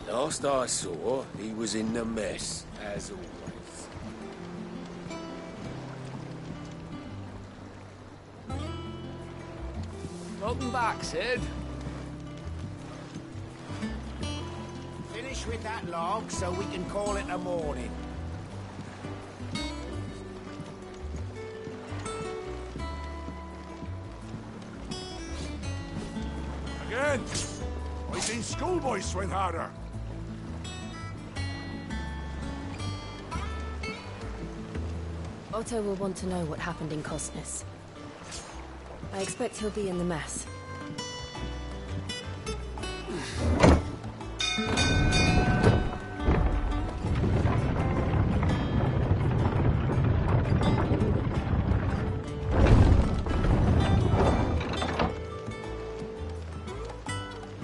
Last I saw, he was in the mess, as always. Welcome back, Sid. Finish with that log so we can call it a morning. Again! I've seen schoolboys swing harder. Otto will want to know what happened in Costness. I expect he'll be in the mess.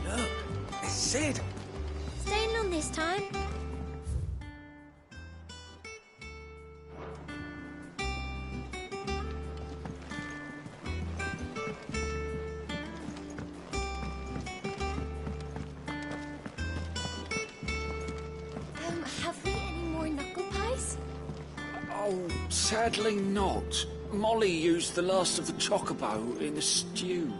Look, it's Sid. Staying long this time? Have we any more knuckle pies? Oh, sadly not. Molly used the last of the chocobo in the stew.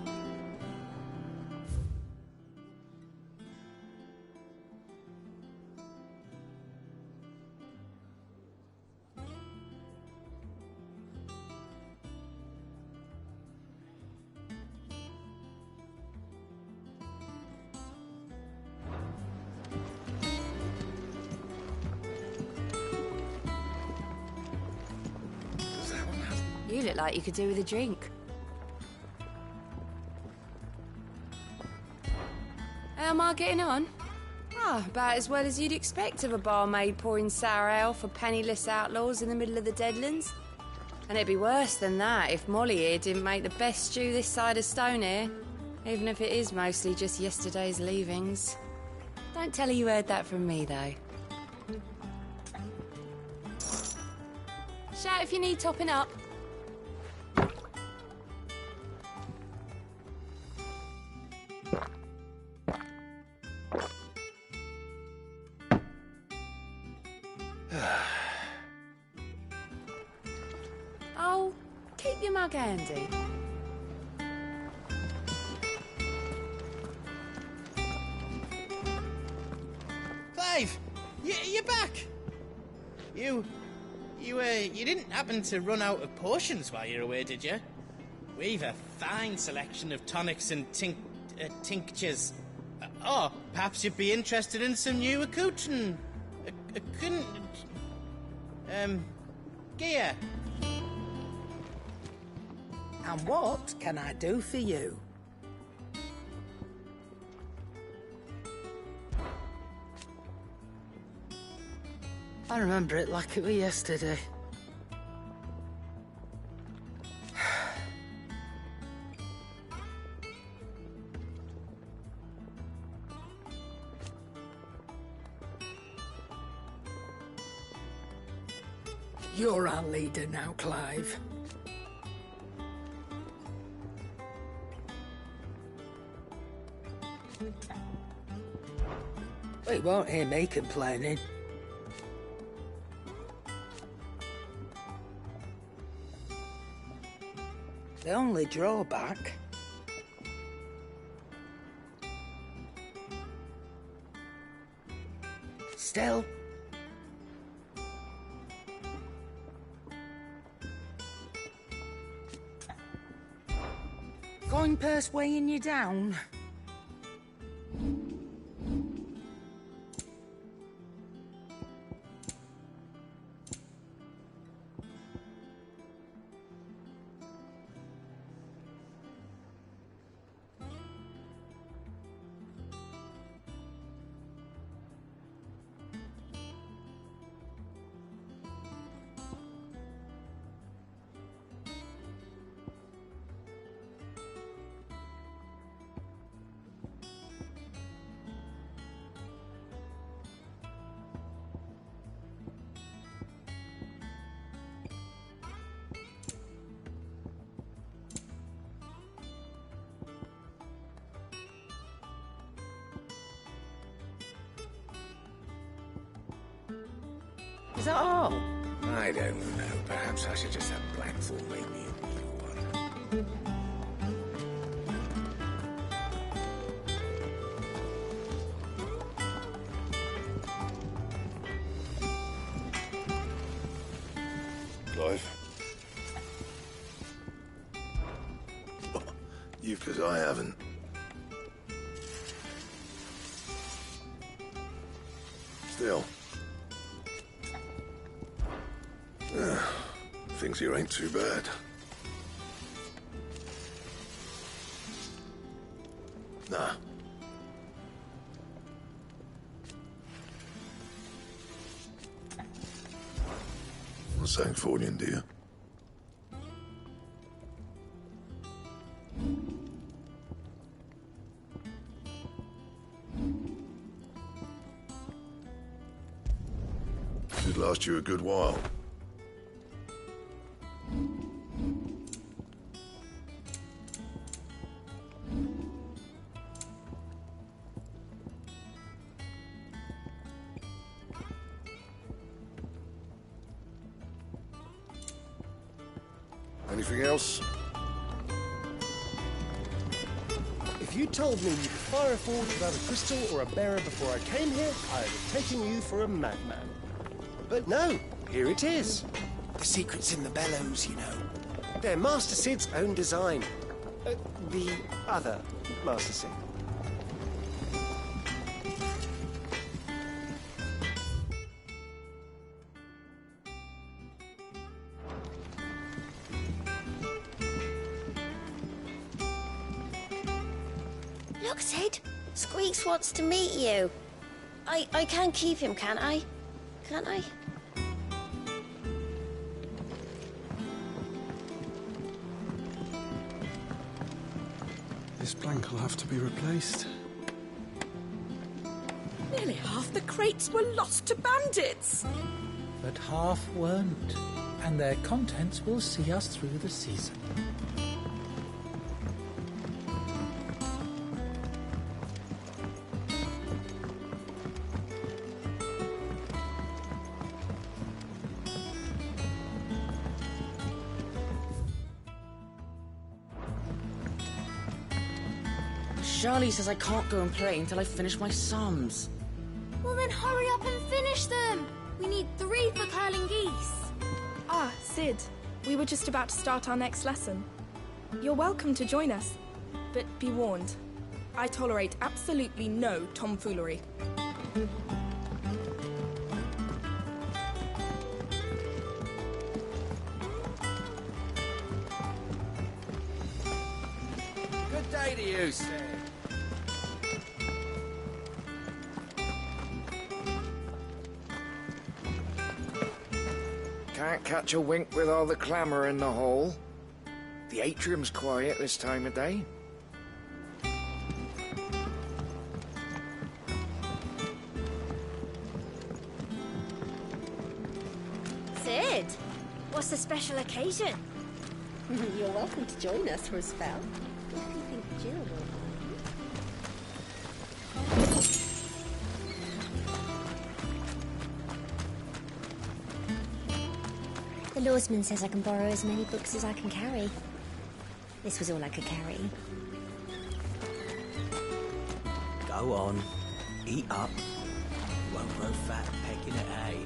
You look like you could do with a drink. How am I getting on? Ah, about as well as you'd expect of a barmaid pouring sour ale for penniless outlaws in the middle of the Deadlands. And it'd be worse than that if Molly here didn't make the best stew this side of Stonehere, even if it is mostly just yesterday's leavings. Don't tell her you heard that from me, though. Shout if you need topping up. Oh, keep your mug handy. Clive, you're back. You didn't happen to run out of potions while you're away, did you? We've a fine selection of tonics and tinctures. Oh, perhaps you'd be interested in some new accoutrement. Gear. And what can I do for you? I remember it like it was yesterday. You're our leader now, Clive. We won't hear me complaining. The only drawback... Still... Coin purse weighing you down? Is that all? I don't know. Perhaps I should just have Blackthorn make me a new one. Clive? You, because I haven't. Still. Things here ain't too bad. Nah. What's saying for you, dear? Should last you a good while. Anything else? If you told me you could fire a forge without a crystal or a bearer before I came here, I would have taken you for a madman. But no, here it is. The secret's in the bellows, you know. They're Master Sid's own design. The other Master Sid. Look, Sid. Squeaks wants to meet you. I can keep him, can't I? Can't I? This plank will have to be replaced. Nearly half the crates were lost to bandits. But half weren't, and their contents will see us through the season. Charlie says I can't go and play until I finish my sums. Well, then hurry up and finish them. We need 3 for curling geese. Ah, Sid. We were just about to start our next lesson. You're welcome to join us. But be warned, I tolerate absolutely no tomfoolery. Good day to you, sir. Can't catch a wink with all the clamour in the hall. The atrium's quiet this time of day. Sid, what's the special occasion? You're welcome to join us for a spell. If you think Jill will. The lawsman says I can borrow as many books as I can carry. This was all I could carry. Go on. Eat up. Won't grow fat pecking at hay.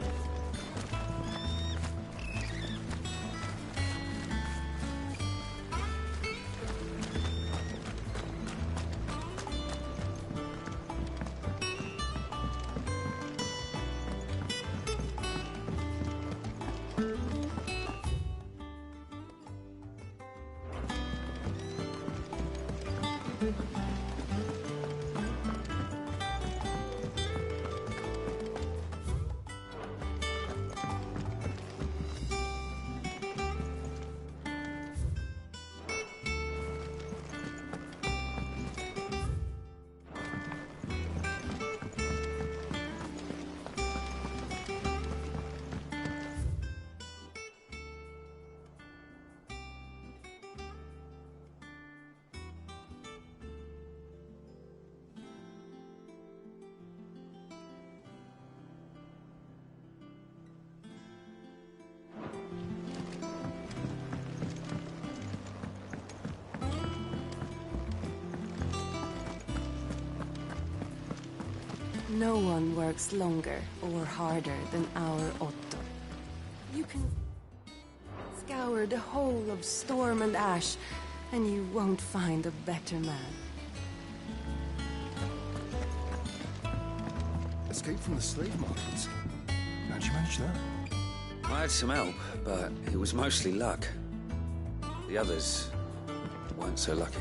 No one works longer or harder than our Otto. You can scour the whole of Storm and Ash, and you won't find a better man. Escape from the slave markets. How'd you manage that? I had some help, but it was mostly luck. The others weren't so lucky.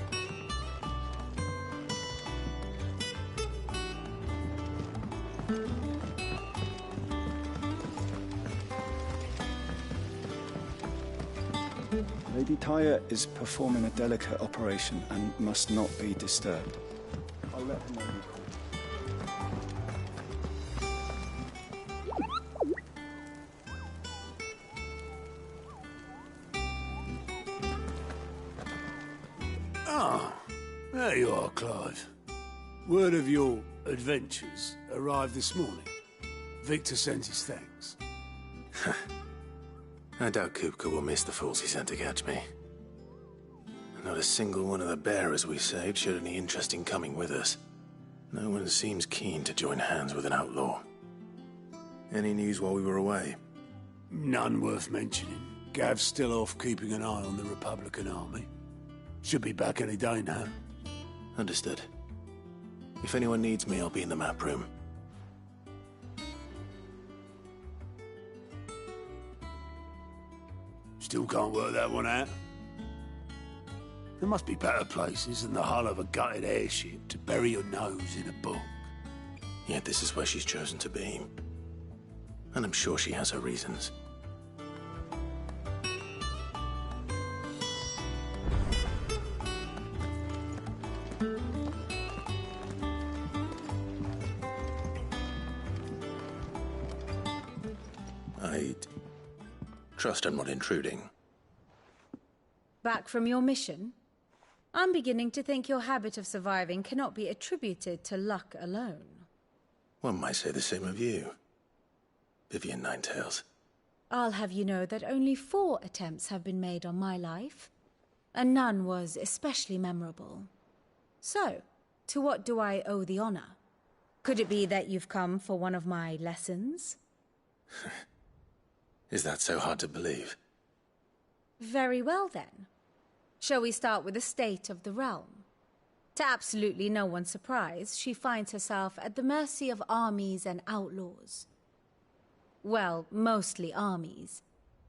Lady Tyre is performing a delicate operation and must not be disturbed. I'll let her know you called. Ah, there you are, Clive. Word of your adventures arrived this morning. Victor sent his thanks. I doubt Kupka will miss the fools he sent to catch me. Not a single one of the bearers we saved showed any interest in coming with us. No one seems keen to join hands with an outlaw. Any news while we were away? None worth mentioning. Gav's still off keeping an eye on the Republican army. Should be back any day now. Understood. If anyone needs me, I'll be in the map room. Still can't work that one out. There must be better places than the hull of a gutted airship to bury your nose in a book. Yet this is where she's chosen to be. And I'm sure she has her reasons. I trust I'm not intruding. Back from your mission? I'm beginning to think your habit of surviving cannot be attributed to luck alone. One might say the same of you, Vivian Ninetails. I'll have you know that only 4 attempts have been made on my life, and none was especially memorable. So, to what do I owe the honor? Could it be that you've come for one of my lessons? Is that so hard to believe? Very well, then. Shall we start with the state of the realm? To absolutely no one's surprise, she finds herself at the mercy of armies and outlaws. Well, mostly armies.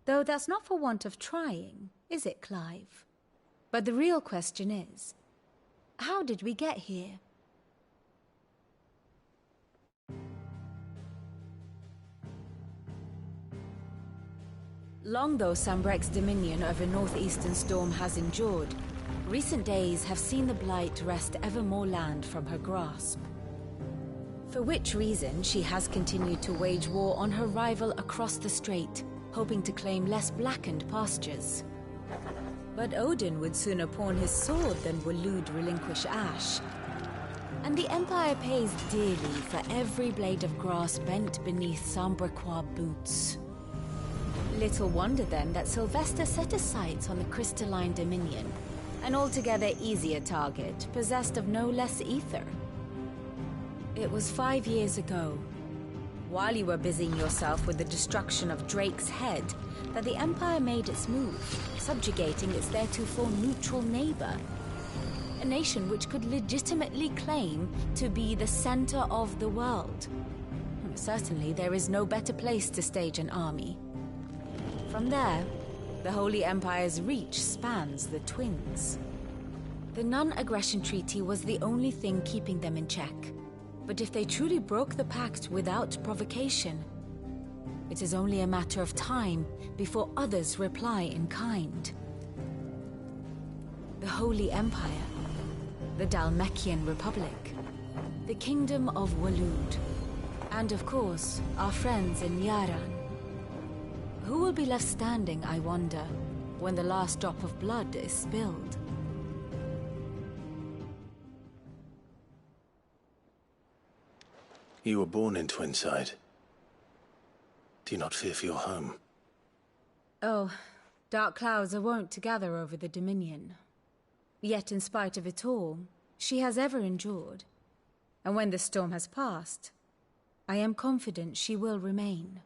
Though that's not for want of trying, is it, Clive? But the real question is, how did we get here? Long though Sambrek's dominion over northeastern Storm has endured, recent days have seen the Blight wrest ever more land from her grasp. For which reason she has continued to wage war on her rival across the strait, hoping to claim less blackened pastures. But Odin would sooner pawn his sword than Waloed relinquish Ash. And the Empire pays dearly for every blade of grass bent beneath Sambrequois boots. Little wonder then that Sylvester set his sights on the crystalline dominion, an altogether easier target, possessed of no less ether. It was 5 years ago, while you were busying yourself with the destruction of Drake's head, that the Empire made its move, subjugating its theretofore neutral neighbor. A nation which could legitimately claim to be the center of the world. Certainly there is no better place to stage an army. From there, the Holy Empire's reach spans the Twins. The non-aggression treaty was the only thing keeping them in check. But if they truly broke the pact without provocation, it is only a matter of time before others reply in kind. The Holy Empire, the Dalmekian Republic, the Kingdom of Waloed, and of course, our friends in Yaran. Who will be left standing, I wonder, when the last drop of blood is spilled? You were born in Twinside. Do you not fear for your home? Oh, dark clouds are wont to gather over the Dominion. Yet in spite of it all, she has ever endured. And when the storm has passed, I am confident she will remain.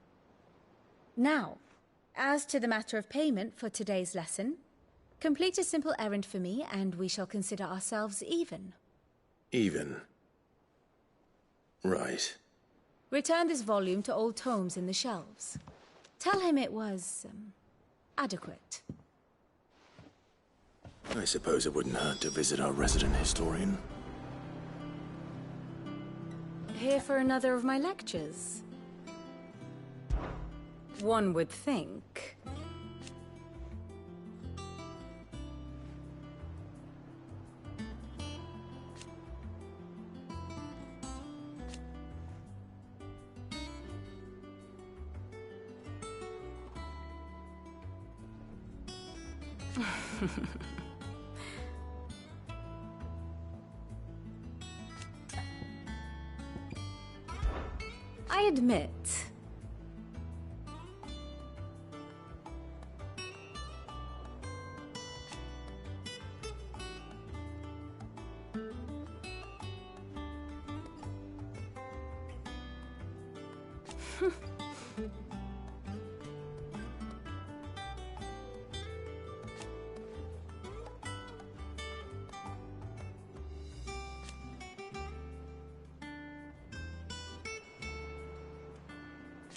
Now, as to the matter of payment for today's lesson, complete a simple errand for me and we shall consider ourselves even. Even? Right. Return this volume to old tomes in the shelves. Tell him it was, adequate. I suppose it wouldn't hurt to visit our resident historian. Here for another of my lectures? One would think. I admit.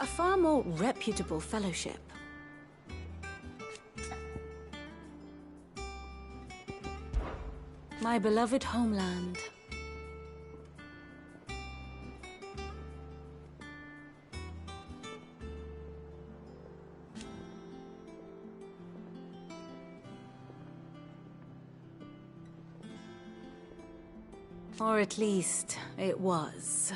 A far more reputable fellowship. My beloved homeland. Or at least, it was.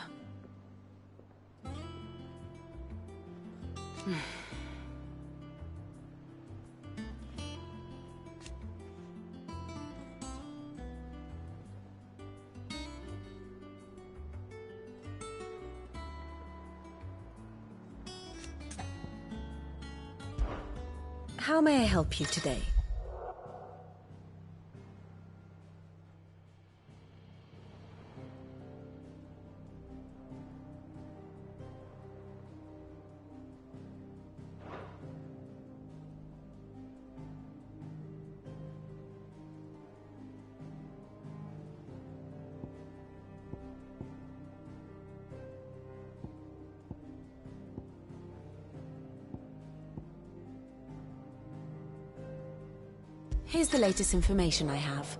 How may I help you today? Here's the latest information I have.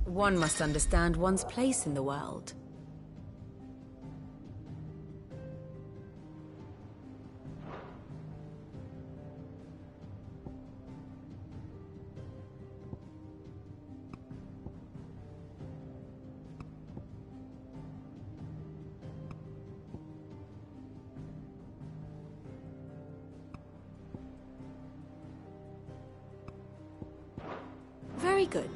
One must understand one's place in the world. Very good.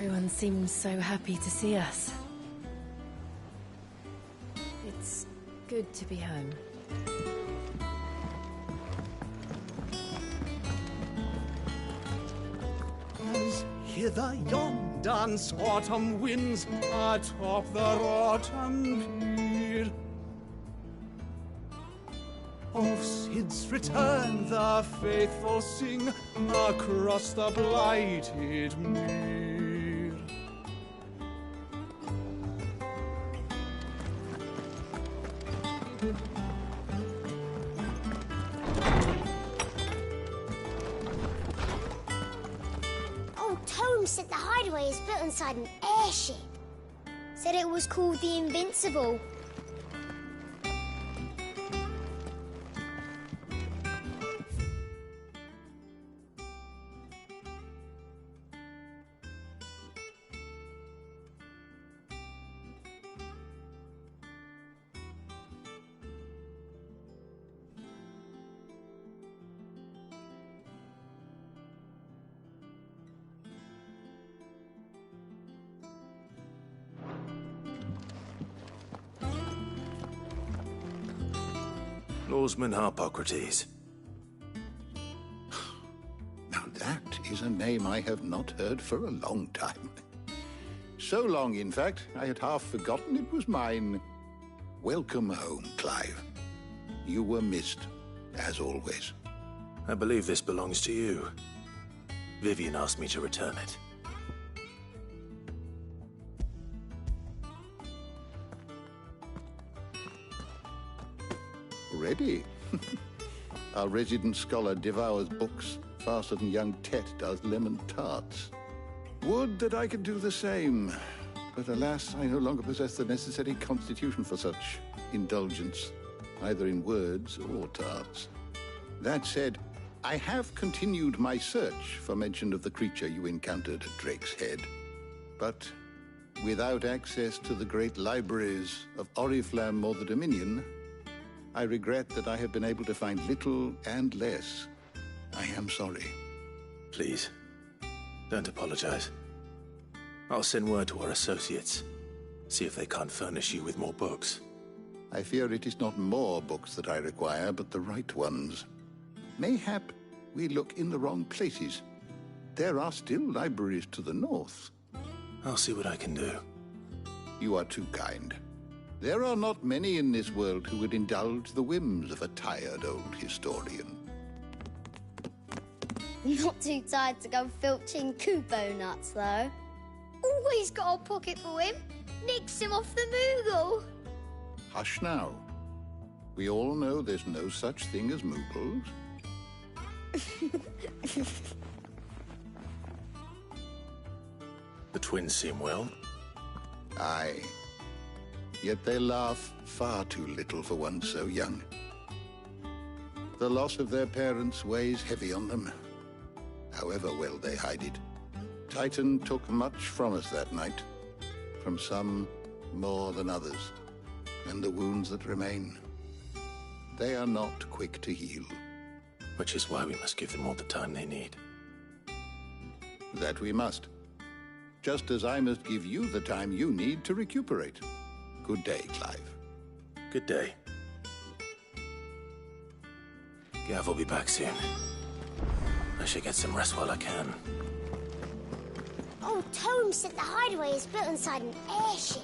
Everyone seems so happy to see us. It's good to be home. As hither yon dance autumn winds atop the autumn near. Of Sid's return the faithful sing across the blighted mere. Old Tome said the hideaway is built inside an airship. Said it was called the Invincible. Lawsman Harpocrates. Now that is a name I have not heard for a long time. So long, in fact, I had half forgotten it was mine. Welcome home, Clive. You were missed, as always. I believe this belongs to you. Vivian asked me to return it. Ready? Our resident scholar devours books faster than young Tet does lemon tarts. Would that I could do the same, but alas, I no longer possess the necessary constitution for such indulgence, either in words or tarts. That said, I have continued my search for mention of the creature you encountered at Drake's Head, but without access to the great libraries of Oriflamme or the Dominion, I regret that I have been able to find little and less. I am sorry. Please, don't apologize. I'll send word to our associates. See if they can't furnish you with more books. I fear it is not more books that I require, but the right ones. Mayhap we look in the wrong places. There are still libraries to the north. I'll see what I can do. You are too kind. There are not many in this world who would indulge the whims of a tired old historian. Not too tired to go filching Kupo nuts, though. Always got a pocket for him. Nicks him off the Moogle. Hush now. We all know there's no such thing as Moogles. The twins seem well. Aye. Yet they laugh far too little for one so young. The loss of their parents weighs heavy on them, however well they hide it. Titan took much from us that night, from some more than others, and the wounds that remain, they are not quick to heal. Which is why we must give them all the time they need. That we must. Just as I must give you the time you need to recuperate. Good day, Clive. Good day. Gav will be back soon. I should get some rest while I can. Old Tome said the hideaway is built inside an airship.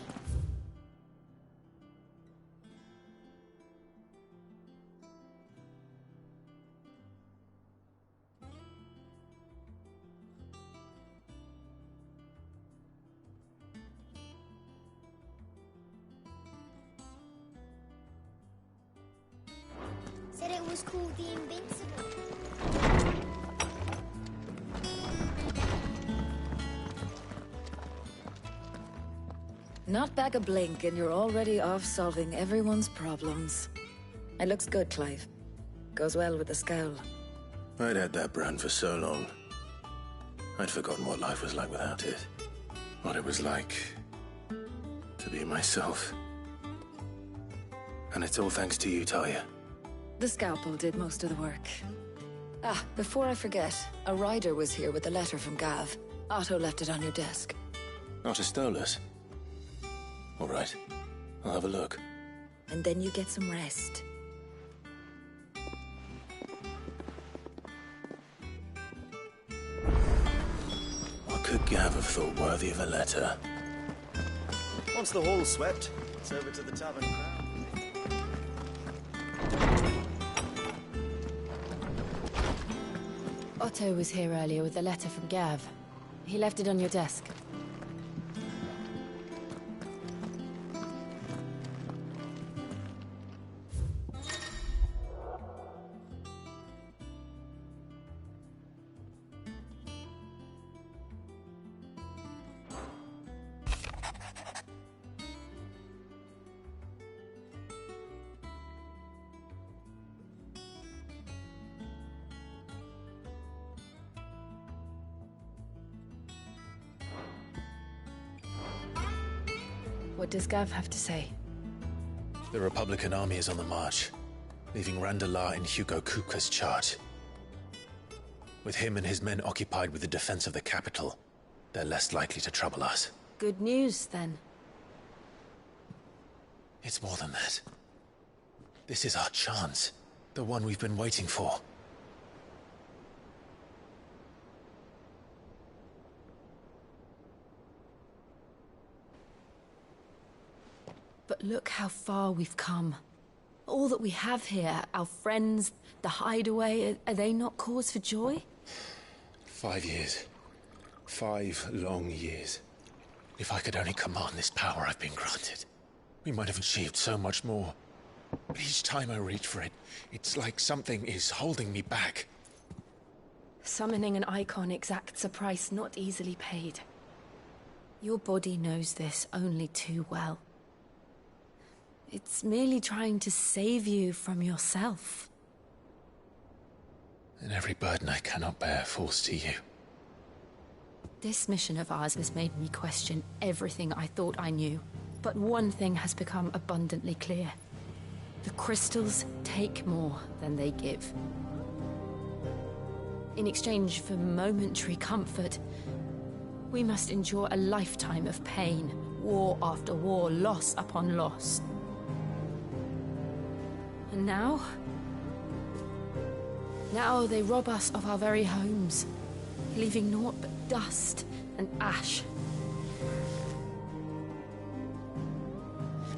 Said it was called the Invincible. Not back a blink and you're already off solving everyone's problems. It looks good, Clive. Goes well with the scowl. I'd had that brand for so long. I'd forgotten what life was like without it. What it was like to be myself. And it's all thanks to you, Talia. The scalpel did most of the work. Ah, before I forget, a rider was here with a letter from Gav. Otto left it on your desk. Not a Stolas. All right, I'll have a look. And then you get some rest. What could Gav have thought worthy of a letter? Once the hall's swept, it's over to the tavern crowd. Otto was here earlier with a letter from Gav. He left it on your desk. What does Gav have to say? The Republican army is on the march, leaving Randalar in Hugo Kupka's charge. With him and his men occupied with the defense of the capital, they're less likely to trouble us. Good news, then. It's more than that. This is our chance. The one we've been waiting for. But look how far we've come. All that we have here, our friends, the hideaway, are they not cause for joy? 5 years. 5 long years. If I could only command this power I've been granted, we might have achieved so much more. But each time I reach for it, it's like something is holding me back. Summoning an icon exacts a price not easily paid. Your body knows this only too well. It's merely trying to save you from yourself. And every burden I cannot bear falls to you. This mission of ours has made me question everything I thought I knew. But one thing has become abundantly clear. The crystals take more than they give. In exchange for momentary comfort, we must endure a lifetime of pain, war after war, loss upon loss. And now they rob us of our very homes, leaving naught but dust and ash.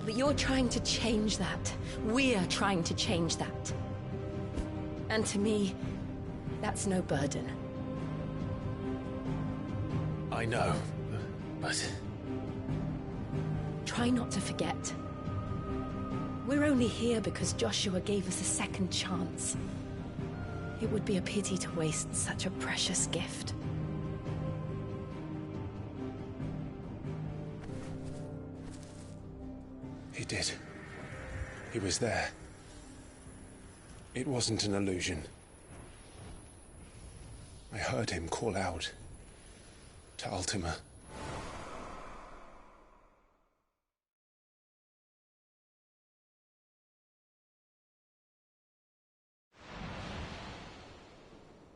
But you're trying to change that. We're trying to change that. And to me, that's no burden. I know, but... Try not to forget. We're only here because Joshua gave us a second chance. It would be a pity to waste such a precious gift. He did. He was there. It wasn't an illusion. I heard him call out to Ultima.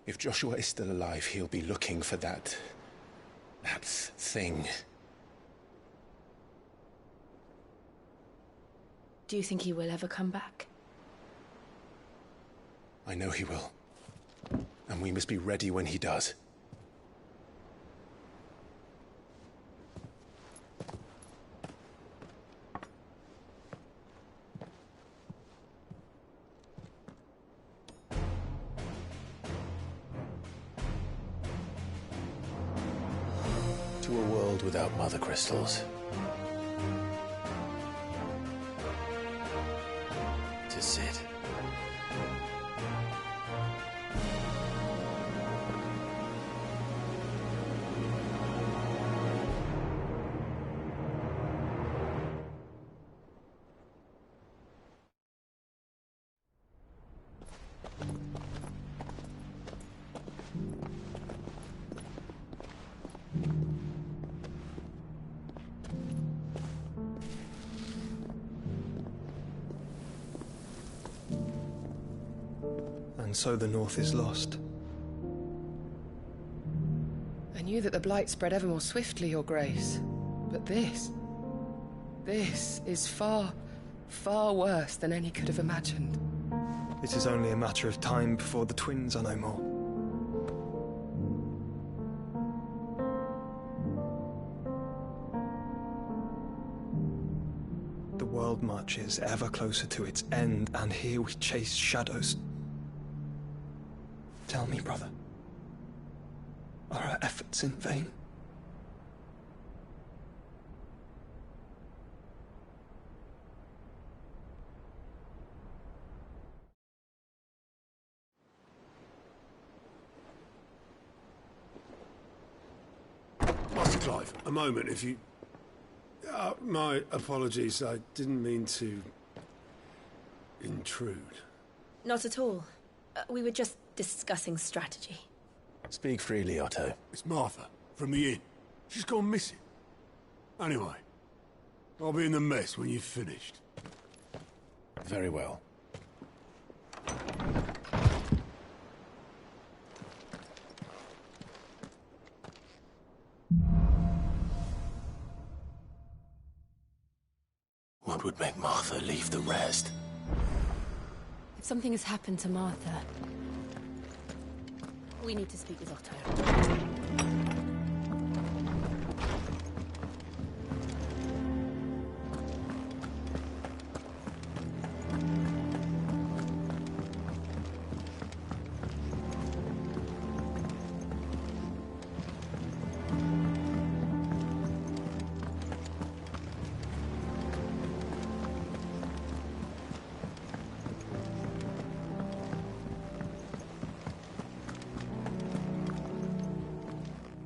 If Joshua is still alive, he'll be looking for that thing. Do you think he will ever come back? I know he will. And we must be ready when he does. To a world without mother crystals. To Sid. And so the North is lost. I knew that the Blight spread ever more swiftly, Your Grace. But this is far, far worse than any could have imagined. It is only a matter of time before the twins are no more. The world world marches ever closer to its end, and here we chase shadows. Tell me, brother, are our efforts in vain? Master Clive, a moment, if you... my apologies, I didn't mean to... intrude. Not at all. We were just discussing strategy. Speak freely, Otto. It's Martha, from the inn. She's gone missing. Anyway, I'll be in the mess when you've finished. Very well. What would make Martha leave the rest? If something has happened to Martha, we need to speak with Otto.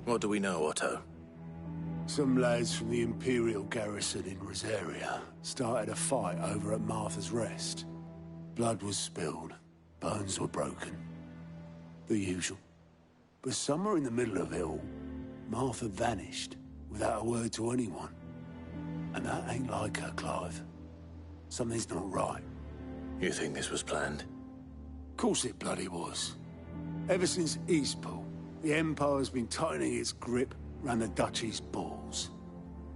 What do we know, Otto? Some lads from the Imperial garrison in Rosaria started a fight over at Martha's Rest. Blood was spilled, bones were broken. The usual. But somewhere in the middle of it all, Martha vanished without a word to anyone. And that ain't like her, Clive. Something's not right. You think this was planned? Course it bloody was. Ever since Eastpool, the Empire's been tightening its grip round the Duchy's balls.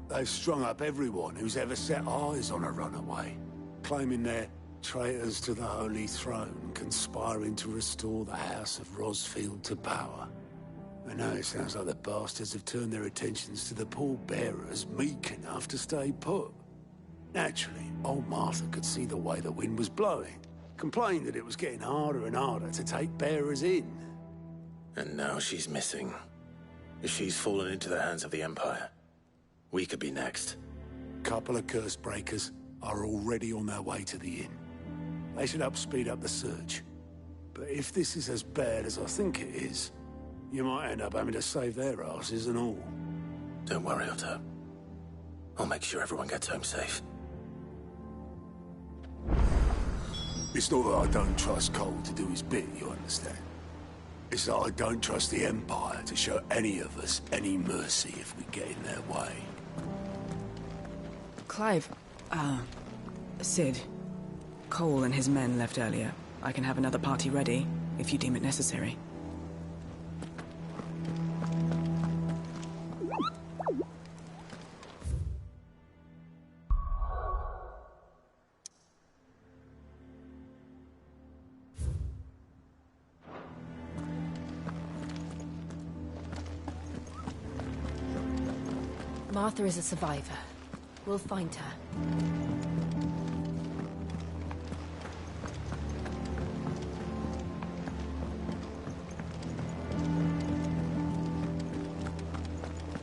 They've strung up everyone who's ever set eyes on a runaway, claiming they're traitors to the Holy Throne, conspiring to restore the House of Rosfield to power. And now it sounds like the bastards have turned their attentions to the pallbearers meek enough to stay put. Naturally, old Martha could see the way the wind was blowing, complained that it was getting harder and harder to take bearers in. And now she's missing. If she's fallen into the hands of the Empire, we could be next. Couple of curse breakers are already on their way to the inn. They should help speed up the search. But if this is as bad as I think it is, you might end up having to save their asses and all. Don't worry, Otto. I'll make sure everyone gets home safe. It's not that I don't trust Cole to do his bit, you understand? It's that I don't trust the Empire to show any of us any mercy if we get in their way. Clive, Sid. Cole and his men left earlier. I can have another party ready, if you deem it necessary. Martha is a survivor. We'll find her.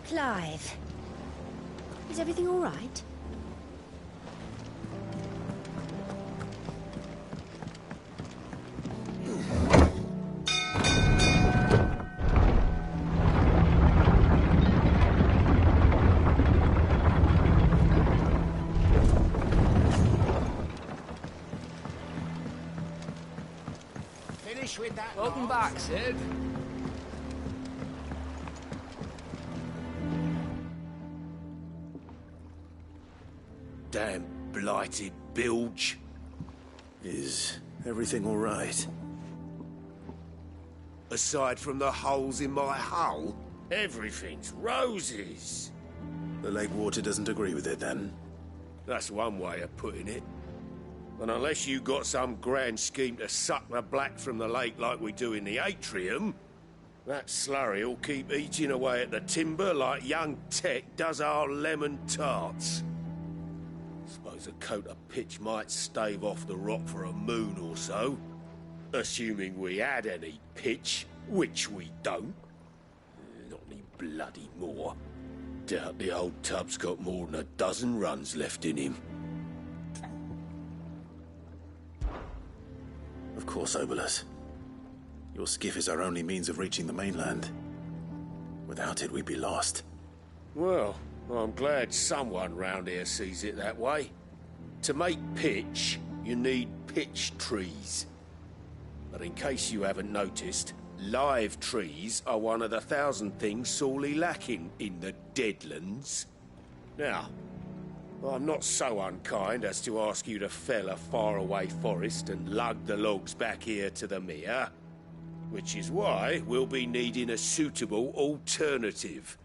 Clive, is everything all right? With that. Welcome back, Sid. Damn blighted bilge. Is everything all right? Aside from the holes in my hull, everything's roses. The lake water doesn't agree with it, then? That's one way of putting it. And unless you got some grand scheme to suck the black from the lake like we do in the atrium, that slurry'll keep eating away at the timber like young Tech does our lemon tarts. Suppose a coat of pitch might stave off the rock for a moon or so. Assuming we had any pitch, which we don't. Not any bloody more. Doubt the old tub's got more than a dozen runs left in him. Of course, Obolus. Your skiff is our only means of reaching the mainland. Without it, we'd be lost. Well, I'm glad someone round here sees it that way. To make pitch, you need pitch trees. But in case you haven't noticed, live trees are one of the 1,000 things sorely lacking in the Deadlands. Now, I'm not so unkind as to ask you to fell a faraway forest and lug the logs back here to the mere, which is why we'll be needing a suitable alternative.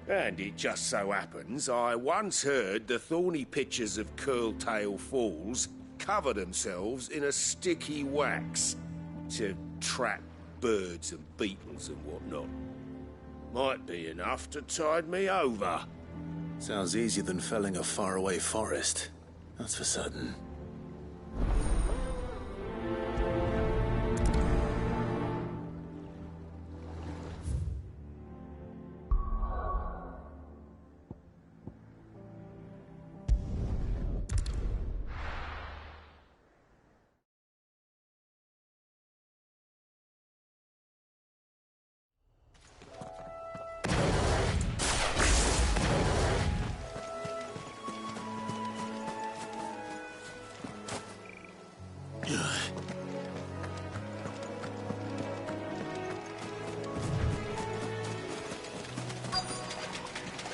And it just so happens I once heard the thorny pitchers of Curltail Falls cover themselves in a sticky wax to trap birds and beetles and whatnot. Might be enough to tide me over. Sounds easier than felling a faraway forest. That's for certain.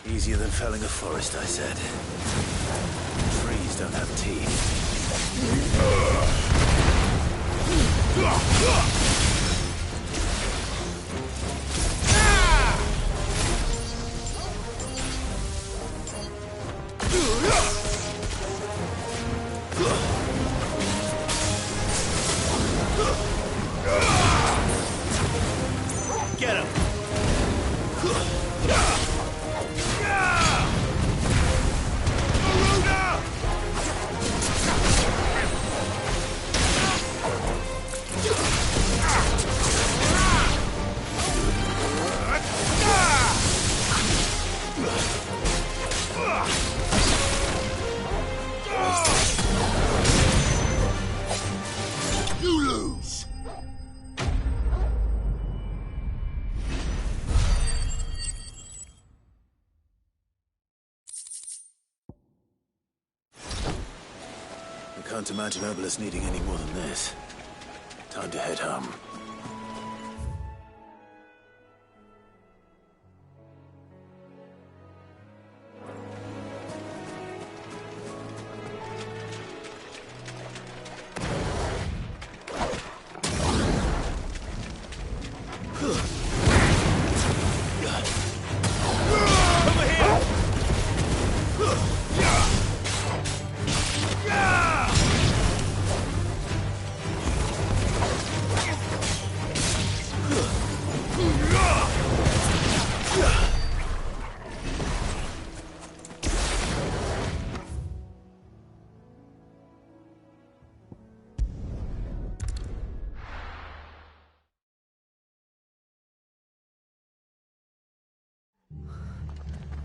Easier than felling a forest, I said. Trees don't have teeth. Get him! You lose! I can't imagine Obolus needing any more than this. Time to head home.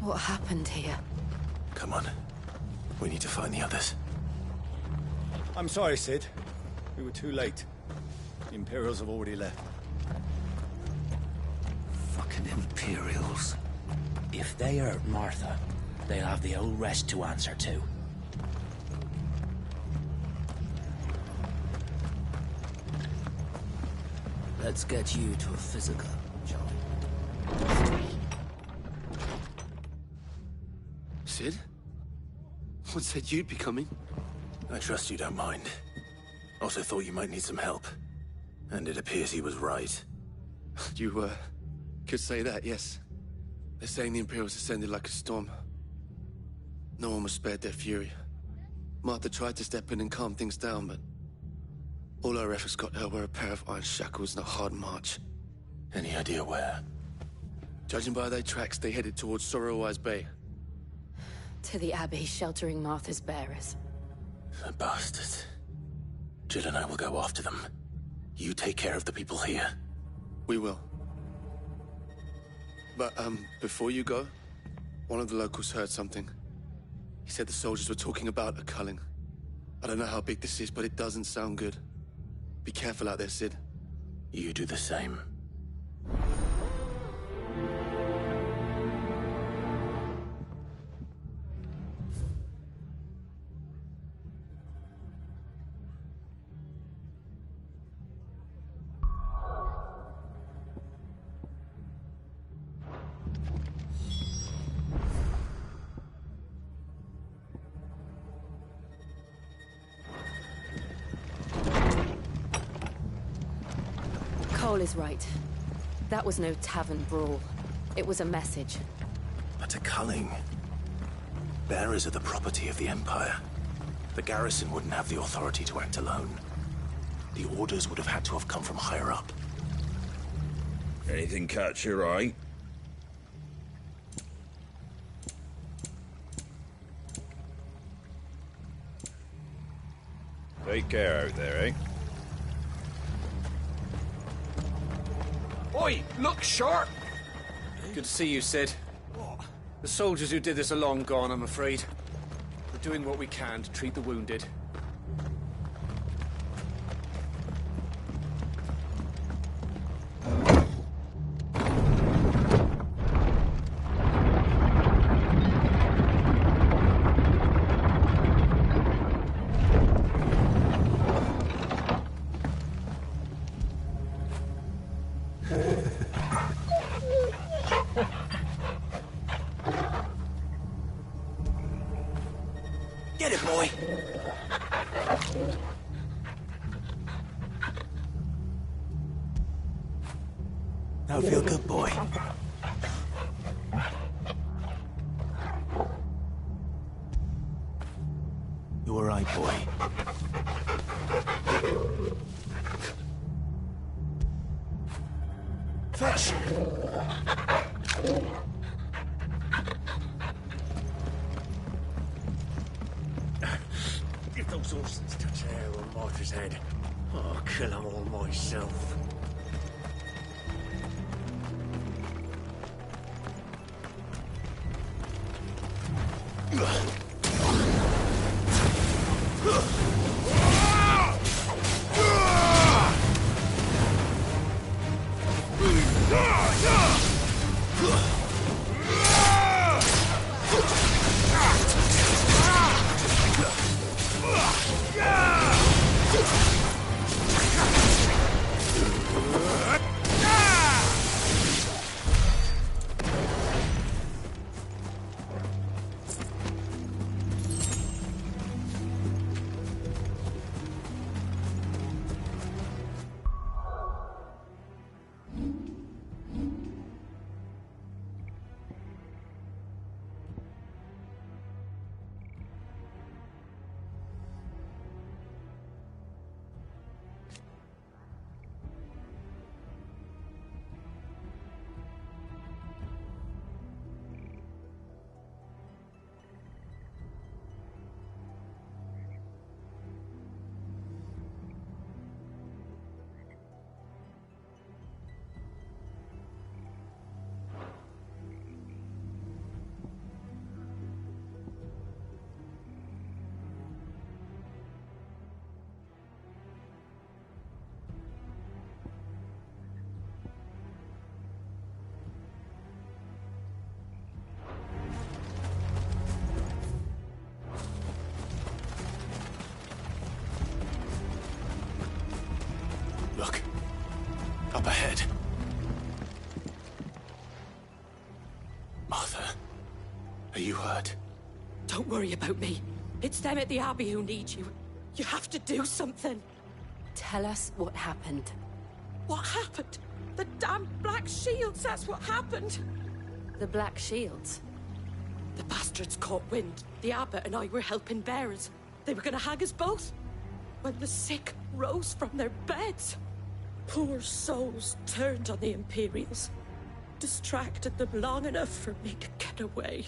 What happened here? Come on. We need to find the others. I'm sorry, Sid. We were too late. The Imperials have already left. Fucking Imperials. If they hurt Martha, they'll have the old rest to answer to. Let's get you to a physical, shall we? Sid? What said you'd be coming? I trust you don't mind. Also thought you might need some help. And it appears he was right. You, could say that, yes. They're saying the Imperials descended like a storm. No one was spared their fury. Martha tried to step in and calm things down, but all our efforts got her were a pair of iron shackles and a hard march. Any idea where? Judging by their tracks, they headed towards Sorrowwise Bay. To the Abbey sheltering Martha's bearers. The bastards. Jill and I will go after them. You take care of the people here. We will. But, before you go, one of the locals heard something. He said the soldiers were talking about a culling. I don't know how big this is, but it doesn't sound good. Be careful out there, Sid. You do the same. Cole is right. That was no tavern brawl. It was a message. But a culling. Bearers are the property of the Empire. The garrison wouldn't have the authority to act alone. The orders would have had to have come from higher up. Anything catch your eye? Take care out there, eh? Oi, look sharp! Good to see you, Sid. The soldiers who did this are long gone, I'm afraid. We're doing what we can to treat the wounded. Get it, boy! Now feel good, boy. You all right, boy? Fetch! If those horses touch hair on Martha's head, I'll kill them all myself. Look. Up ahead. Martha, are you hurt? Don't worry about me. It's them at the Abbey who need you. You have to do something. Tell us what happened. What happened? The damn Black Shields, that's what happened. The Black Shields? The bastards caught wind. The Abbot and I were helping bearers. They were gonna hang us both. When the sick rose from their beds, poor souls turned on the Imperials. Distracted them long enough for me to get away.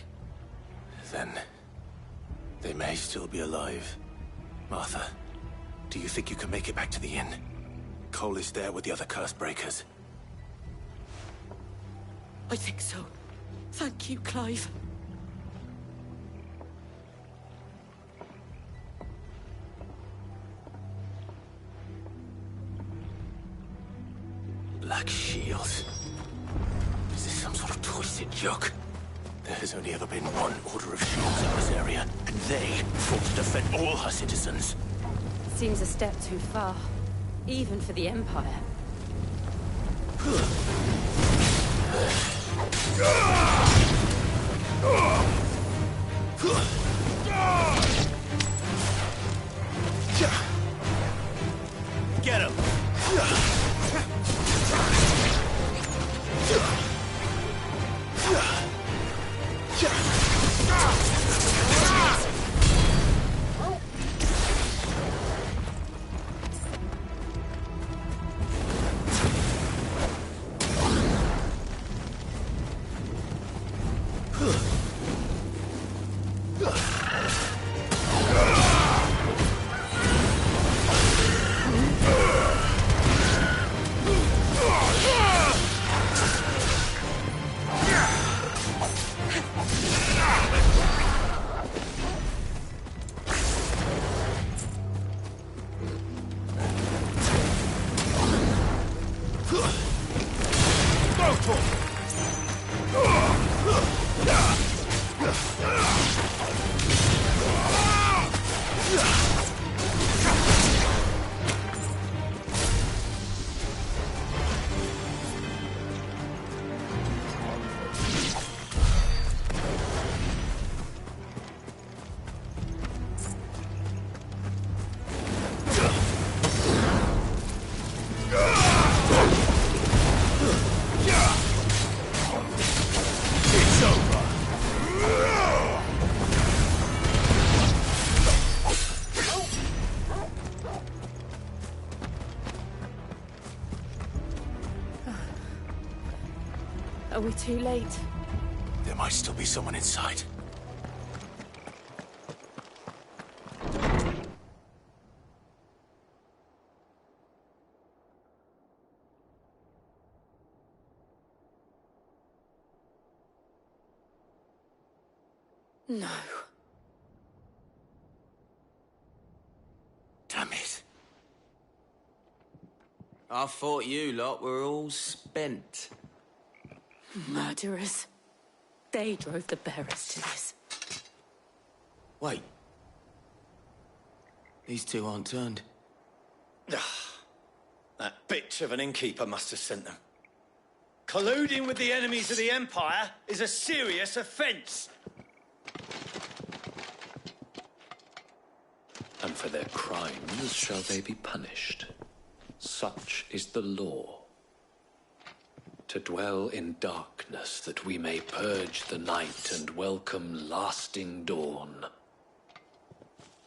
Then They may still be alive. Martha, do you think you can make it back to the inn? Cole is there with the other curse breakers. I think so. Thank you, Clive. Black shields. Is this some sort of twisted joke? There has only ever been one order of shields in this area, and they fought to defend all her citizens. Seems a step too far, even for the Empire. Get him! Are we too late? There might still be someone inside. No. Damn it. I thought you lot were all spent. Murderers. They drove the bearers to this. Wait. These two aren't turned. That bitch of an innkeeper must have sent them. Colluding with the enemies of the Empire is a serious offence. And for their crimes shall they be punished. Such is the law. To dwell in darkness that we may purge the night and welcome lasting dawn.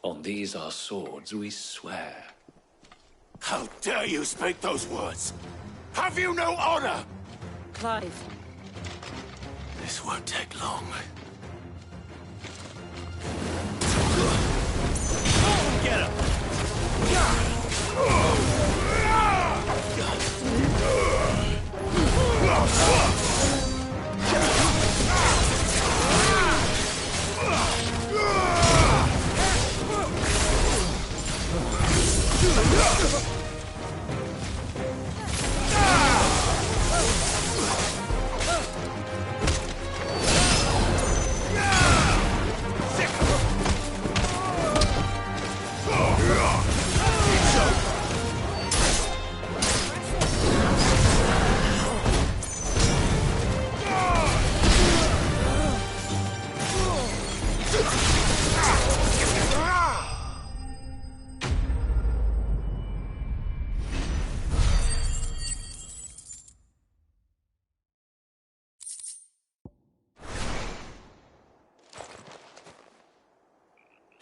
On these our swords we swear. How dare you speak those words? Have you no honor? Clive. This won't take long. Get him!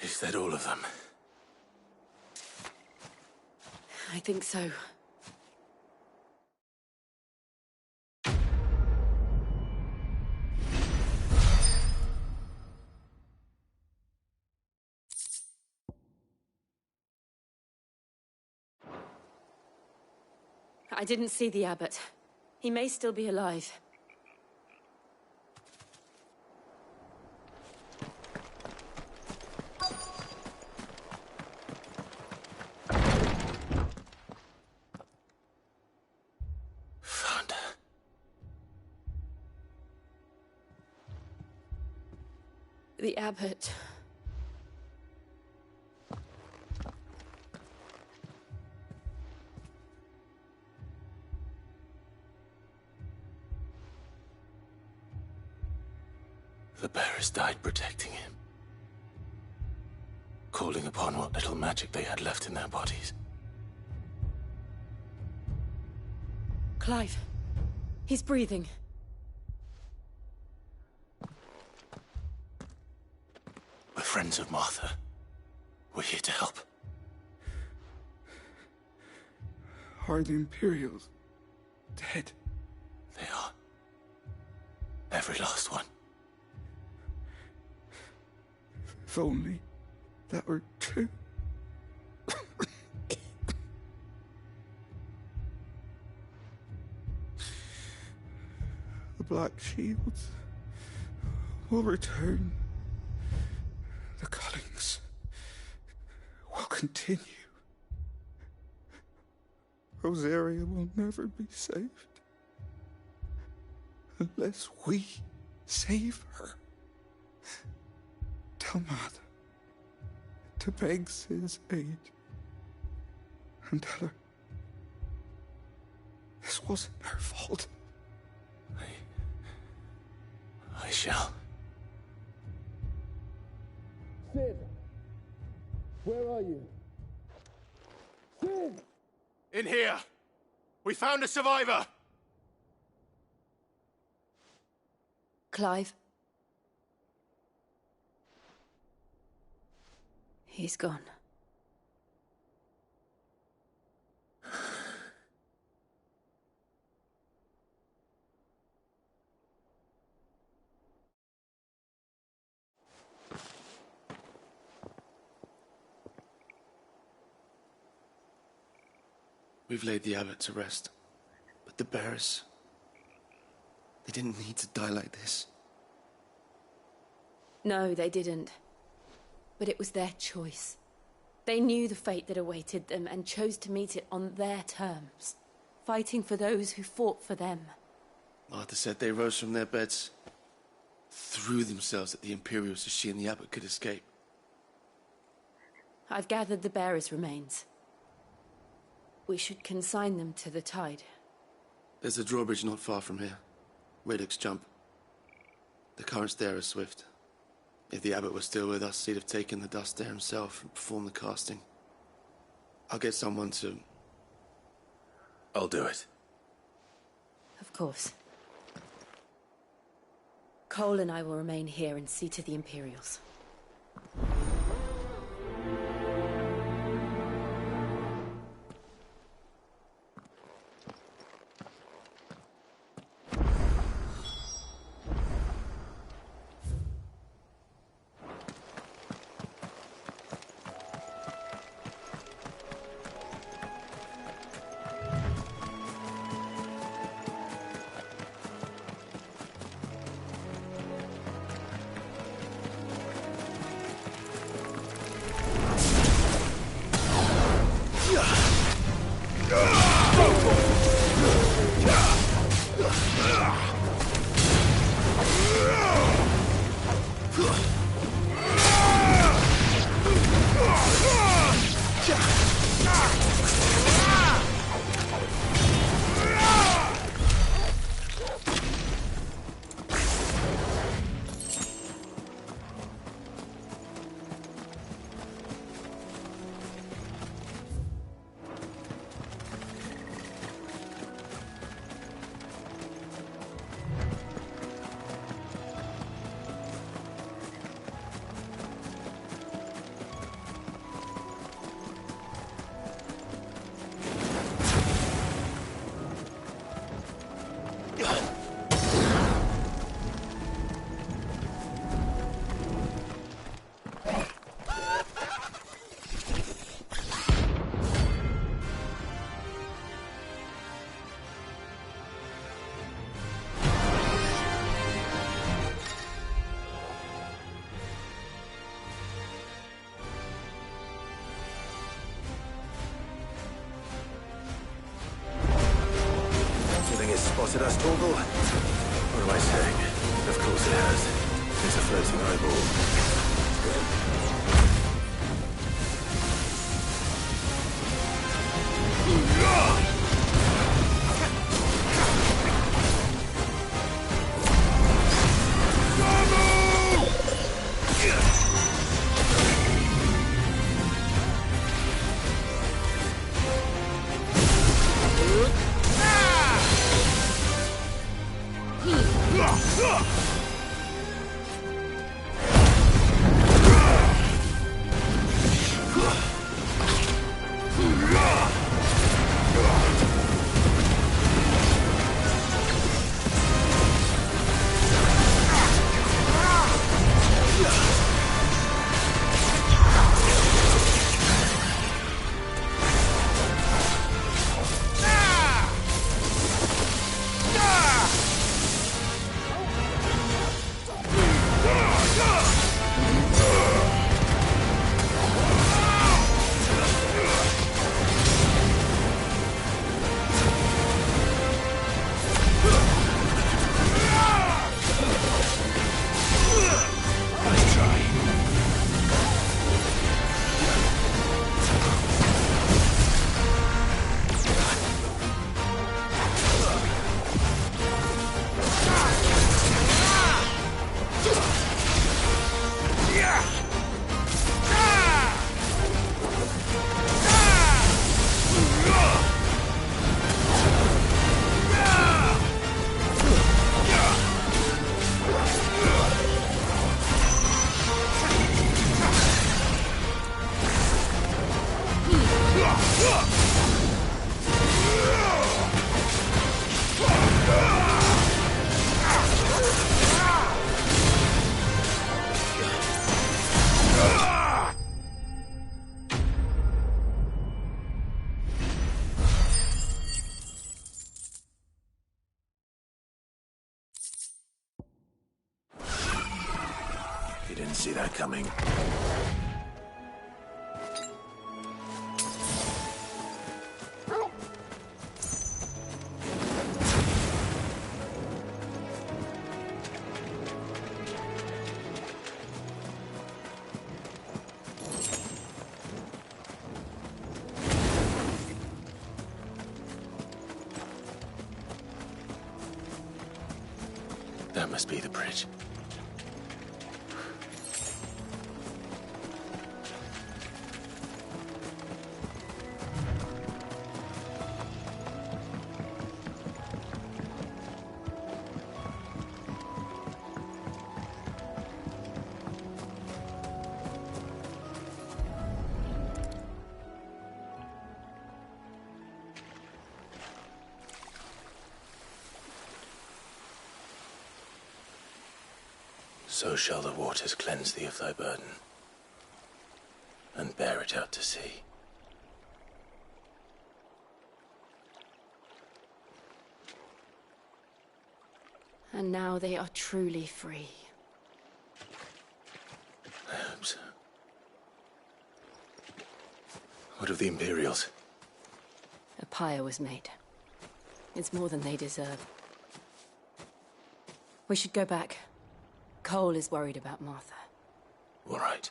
Is that all of them? I think so. I didn't see the abbot. He may still be alive. Found her. The abbot. The bearers died protecting him. Calling upon what little magic they had left in their bodies. Clive. He's breathing. We're friends of Martha. We're here to help. Are the Imperials dead? They are. Every last one. If only that were true. The Black Shields will return. The cullings will continue. Rosaria will never be saved unless we save her. Tell Martha to beg Sid's aid and tell her this wasn't her fault. I shall. Sid! Where are you? Sid! In here! We found a survivor! Clive. He's gone. We've laid the abbot to rest. But the bearers... they didn't need to die like this. No, they didn't. But it was their choice. They knew the fate that awaited them and chose to meet it on their terms, fighting for those who fought for them. Martha said they rose from their beds, threw themselves at the Imperials so she and the abbot could escape. I've gathered the bearers' remains. We should consign them to the tide. There's a drawbridge not far from here. Radix jump. The currents there are swift. If the abbot was still with us, he'd have taken the dust there himself and performed the casting. I'll get someone to... I'll do it. Of course. Cole and I will remain here and see to the Imperials. spotted us, Torgal? What am I saying? Of course it has. It's a floating eyeball. You didn't see that coming. That must be the bridge. So shall the waters cleanse thee of thy burden, and bear it out to sea. And now they are truly free. I hope so. What of the Imperials? A pyre was made. It's more than they deserve. We should go back. Cole is worried about Martha. All right.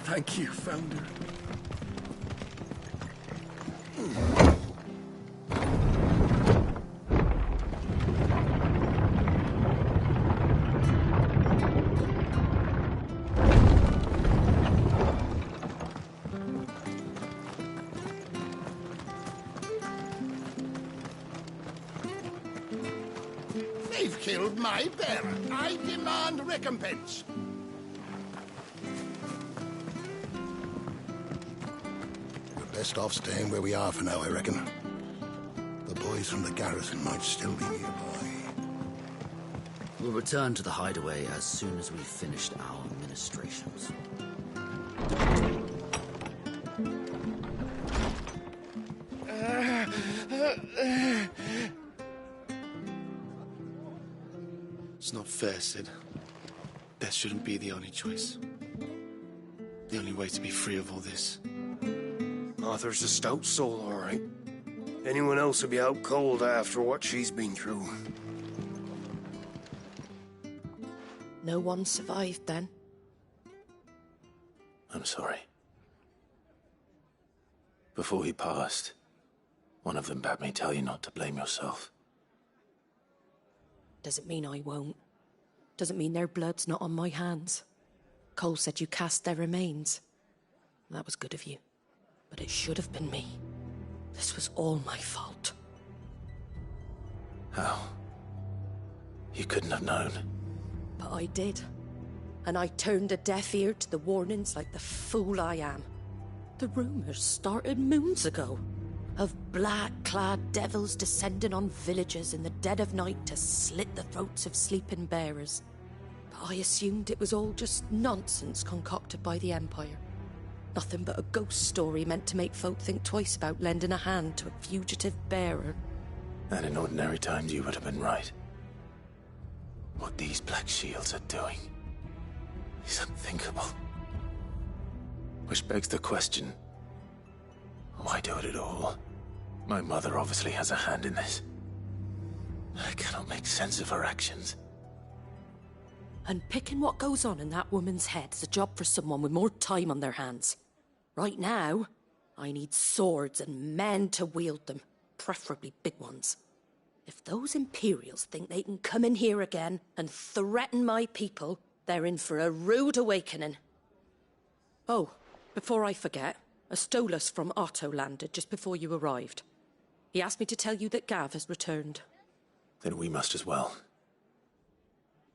Thank you, Founder. my bearer. I demand recompense. We're best off staying where we are for now, I reckon. The boys from the garrison might still be nearby. We'll return to the hideaway as soon as we've finished our ministrations. It's not fair, Sid. Death shouldn't be the only choice. The only way to be free of all this. Arthur's a stout soul, all right. Anyone else would be out cold after what she's been through. No one survived then? I'm sorry. Before he passed, one of them bade me tell you not to blame yourself. Doesn't mean I won't. Doesn't mean their blood's not on my hands. Cole said you cast their remains. That was good of you. But it should have been me. This was all my fault. How? You couldn't have known. But I did. And I turned a deaf ear to the warnings like the fool I am. The rumours started moons ago. Of black-clad devils descending on villages in the dead of night to slit the throats of sleeping bearers. But I assumed it was all just nonsense concocted by the Empire. Nothing but a ghost story meant to make folk think twice about lending a hand to a fugitive bearer. And in ordinary times you would have been right. What these Black Shields are doing is unthinkable. Which begs the question, why do it at all? My mother obviously has a hand in this. I cannot make sense of her actions. And picking what goes on in that woman's head is a job for someone with more time on their hands. Right now, I need swords and men to wield them, preferably big ones. If those Imperials think they can come in here again and threaten my people, they're in for a rude awakening. Oh, before I forget, a Stolas from Otto landed just before you arrived. He asked me to tell you that Gav has returned. Then we must as well.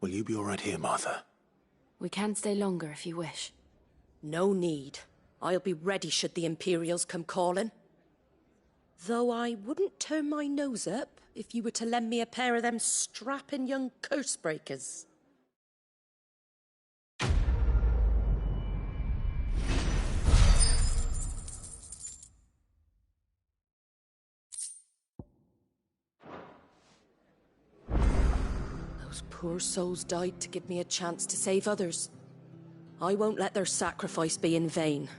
Will you be all right here, Martha? We can stay longer if you wish. No need. I'll be ready should the Imperials come calling. Though I wouldn't turn my nose up if you were to lend me a pair of them strapping young curse-breakers. Those poor souls died to give me a chance to save others. I won't let their sacrifice be in vain.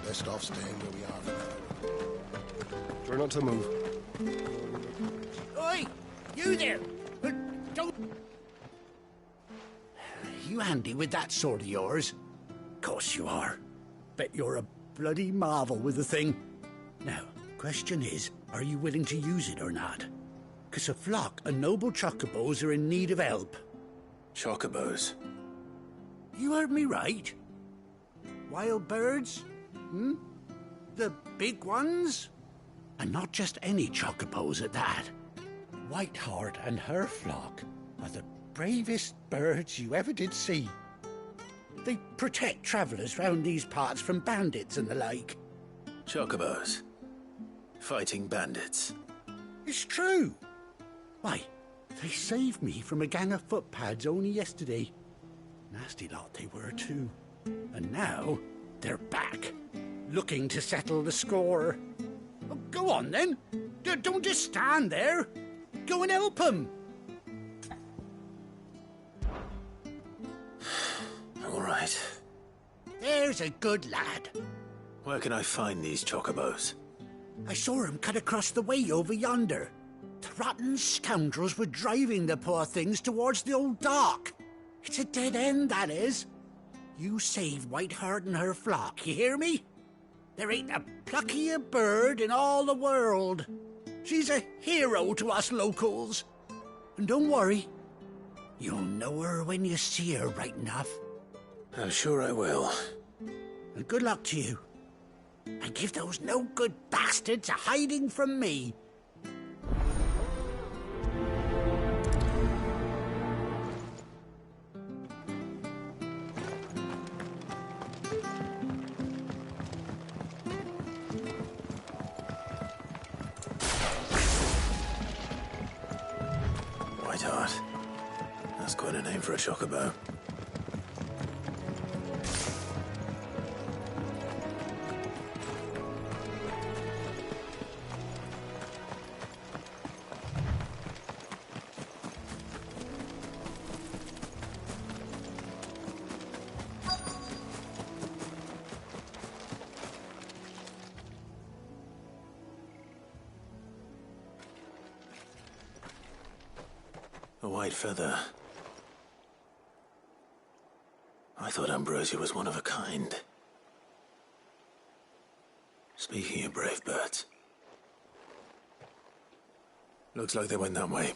Best off staying where we are for now. Try not to move. Oi! You there! Don't... You handy with that sword of yours? Course you are. Bet you're a bloody marvel with the thing. Now, question is, are you willing to use it or not? 'cause a flock of noble chocobos are in need of help. Chocobos? You heard me right. Wild birds? The big ones? And not just any chocobos at that. Whiteheart and her flock are the bravest birds you ever did see. They protect travellers round these parts from bandits and the like. Chocobos? Fighting bandits? It's true. Why, they saved me from a gang of footpads only yesterday. Nasty lot they were too. And now they're back, looking to settle the score. Oh, go on then. Don't just stand there. Go and help them. All right. There's a good lad. Where can I find these chocobos? I saw him cut across the way over yonder. The rotten scoundrels were driving the poor things towards the old dock. It's a dead end, that is. You save Whiteheart and her flock, you hear me? There ain't a pluckier bird in all the world. She's a hero to us locals. And don't worry, you'll know her when you see her right enough. I'm sure I will. And good luck to you. And give those no-good bastards a hiding from me. Whiteheart. That's quite a name for a chocobo. A white feather. I thought Ambrosia was one of a kind. Speaking of brave birds. Looks like they went that way.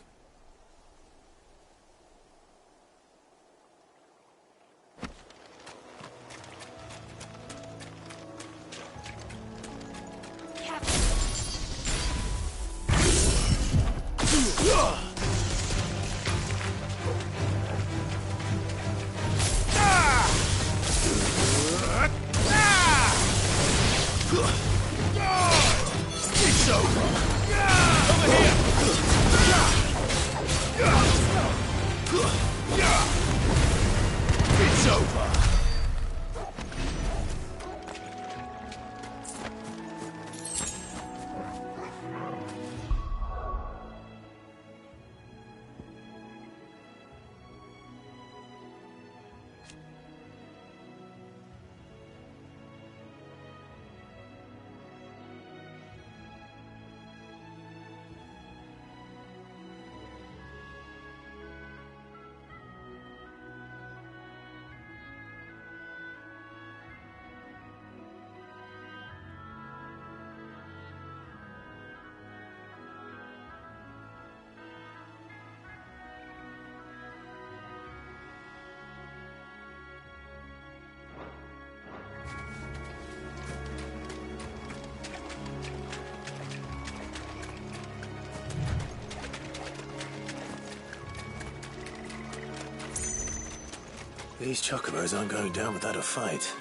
These chocobos aren't going down without a fight.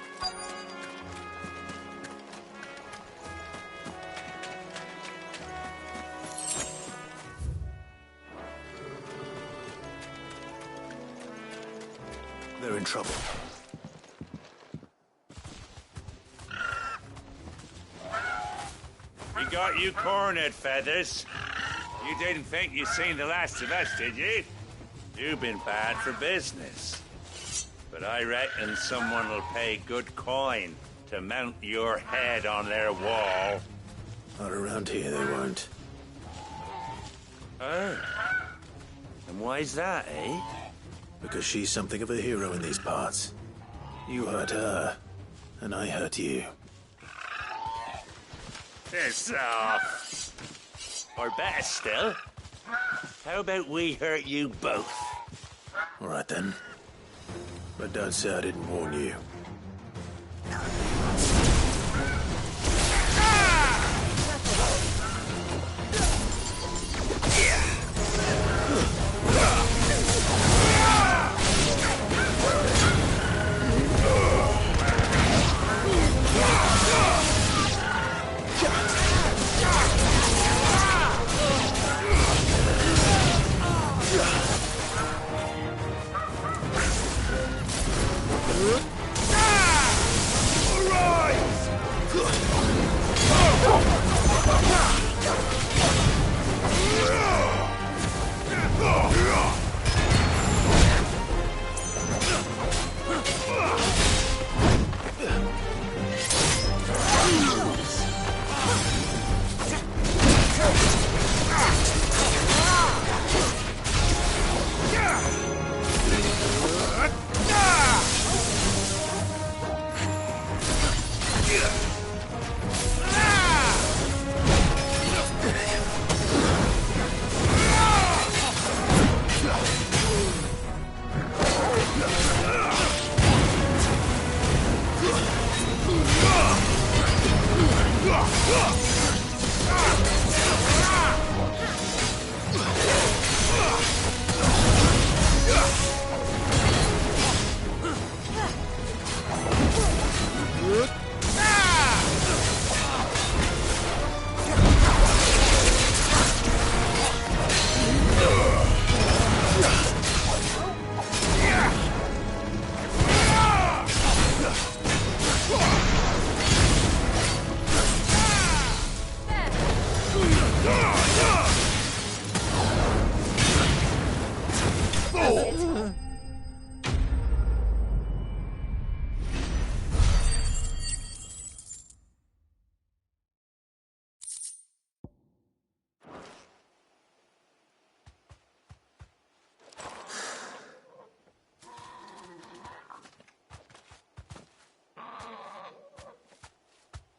They're in trouble. We got you cornered, Feathers. You didn't think you'd seen the last of us, did you? You've been bad for business. But I reckon someone will pay good coin to mount your head on their wall. Not around here, they won't. Oh. And why's that, eh? Because she's something of a hero in these parts. You hurt her, and I hurt you. Piss off. Or better still, How about we hurt you both? All right, then. But don't say I didn't warn you.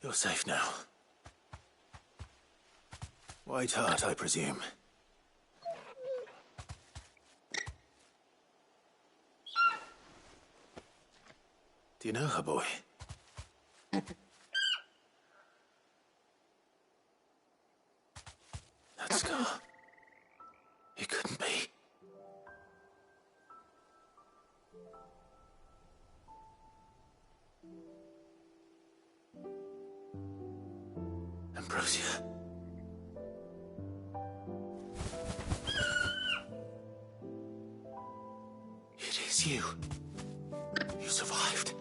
You're safe now. White Heart, I presume. Do you know her, boy? That scar. It couldn't be. Ambrosia. It is you. You survived.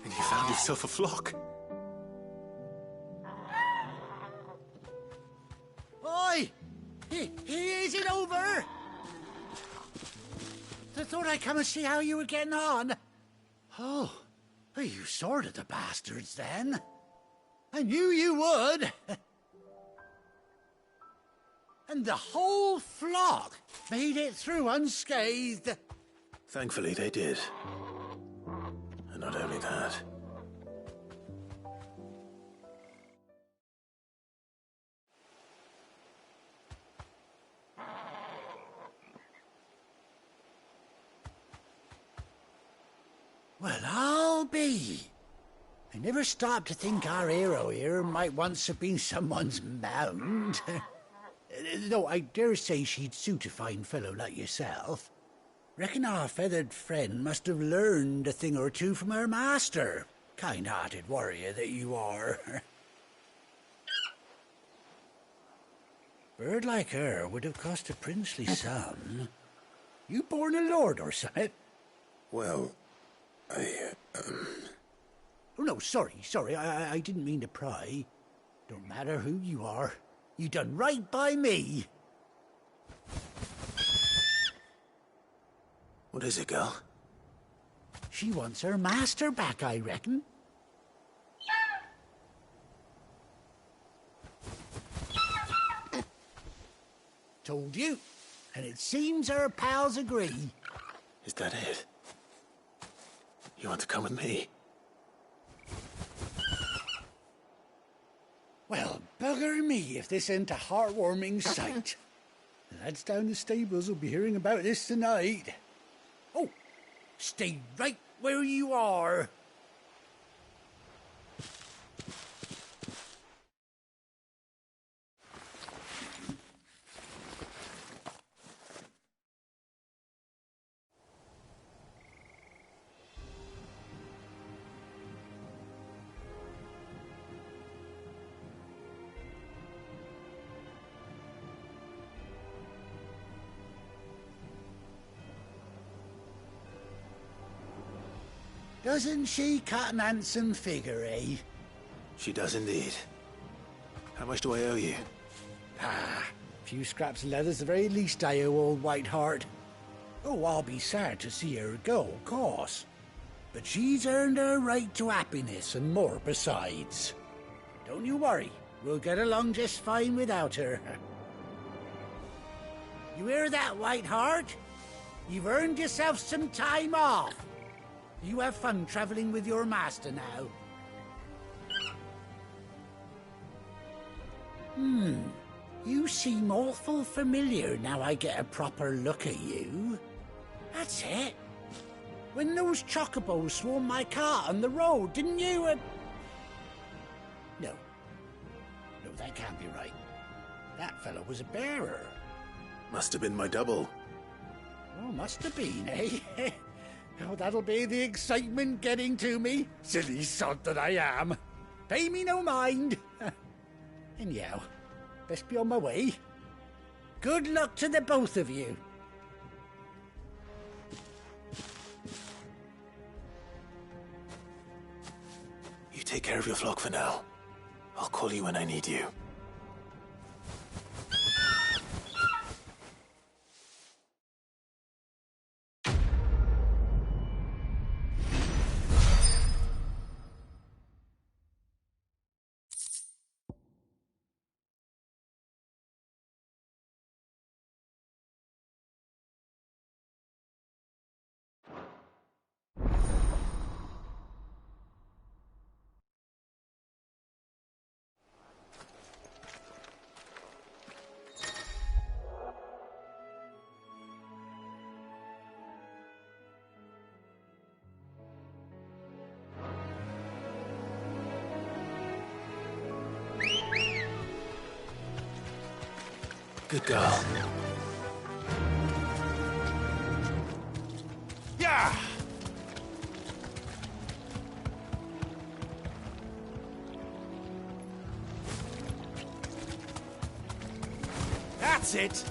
And you found yourself a flock. Oi! Is it over? I thought I'd come and see how you were getting on. Oh, you sorted the bastards then. I knew you would. And the whole flock made it through unscathed. Thankfully, they did. And not only that. Well, I'll be. I never stopped to think our hero here might once have been someone's mount. Though I dare say she'd suit a fine fellow like yourself. Reckon our feathered friend must have learned a thing or two from her master. Kind-hearted warrior that you are. Bird like her would have cost a princely sum. You born a lord or something? Well, Oh, no, sorry. I didn't mean to pry. Don't matter who you are. You done right by me. What is it, girl? She wants her master back, I reckon. Told you. And it seems her pals agree. Is that it? You want to come with me? Bugger me if this ain't a heartwarming sight. The lads down the stables will be hearing about this tonight. Oh, stay right where you are. Doesn't she cut an handsome figure, eh? She does indeed. How much do I owe you? Ah, a few scraps of leather's the very least I owe old Whiteheart. Oh, I'll be sad to see her go, of course. But she's earned her right to happiness and more besides. Don't you worry, we'll get along just fine without her. You hear that, Whiteheart? You've earned yourself some time off. You have fun traveling with your master now. You seem awful familiar now I get a proper look at you. That's it. When those chocobos swarmed my car on the road, didn't you? No, that can't be right. That fellow was a bearer. Must have been my double. Oh, must have been, eh? Oh, that'll be the excitement getting to me. Silly sod that I am. Pay me no mind. Anyhow, best be on my way. Good luck to the both of you. You take care of your flock for now. I'll call you when I need you. Good girl. Yeah! That's it!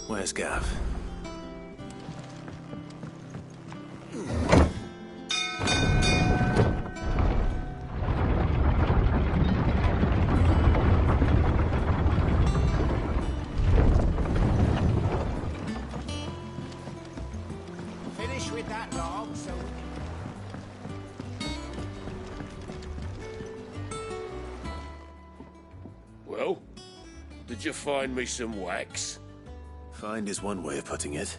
Where's Gav? Finish with that, Lord. Could you find me some wax? Find is one way of putting it.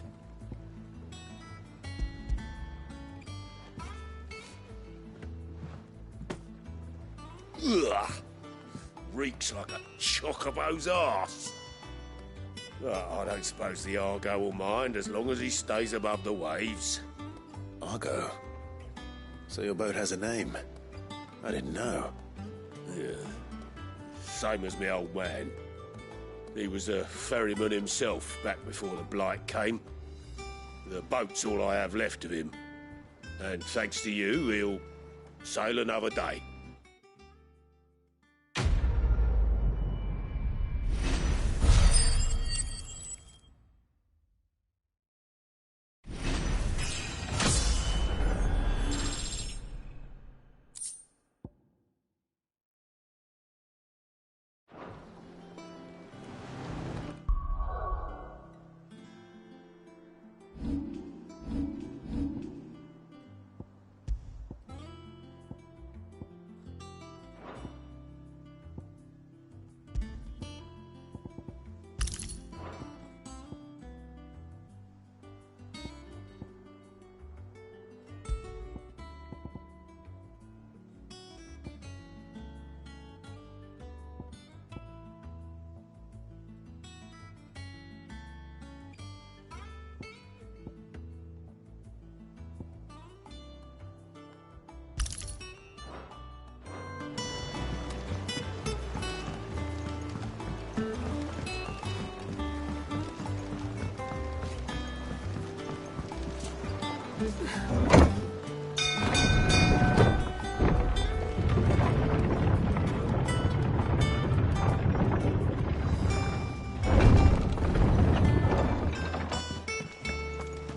Ugh! Reeks like a chocobo's arse. I don't suppose the Argo will mind as long as he stays above the waves. Argo? So your boat has a name? I didn't know. Yeah. Same as me old man. He was a ferryman himself back before the Blight came. The boat's all I have left of him. And thanks to you, he'll sail another day.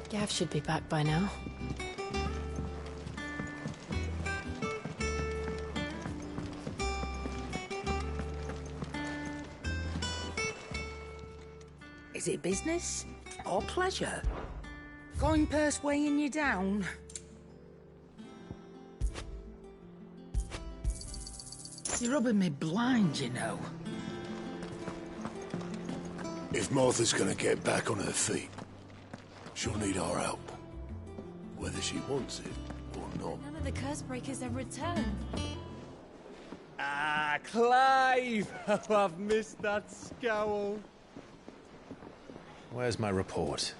Gav should be back by now. Is it business or pleasure? Going purse weighing you down? You're rubbing me blind, you know. If Martha's gonna get back on her feet, she'll need our help. Whether she wants it or not. None of the curse breakers have returned. Ah, Clive! Oh, I've missed that scowl. Where's my report?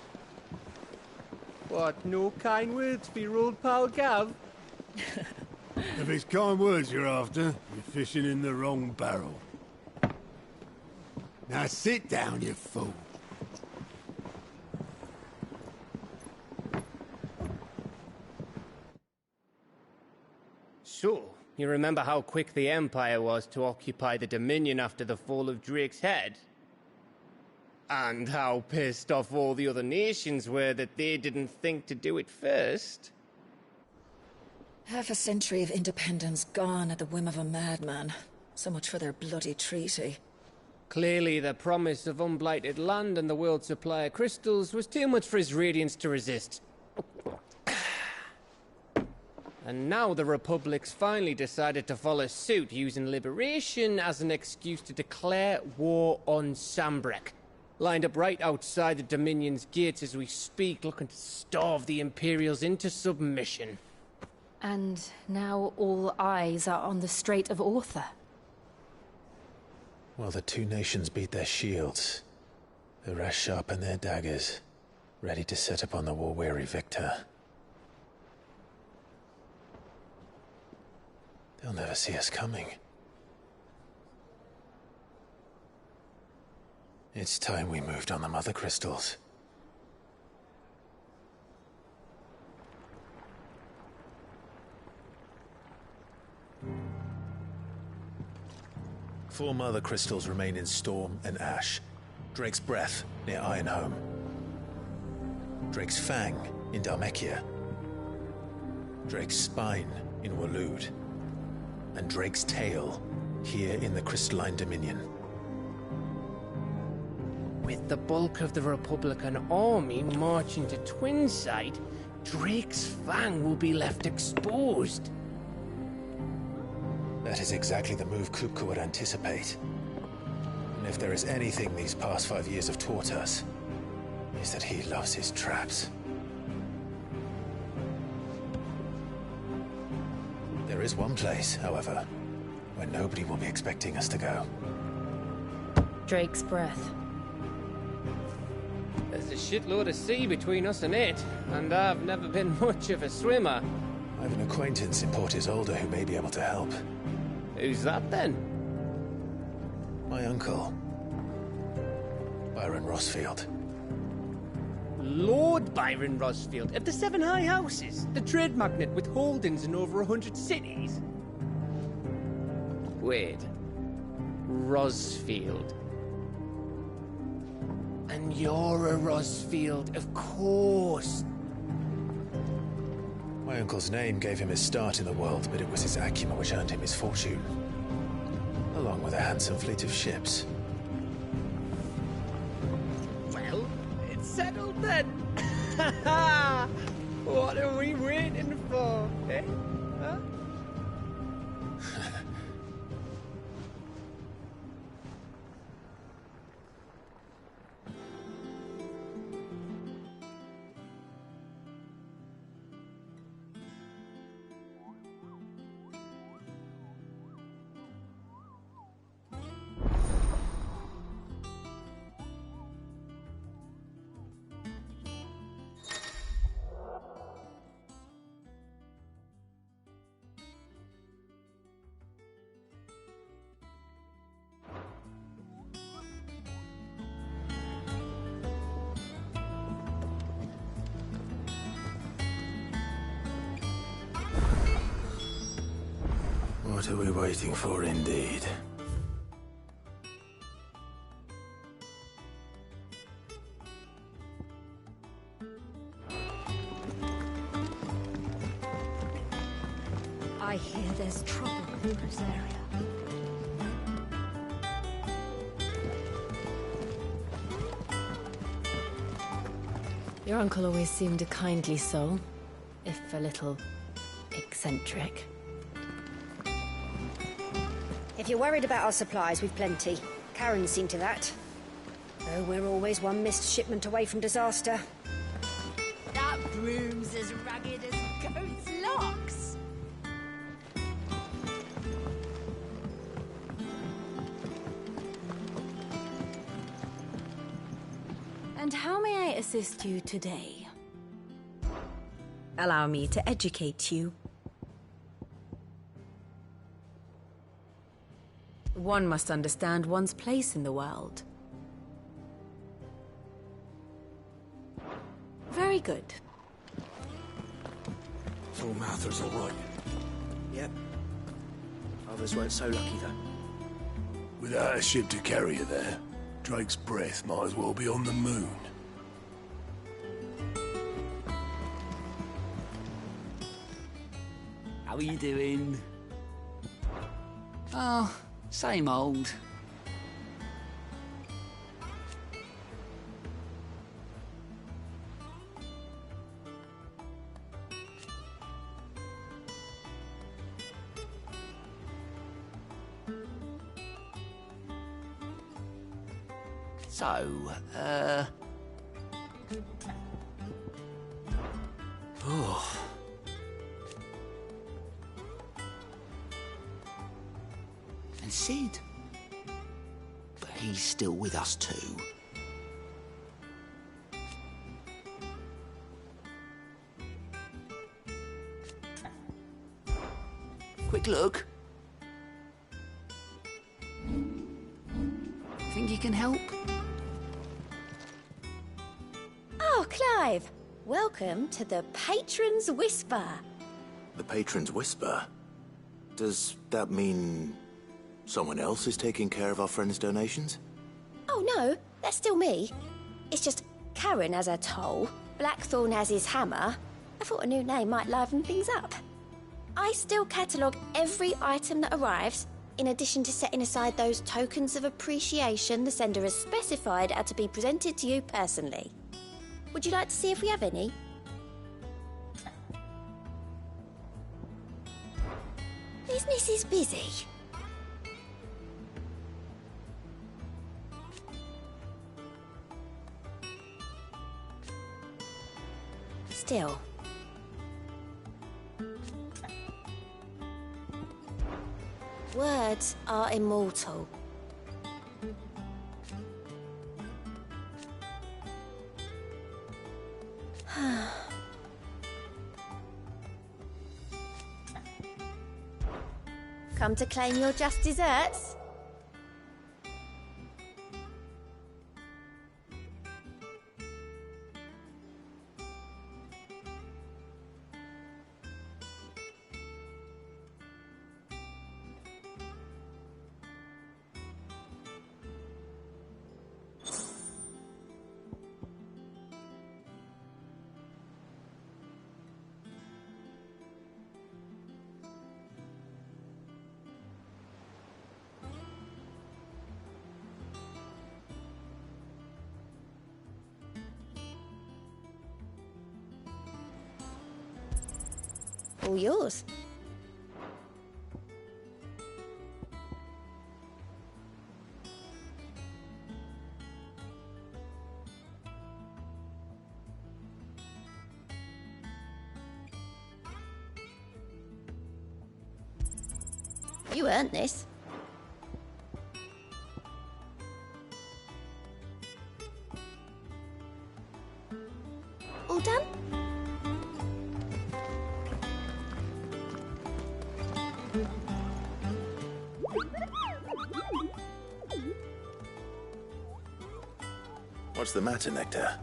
What, no kind words for your old pal Gav? If it's kind words you're after, you're fishing in the wrong barrel. Now sit down, you fool. So, you remember how quick the Empire was to occupy the Dominion after the fall of Drake's head? And how pissed off all the other nations were that they didn't think to do it first? Half a century of independence gone at the whim of a madman. So much for their bloody treaty. Clearly, the promise of unblighted land and the world's supply of crystals was too much for his radiance to resist. And now the Republic's finally decided to follow suit, using liberation as an excuse to declare war on Sambrek. Lined up right outside the Dominion's gates as we speak, looking to starve the Imperials into submission. And now all eyes are on the Strait of Author. Well, the two nations beat their shields. The rest sharpen their daggers, ready to set upon the war-weary victor. They'll never see us coming. It's time we moved on the Mother Crystals. Four Mother Crystals remain in Storm and Ash. Drake's Breath near Ironhome. Drake's Fang in Dhalmekia. Drake's Spine in Waloed. And Drake's Tail here in the Crystalline Dominion. With the bulk of the Republican army marching to Twinside, Drake's Fang will be left exposed. That is exactly the move Kupka would anticipate. And if there is anything these past 5 years have taught us, is that he loves his traps. There is one place, however, where nobody will be expecting us to go. Drake's breath. There's a shitload of sea between us and it, and I've never been much of a swimmer. I have an acquaintance in Port Isolde who may be able to help. Who's that then? My uncle, Byron Rossfield. Lord Byron Rossfield of the Seven High Houses, the trade magnate with holdings in over 100 cities. Wait, Rossfield. And you're a Rossfield, of course. My uncle's name gave him his start in the world, but it was his acumen which earned him his fortune, along with a handsome fleet of ships. Well, it's settled then. What are we waiting for, eh? Huh? What are we waiting for, indeed? I hear there's trouble in this area. Your uncle always seemed a kindly soul, if a little eccentric. If you're worried about our supplies, we've plenty. Karen's seen to that. Though we're always one missed shipment away from disaster. That broom's as ragged as goat's locks. And how may I assist you today? Allow me to educate you. One must understand one's place in the world. Very good. Full Mouther's all right. Yep. Others weren't so lucky, though. Without a ship to carry you there, Drake's breath might as well be on the moon. How are you doing? Oh, same old. So, oh. And Sid. But he's still with us too. Quick look. Think you can help? Oh, Clive. Welcome to the Patron's Whisper. The Patron's Whisper? Does that mean someone else is taking care of our friends' donations? Oh, no. That's still me. It's just Karen has her toll, Blackthorn has his hammer. I thought a new name might liven things up. I still catalogue every item that arrives, in addition to setting aside those tokens of appreciation the sender has specified are to be presented to you personally. Would you like to see if we have any? Business is busy. still. Words are immortal. Come to claim your just desserts? All yours. You earned this. All done? What's the matter, Nectar?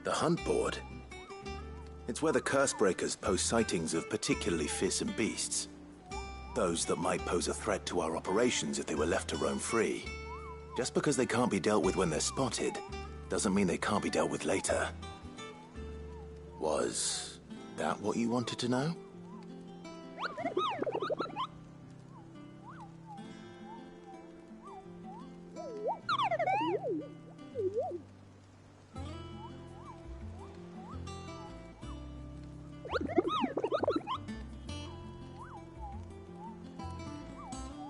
The hunt board? It's where the curse breakers post sightings of particularly fearsome beasts. Those that might pose a threat to our operations if they were left to roam free. Just because they can't be dealt with when they're spotted, doesn't mean they can't be dealt with later. Was that what you wanted to know?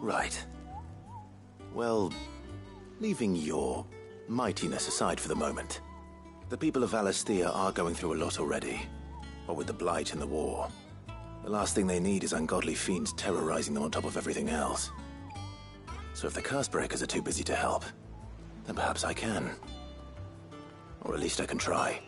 Right. Well, leaving your mightiness aside for the moment, the people of Valisthea are going through a lot already. What with the Blight and the war. The last thing they need is ungodly fiends terrorizing them on top of everything else. So if the curse breakers are too busy to help, then perhaps I can. Or at least I can try.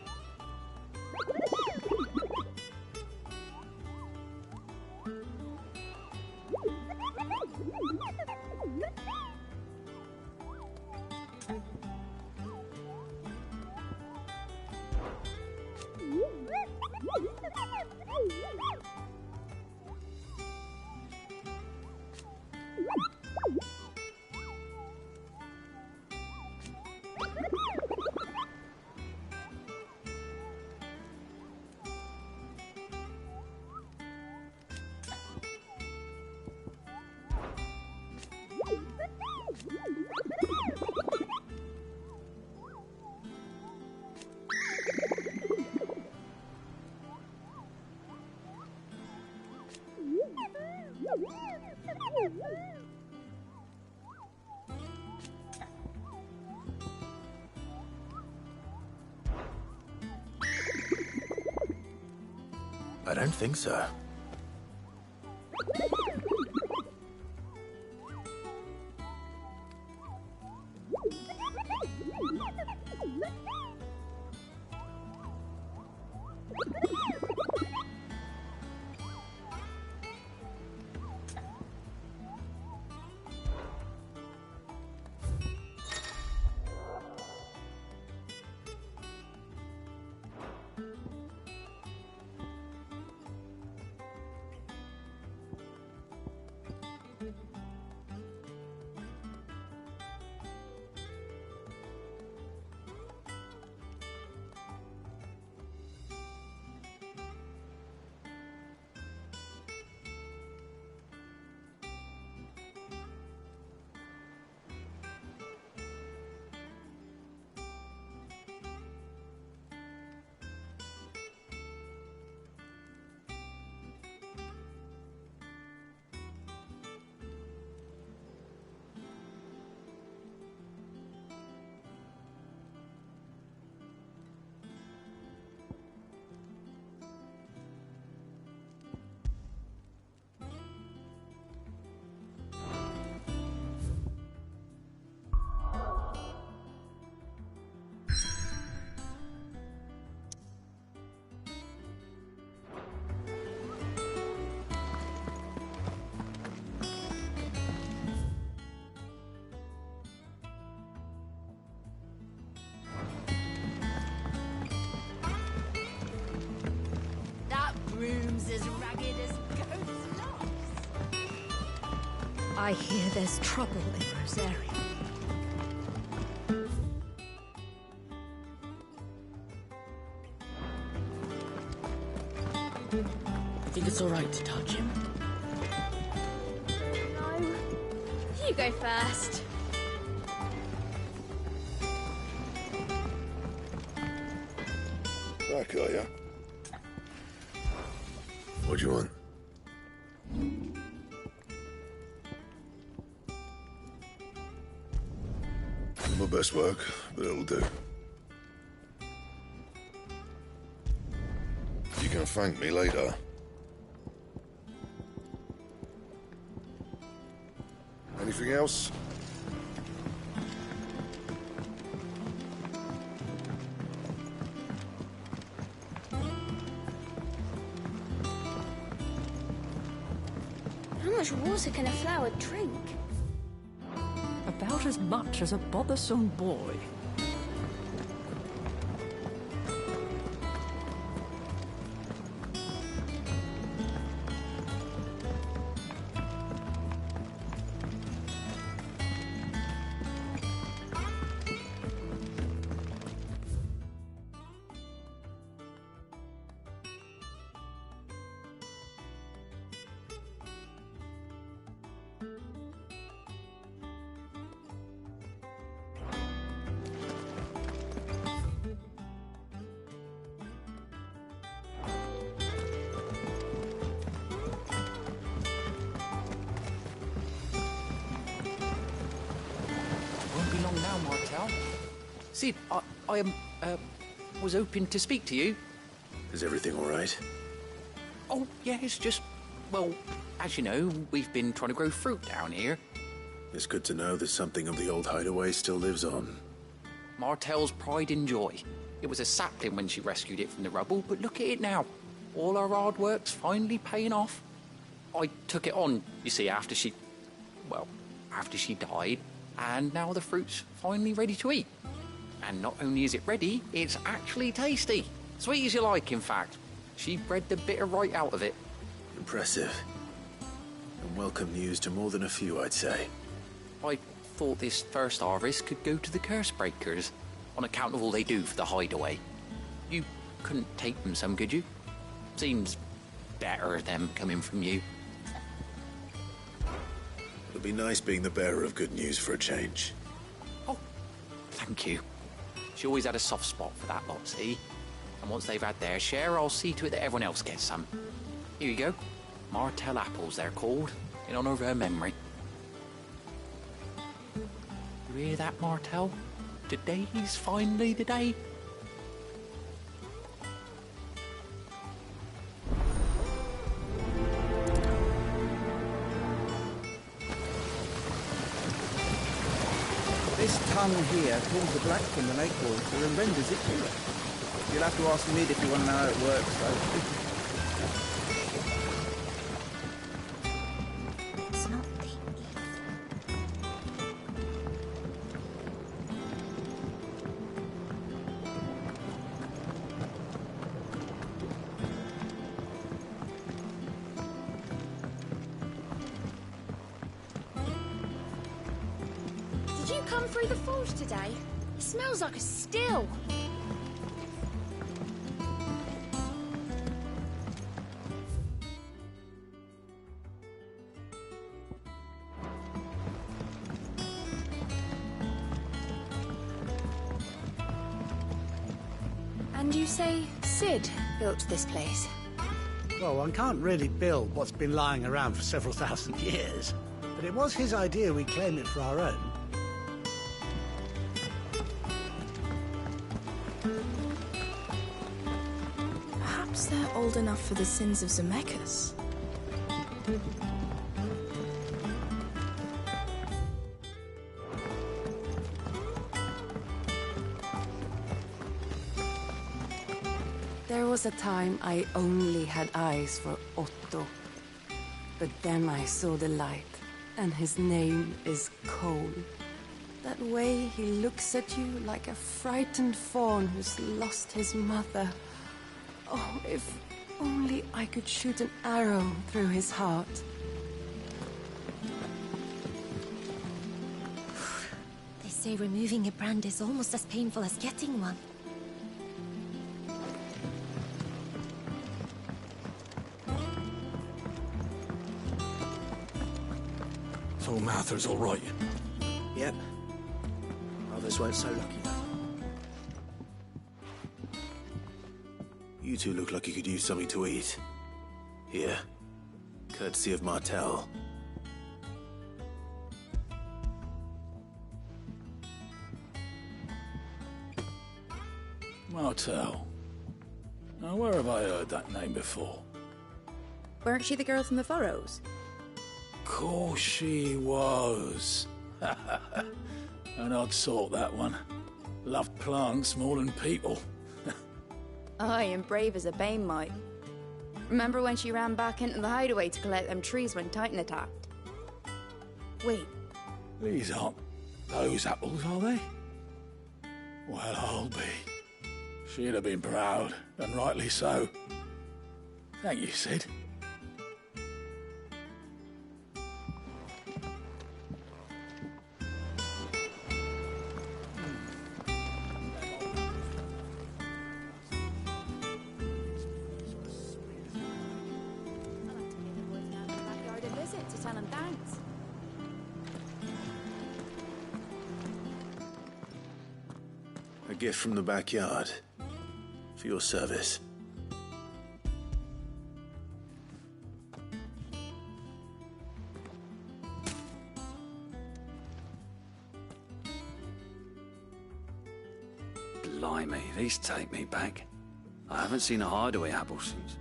I don't think so. broom's as ragged as goat's locks. I hear there's trouble in Rosaria. I think it's all right to touch him. No. You go first. Back, are ya? What do you want? My best work, but it'll do. You can thank me later. Anything else? How much water can a flower drink? About as much as a bothersome boy. Won't be long now, Martel. Sid, I was hoping to speak to you. Is everything all right? Oh, yeah, it's just, well, as you know, we've been trying to grow fruit down here. It's good to know that something of the old hideaway still lives on. Martel's pride and joy. It was a sapling when she rescued it from the rubble, but look at it now. All our hard work's finally paying off. I took it on, you see, after she died, and now the fruit's finally ready to eat. And not only is it ready, it's actually tasty. Sweet as you like, in fact. She bred the bitter right out of it. Impressive. And welcome news to more than a few, I'd say. I thought this first harvest could go to the curse breakers, on account of all they do for the hideaway. You couldn't take them some, could you? Seems better them coming from you. It'll be nice being the bearer of good news for a change. Thank you. She always had a soft spot for that lot, see? And once they've had their share, I'll see to it that everyone else gets some. Here you go. Martel apples, they're called, in honour of her memory. You hear that, Martel? Today's finally the day. This tongue here pulls the black from the lake water and renders it pure. You'll have to ask Mid if you want to know how it works, though. It's not the Did you come through the forge today? It smells like a still. And you say Sid built this place? Well, one can't really build what's been lying around for several thousand years. But it was his idea we claim it for our own. Perhaps they're old enough for the sins of Zemeckis. There was a time I only had eyes for Otto. But then I saw the light, and his name is Cole. That way he looks at you like a frightened fawn who's lost his mother. Oh, only I could shoot an arrow through his heart. They say removing a brand is almost as painful as getting one. So Mather's all right. Yep. Others weren't so lucky, though. You two look like you could use something to eat. Here. Courtesy of Martel. Martel. Now, where have I heard that name before? Weren't she the girl from the Furrows? Course she was. An odd sort, that one. Loved plants more than people. Aye, and brave as a bane might. Remember when she ran back into the hideaway to collect them trees when Titan attacked? Wait, These aren't those apples, are they? Well, I'll be. She'd have been proud, and rightly so. Thank you, Sid. backyard a visit to tell him thanks. A gift from the backyard. For your service. Blimey, these take me back. I haven't seen a hideaway apple since.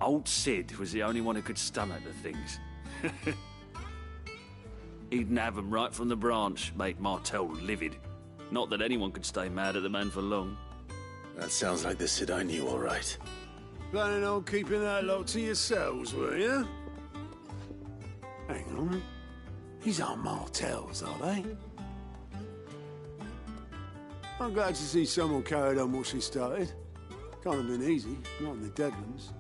Old Sid was the only one who could stomach the things. He'd nab 'em right from the branch, made Martel livid. Not that anyone could stay mad at the man for long. That sounds like the Sid I knew, all right. Planning on keeping that lot to yourselves, were you? Hang on. These aren't Martels, are they? I'm glad to see someone carried on what she started. Can't have been easy, not in the Deadlands.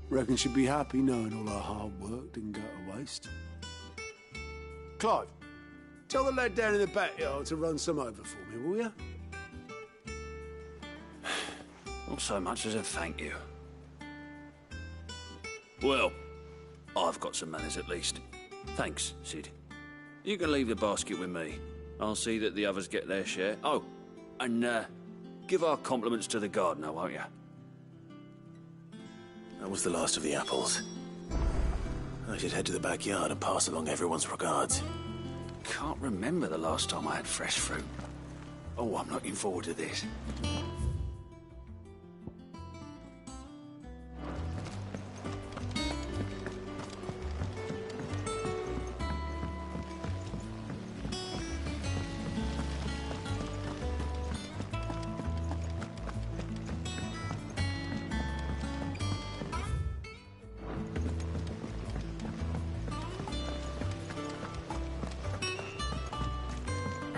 Reckon she'd be happy knowing all her hard work didn't go to waste. Clive, tell the lad down in the backyard to run some over for me, will you? Not so much as a thank you. Well, I've got some manners at least. Thanks, Sid. You can leave the basket with me. I'll see that the others get their share. Oh, and give our compliments to the gardener, won't you? That was the last of the apples. I should head to the backyard and pass along everyone's regards. Can't remember the last time I had fresh fruit. Oh, I'm looking forward to this.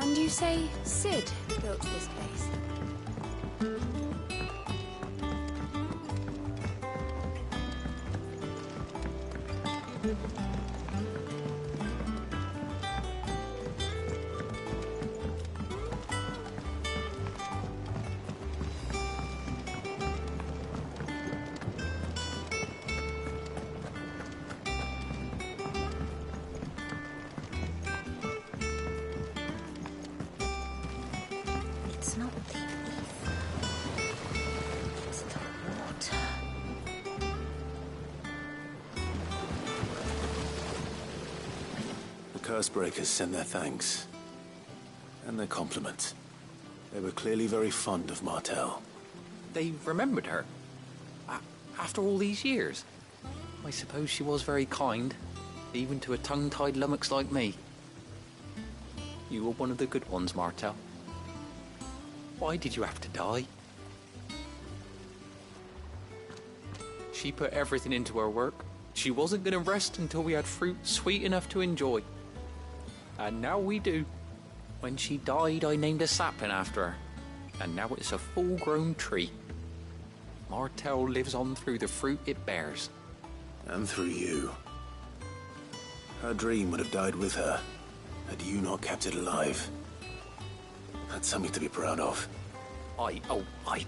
And you say Sid built this place? It's not the ether. It's the water. The Cursebreakers send their thanks. And their compliments. They were clearly very fond of Martel. They remembered her. After all these years. I suppose she was very kind, even to a tongue-tied lummox like me. You were one of the good ones, Martel. Why did you have to die? She put everything into her work. She wasn't going to rest until we had fruit sweet enough to enjoy. And now we do. When she died, I named a sapling after her. And now it's a full-grown tree. Martell lives on through the fruit it bears. And through you. Her dream would have died with her, had you not kept it alive. That's something to be proud of. I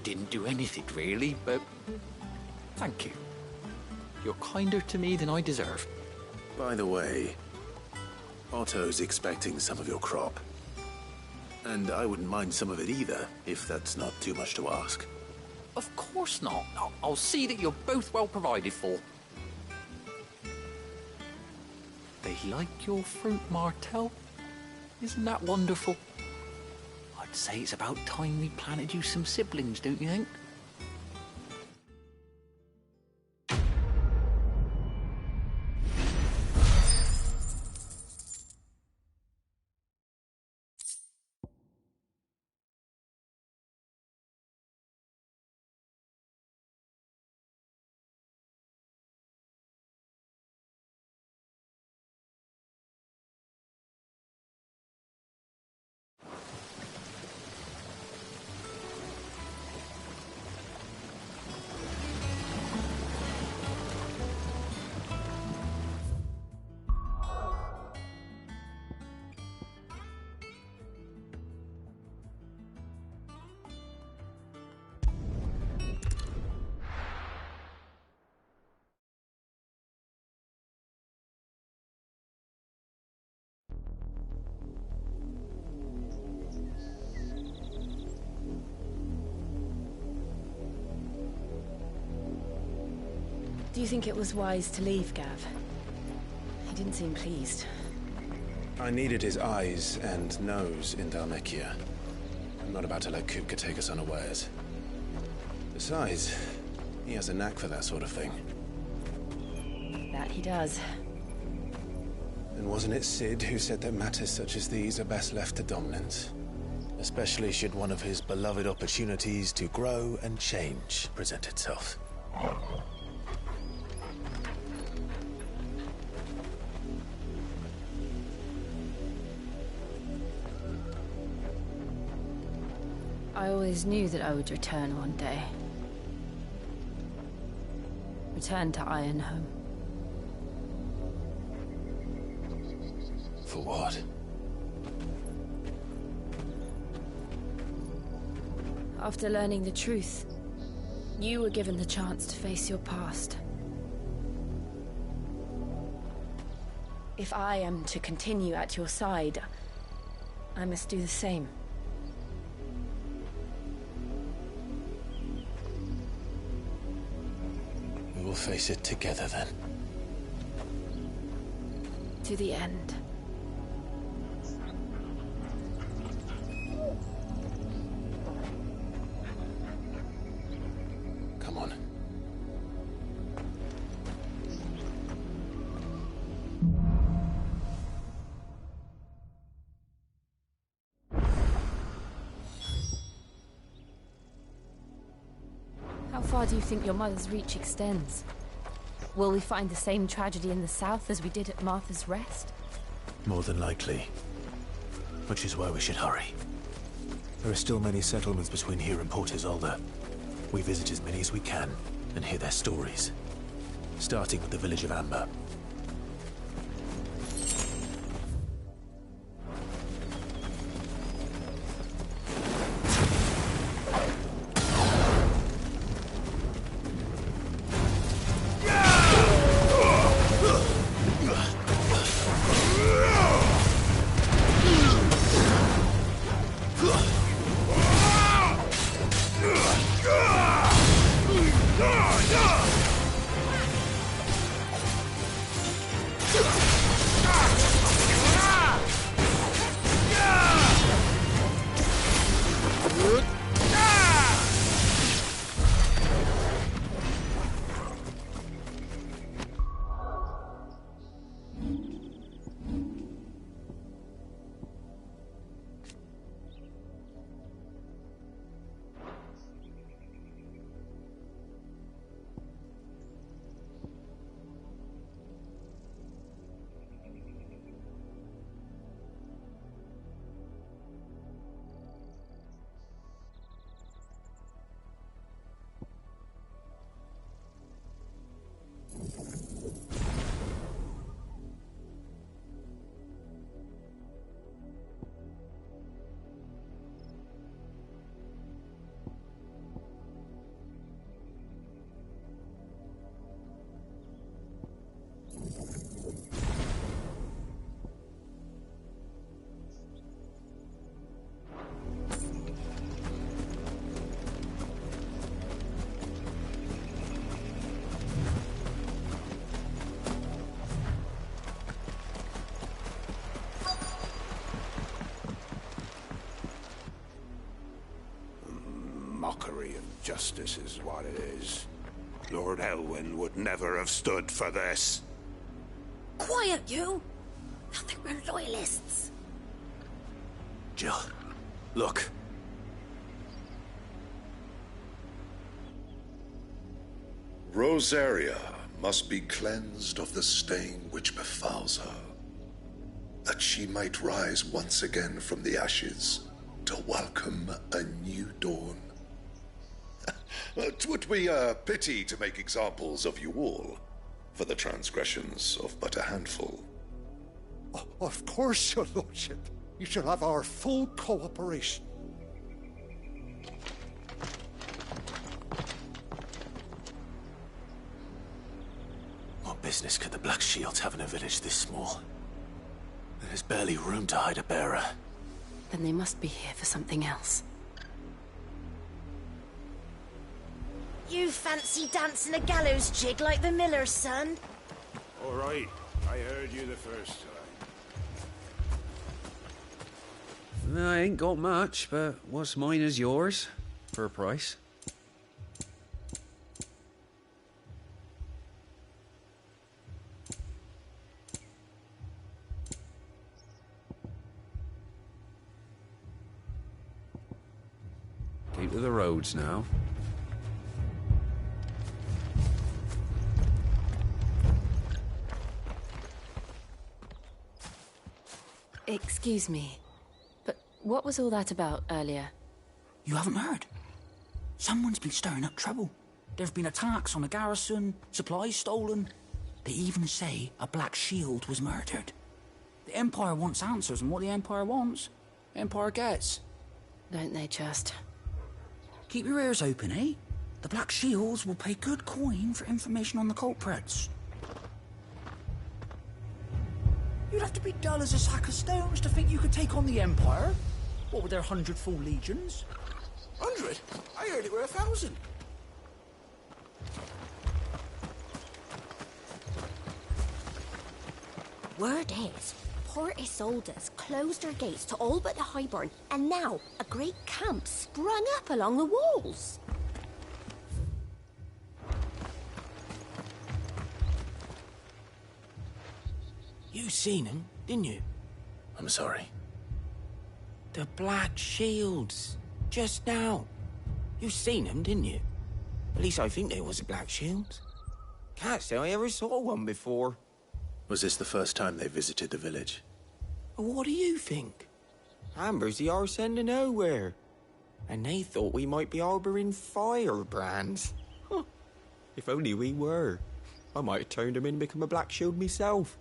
didn't do anything really, but thank you. You're kinder to me than I deserve. By the way, Otto's expecting some of your crop. And I wouldn't mind some of it either, if that's not too much to ask. Of course not. I'll see that you're both well provided for. They like your fruit, Martell. Isn't that wonderful? I'd say it's about time we planted you some siblings, don't you think? Do you think it was wise to leave, Gav? He didn't seem pleased. I needed his eyes and nose in Dhalmekia. I'm not about to let Kupka take us unawares. Besides, he has a knack for that sort of thing. That he does. And wasn't it Sid who said that matters such as these are best left to dominance? Especially should one of his beloved opportunities to grow and change present itself. I always knew that I would return one day. Return to Ironhome. For what? After learning the truth, you were given the chance to face your past. If I am to continue at your side, I must do the same. We'll face it together then. To the end. Come on. How far do you think your mother's reach extends? Will we find the same tragedy in the south as we did at Martha's Rest? More than likely. Which is why we should hurry. There are still many settlements between here and Port Isolde. We visit as many as we can and hear their stories. Starting with the village of Amber. mockery of justice is what it is. Lord Elwyn would never have stood for this. Quiet, you! I think we're loyalists. Jill, look. Rosaria must be cleansed of the stain which befouls her, that she might rise once again from the ashes to welcome a new dawn. 'Twould be a pity to make examples of you all for the transgressions of but a handful. Of course, your lordship. You shall have our full cooperation. What business could the Black Shields have in a village this small? There's barely room to hide a bearer. Then they must be here for something else. You fancy dancing a gallows jig like the miller's son? All right, I heard you the first time. I ain't got much, but what's mine is yours, for a price. Keep to the roads now. Excuse me, but what was all that about earlier? You haven't heard? Someone's been stirring up trouble. There've been attacks on the garrison, supplies stolen. They even say a Black Shield was murdered. The Empire wants answers, and what the Empire wants, Empire gets. Don't they just? Keep your ears open, eh? The Black Shields will pay good coin for information on the culprits. You'd have to be dull as a sack of stones to think you could take on the Empire. What with their 100 full legions? 100? I heard it were 1,000. Word is, Port Isolde's closed her gates to all but the Highborn, and now a great camp sprung up along the walls. You seen them, didn't you? I'm sorry. The Black Shields. Just now. You seen them, didn't you? At least I think they was a Black Shield. Can't say I ever saw one before. Was this the first time they visited the village? What do you think? Amber's the arse end of nowhere. And they thought we might be harbouring firebrands. Huh. If only we were. I might have turned them in and become a Black Shield myself.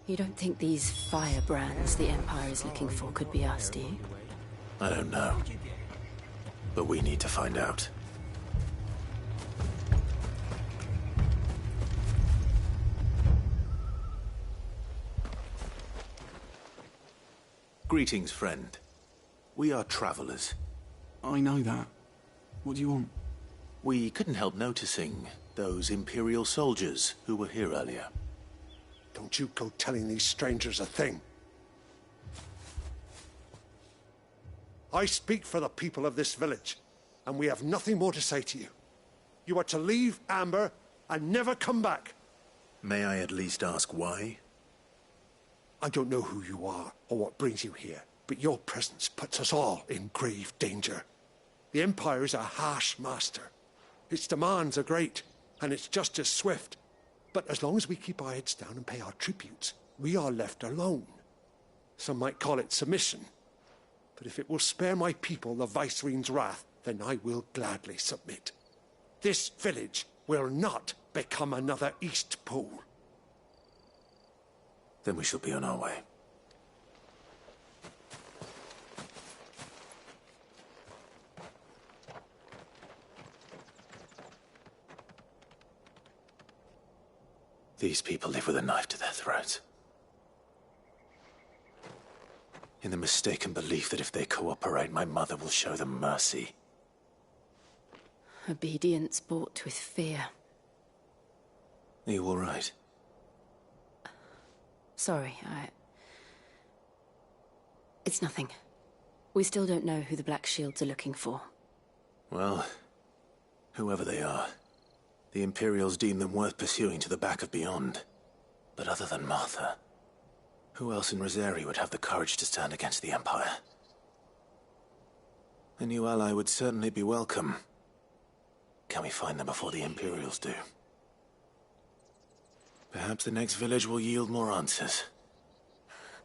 You don't think these firebrands the Empire is looking for could be us, do you? I don't know. But we need to find out. Greetings, friend. We are travelers. I know that. What do you want? We couldn't help noticing those Imperial soldiers who were here earlier. Don't you go telling these strangers a thing. I speak for the people of this village, and we have nothing more to say to you. You are to leave Amber and never come back. May I at least ask why? I don't know who you are or what brings you here, but your presence puts us all in grave danger. The Empire is a harsh master. Its demands are great, and its justice swift. But as long as we keep our heads down and pay our tributes, we are left alone. Some might call it submission. But if it will spare my people the Viceroy's wrath, then I will gladly submit. This village will not become another East Pool. Then we shall be on our way. These people live with a knife to their throats. In the mistaken belief that if they cooperate, my mother will show them mercy. Obedience bought with fear. Are you all right? Sorry, It's nothing. We still don't know who the Black Shields are looking for. Well, whoever they are, the Imperials deem them worth pursuing to the back of beyond. But other than Martha, who else in Rosari would have the courage to stand against the Empire? A new ally would certainly be welcome. Can we find them before the Imperials do? Perhaps the next village will yield more answers.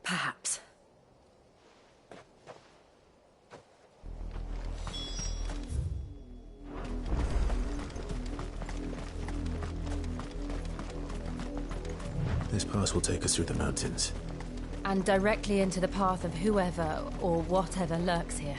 Perhaps. This pass will take us through the mountains. And directly into the path of whoever or whatever lurks here.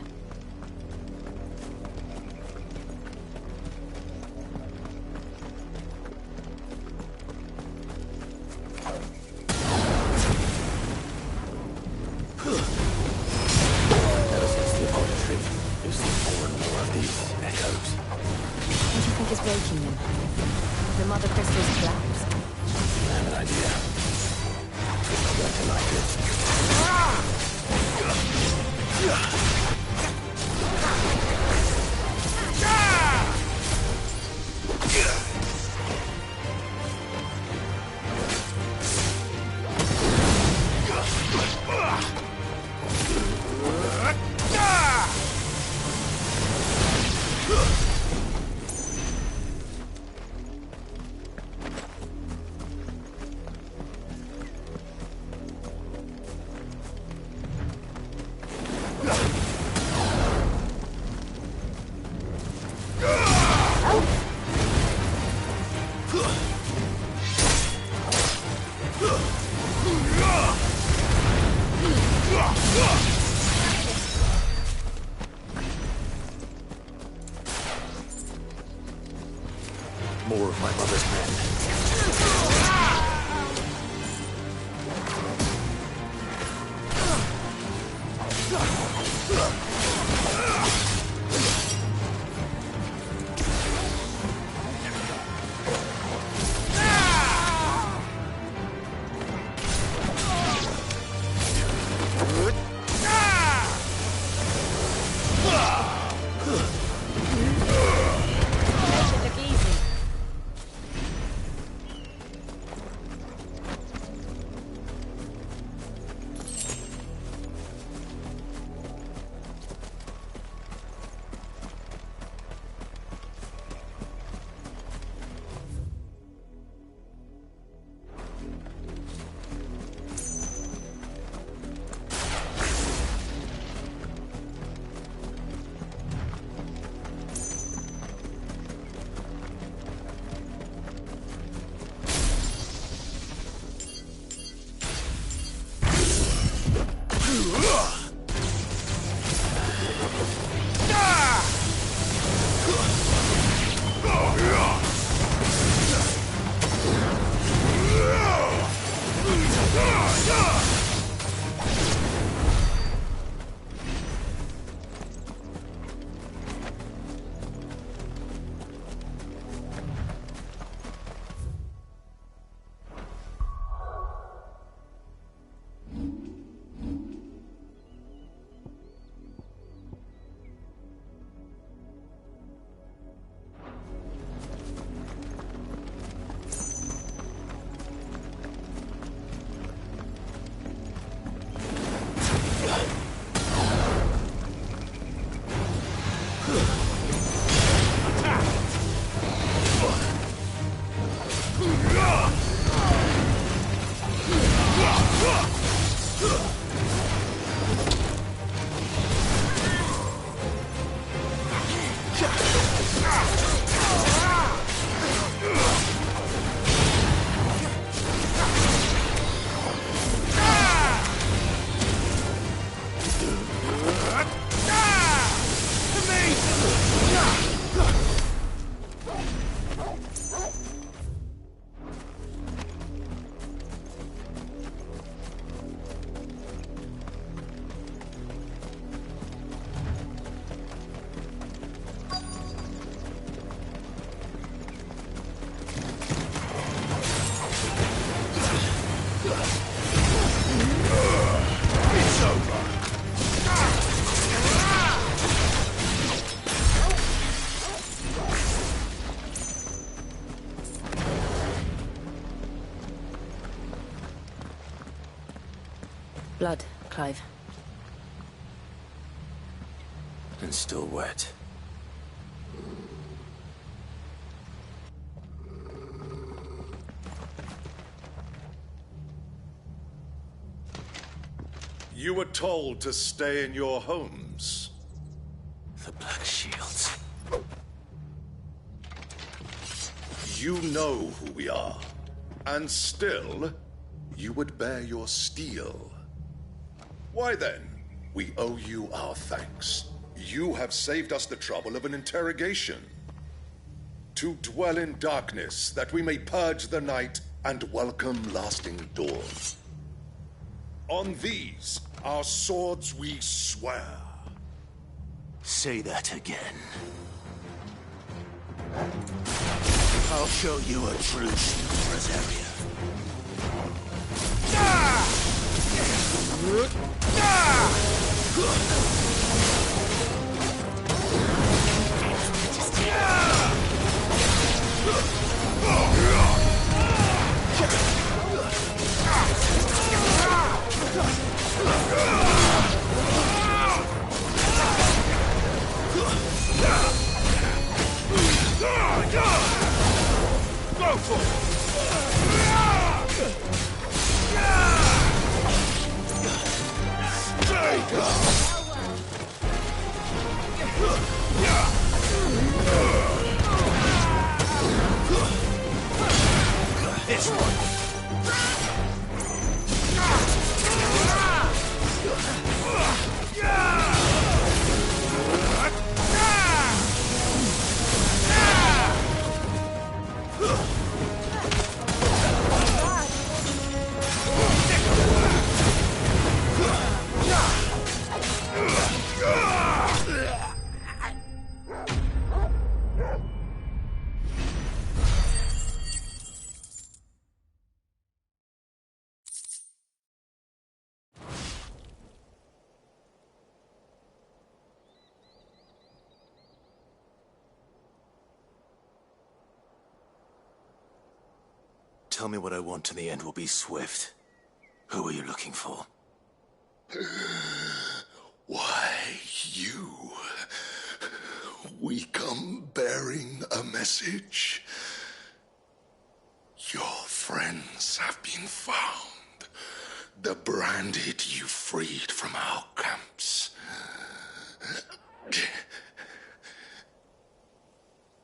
Ever since the apology trip, we've seen more and more of these echoes. What do you think is breaking them? The Mother Crystal's collapse? I have an idea. It's not going to like it. More of my mother's men. Should look easy. Blood, Clive. And still wet. You were told to stay in your homes. The Black Shields. You know who we are. And still, you would bear your steel. Why then, we owe you our thanks. You have saved us the trouble of an interrogation. To dwell in darkness, that we may purge the night and welcome lasting dawn. On these, our swords we swear. Say that again. I'll show you a true Brazaria. Go for it! This one. Tell me what I want and the end will be swift. Who are you looking for? Why, you. We come bearing a message. Your friends have been found. The branded you freed from our camps.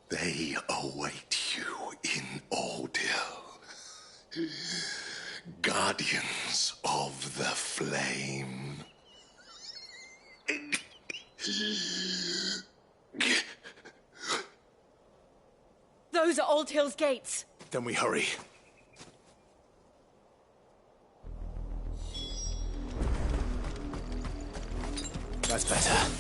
They await you in Ordeal. Guardians of the Flame. Those are Old Hill's gates. Then we hurry. That's better.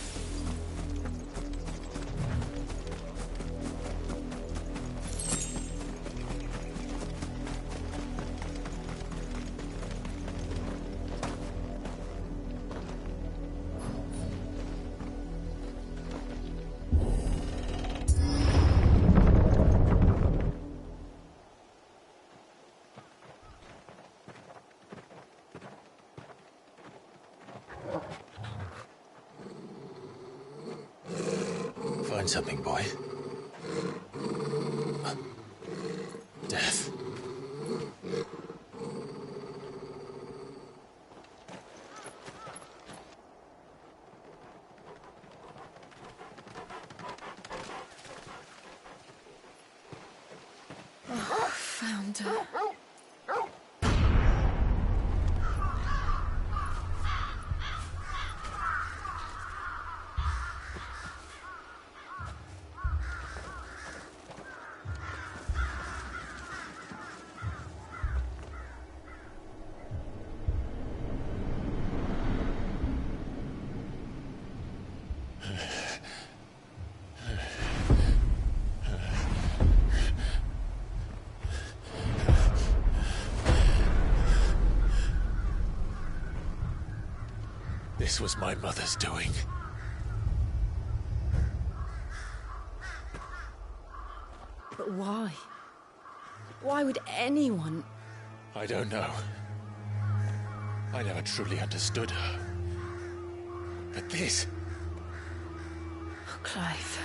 Find something, boy. Death. Oh, found her. This was my mother's doing. But why? Why would anyone? I don't know. I never truly understood her. But this... Oh, Clive.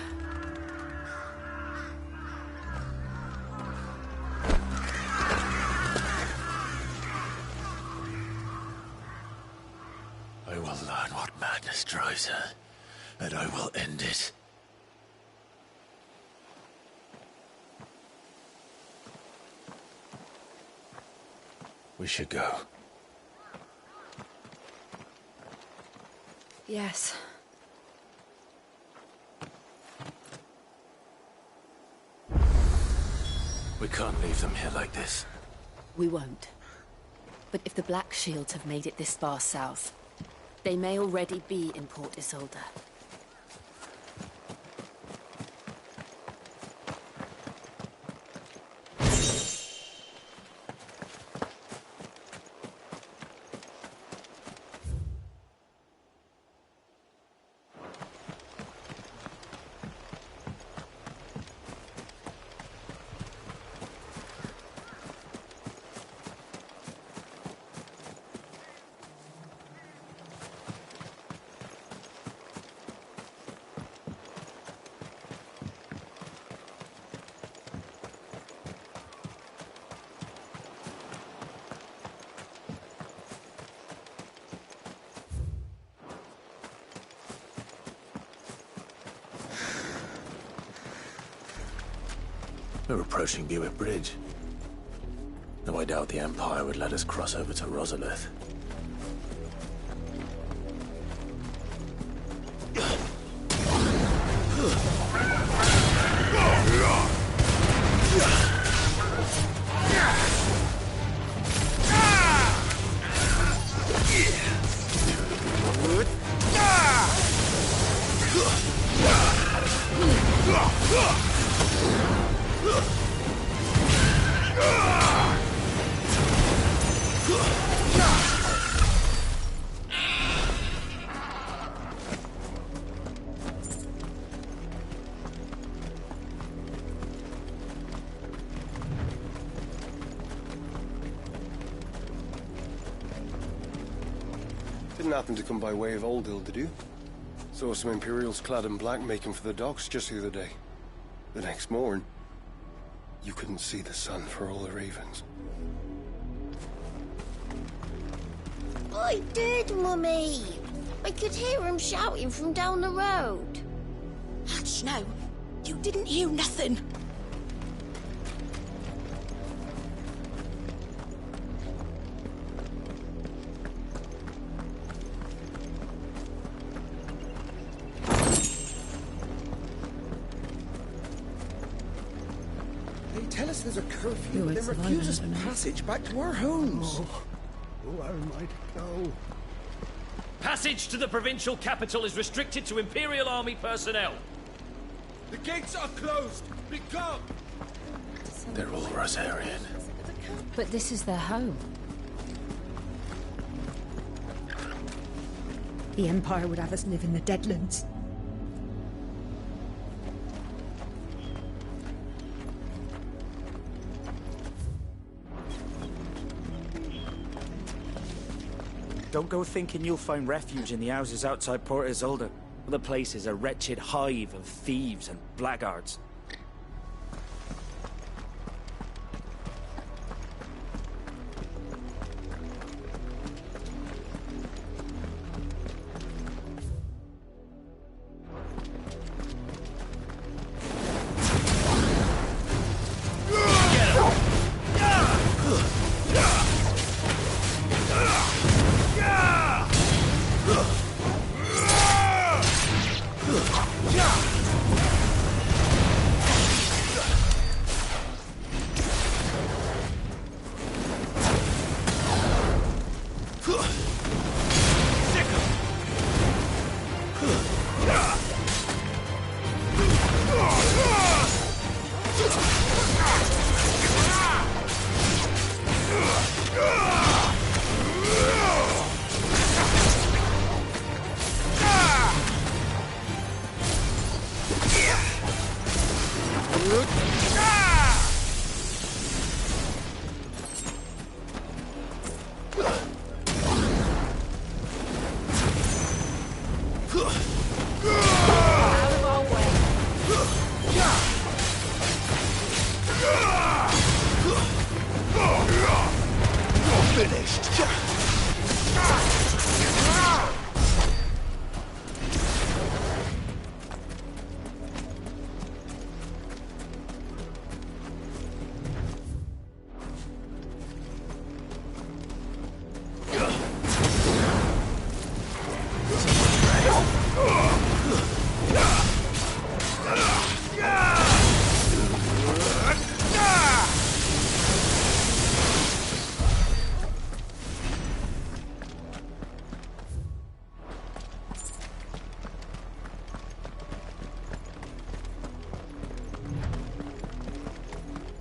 I will learn what madness drives her, and I will end it. We should go. Yes. We can't leave them here like this. We won't. But if the Black Shields have made it this far south, they may already be in Port Isolde. We're approaching Buick Bridge. Though I doubt the Empire would let us cross over to Rosalith. Didn't happen to come by way of Oldhill, did you? Saw some Imperials clad in black making for the docks just the other day. The next morn, you couldn't see the sun for all the ravens. I did, Mummy. I could hear him shouting from down the road. Hush, no. You didn't hear nothing. They tell us there's a curfew, but then refuse us passage back to our homes. Where might go? Passage to the provincial capital is restricted to Imperial Army personnel. The gates are closed. Become. They're all Rosarian. But this is their home. The Empire would have us live in the Deadlands. Don't go thinking you'll find refuge in the houses outside Port Isolde. The place is a wretched hive of thieves and blackguards.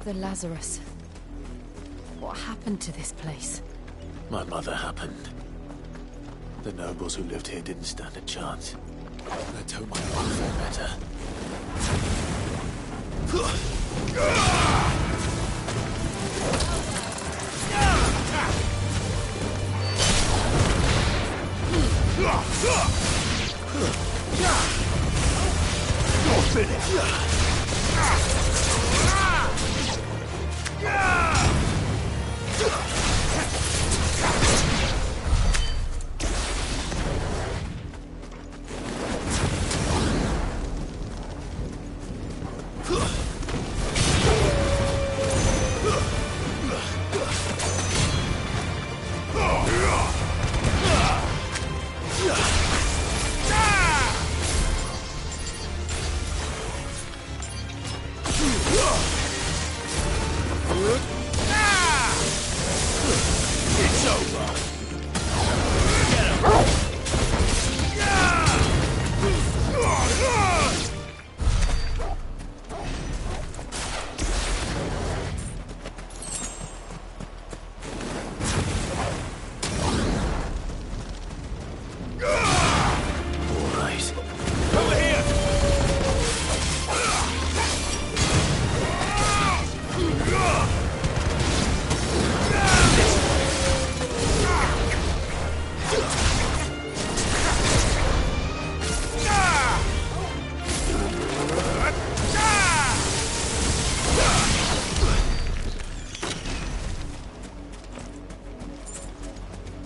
The Lazarus. What happened to this place? My mother happened. The nobles who lived here didn't stand a chance. Let's hope my mother felt better. You're finished.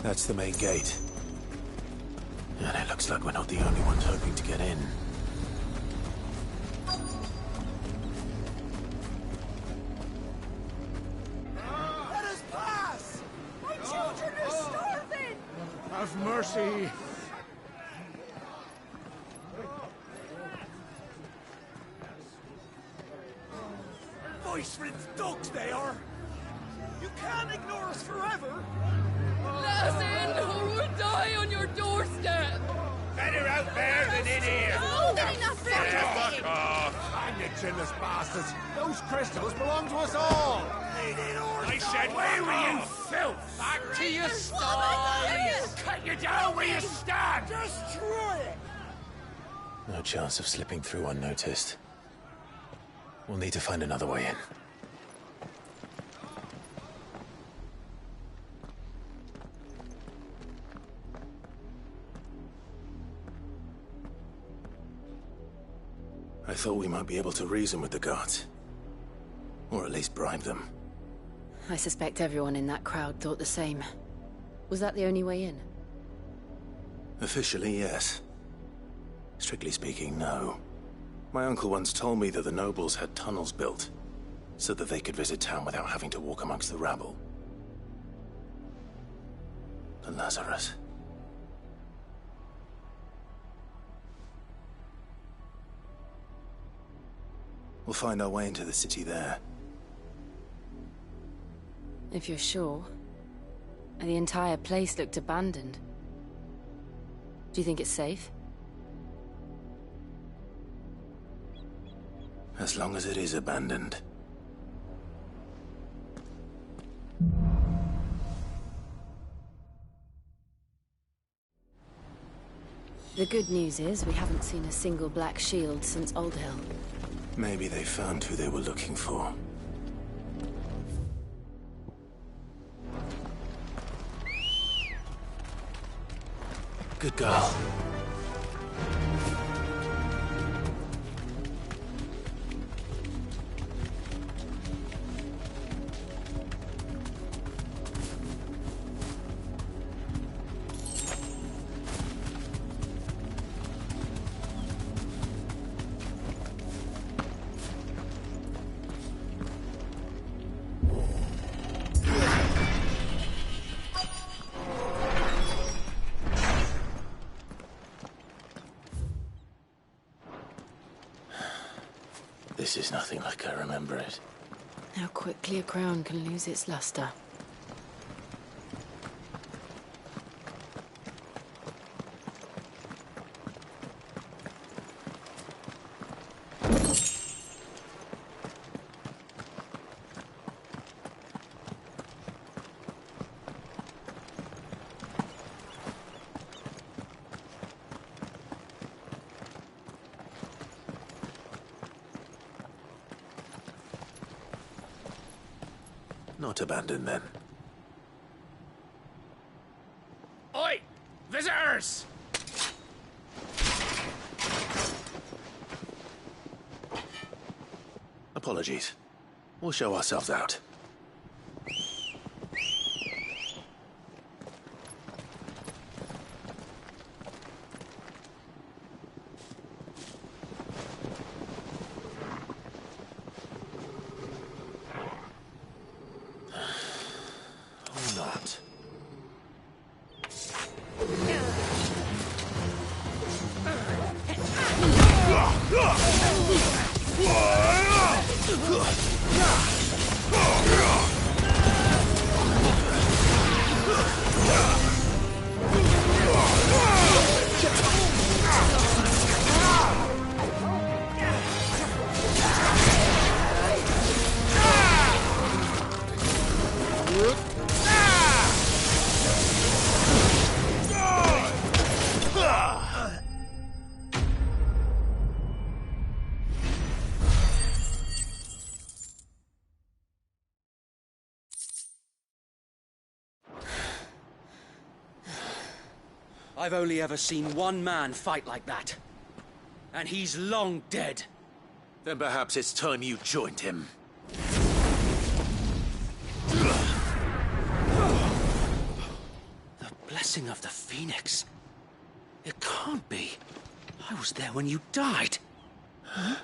That's the main gate. And it looks like we're not the only ones hoping to get in. Let us pass! My children are starving! Have mercy! Voice-ripped dogs they are! You can't ignore us forever! Let us in, or we'll die on your doorstep! Better out there than in here! Fuck off! I'm the chinless bastards! Those crystals belong to us all! I said, where were you, filth? Back to your sties! Cut you down where you stand! Destroy it! No chance of slipping through unnoticed. We'll need to find another way in. I thought we might be able to reason with the guards. Or at least bribe them. I suspect everyone in that crowd thought the same. Was that the only way in? Officially, yes. Strictly speaking, no. My uncle once told me that the nobles had tunnels built, so that they could visit town without having to walk amongst the rabble. The Lazarus. We'll find our way into the city there. If you're sure. The entire place looked abandoned. Do you think it's safe? As long as it is abandoned. The good news is we haven't seen a single black shield since Old Hill. Maybe they found who they were looking for. Good girl. This is nothing like I remember it. How quickly a crown can lose its luster. Not abandoned, then. Oi! Visitors! Apologies. We'll show ourselves out. Or not. I've only ever seen one man fight like that. And he's long dead. Then perhaps it's time you joined him. The blessing of the Phoenix. It can't be. I was there when you died. Huh?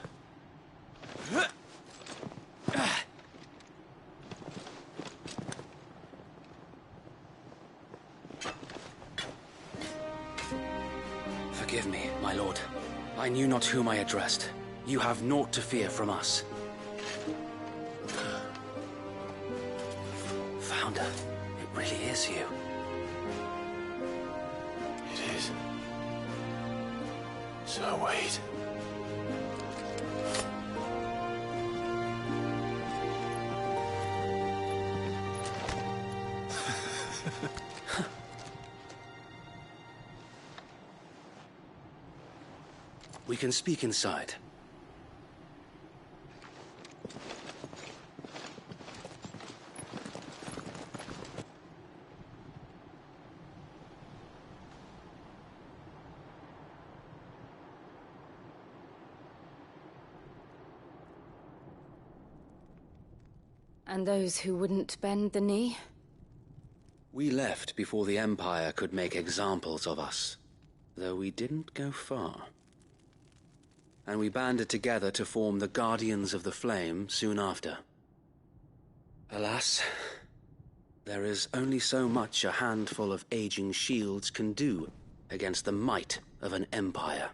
Forgive me, my lord. I knew not whom I addressed. You have naught to fear from us. Founder, it really is you. It is. So wait. We can speak inside. And those who wouldn't bend the knee? We left before the Empire could make examples of us, though we didn't go far. And we banded together to form the Guardians of the Flame soon after. Alas, there is only so much a handful of aging shields can do against the might of an empire.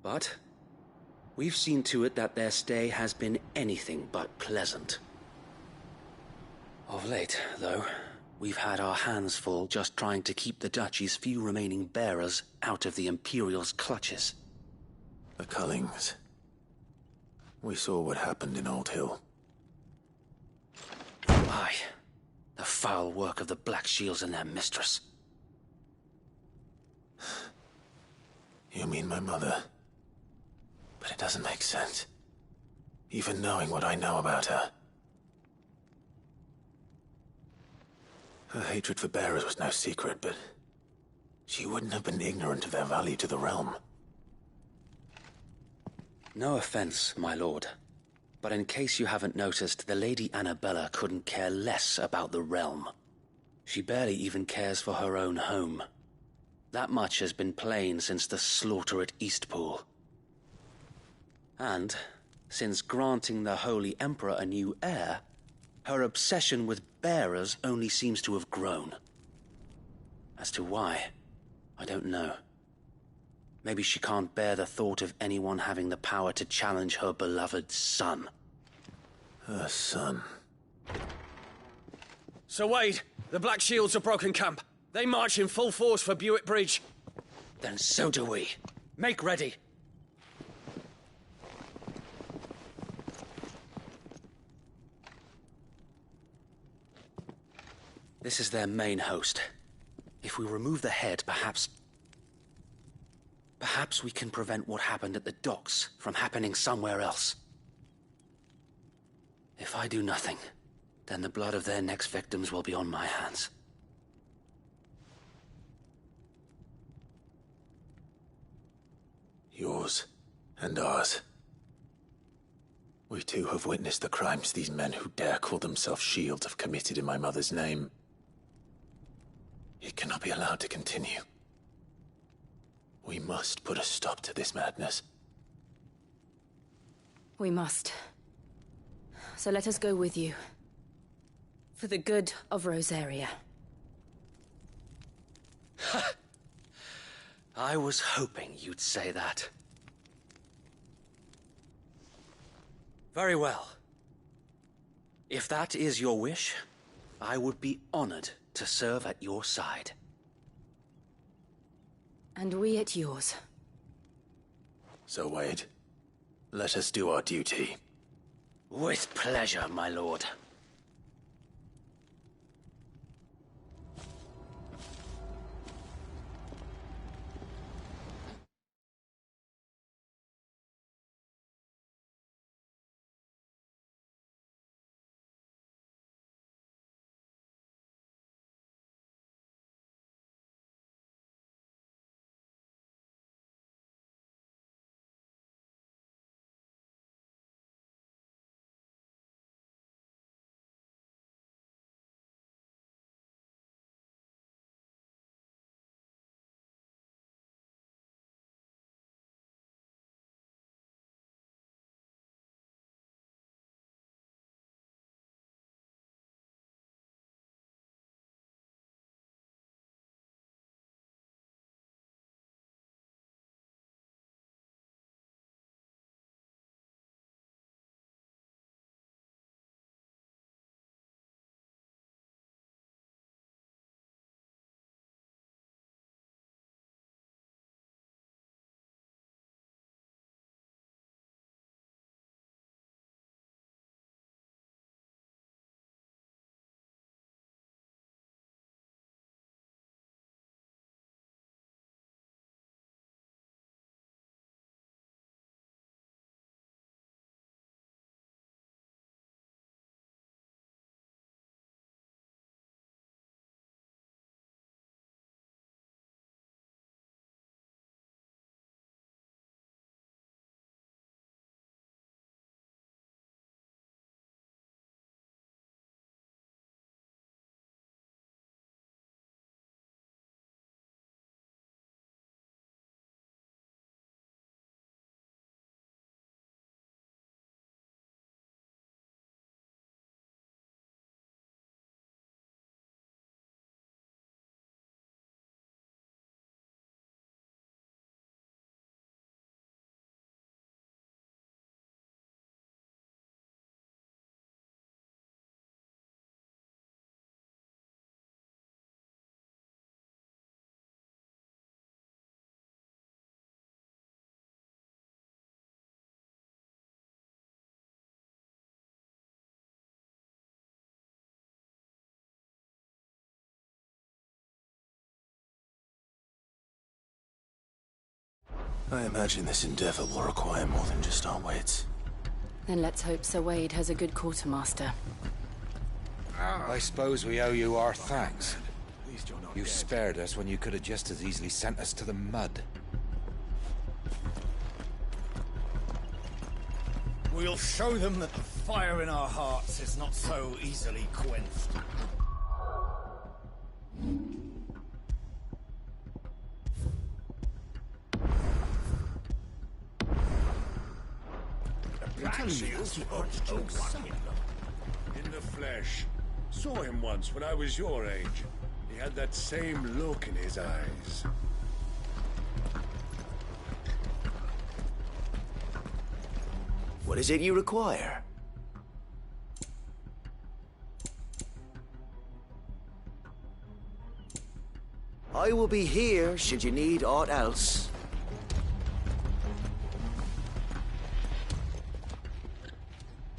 But we've seen to it that their stay has been anything but pleasant. Of late, though, we've had our hands full just trying to keep the Duchy's few remaining bearers out of the Imperial's clutches. The Cullings. We saw what happened in Old Hill. Aye. The foul work of the Black Shields and their mistress. You mean my mother? But it doesn't make sense. Even knowing what I know about her. Her hatred for bearers was no secret, but she wouldn't have been ignorant of their value to the realm. No offense, my lord, but in case you haven't noticed, the Lady Annabella couldn't care less about the realm. She barely even cares for her own home. That much has been plain since the slaughter at Eastpool. And, since granting the Holy Emperor a new heir, her obsession with bearers only seems to have grown. As to why, I don't know. Maybe she can't bear the thought of anyone having the power to challenge her beloved son. Her son. Sir Wade, the Black Shields have broken camp. They march in full force for Buick Bridge. Then so do we. Make ready. This is their main host. If we remove the head, perhaps we can prevent what happened at the docks from happening somewhere else. If I do nothing, then the blood of their next victims will be on my hands. Yours and ours. We too have witnessed the crimes these men who dare call themselves shields have committed in my mother's name. It cannot be allowed to continue. We must put a stop to this madness. We must. So let us go with you. For the good of Rosaria. I was hoping you'd say that. Very well. If that is your wish, I would be honored to serve at your side. And we at yours. So, Wade, let us do our duty. With pleasure, my lord. I imagine this endeavor will require more than just our wits. Then let's hope Sir Wade has a good quartermaster. I suppose we owe you our thanks. You spared us when you could have just as easily sent us to the mud. We'll show them that the fire in our hearts is not so easily quenched. Black Shields in the flesh. Saw him once when I was your age. He had that same look in his eyes. What is it you require? I will be here should you need aught else.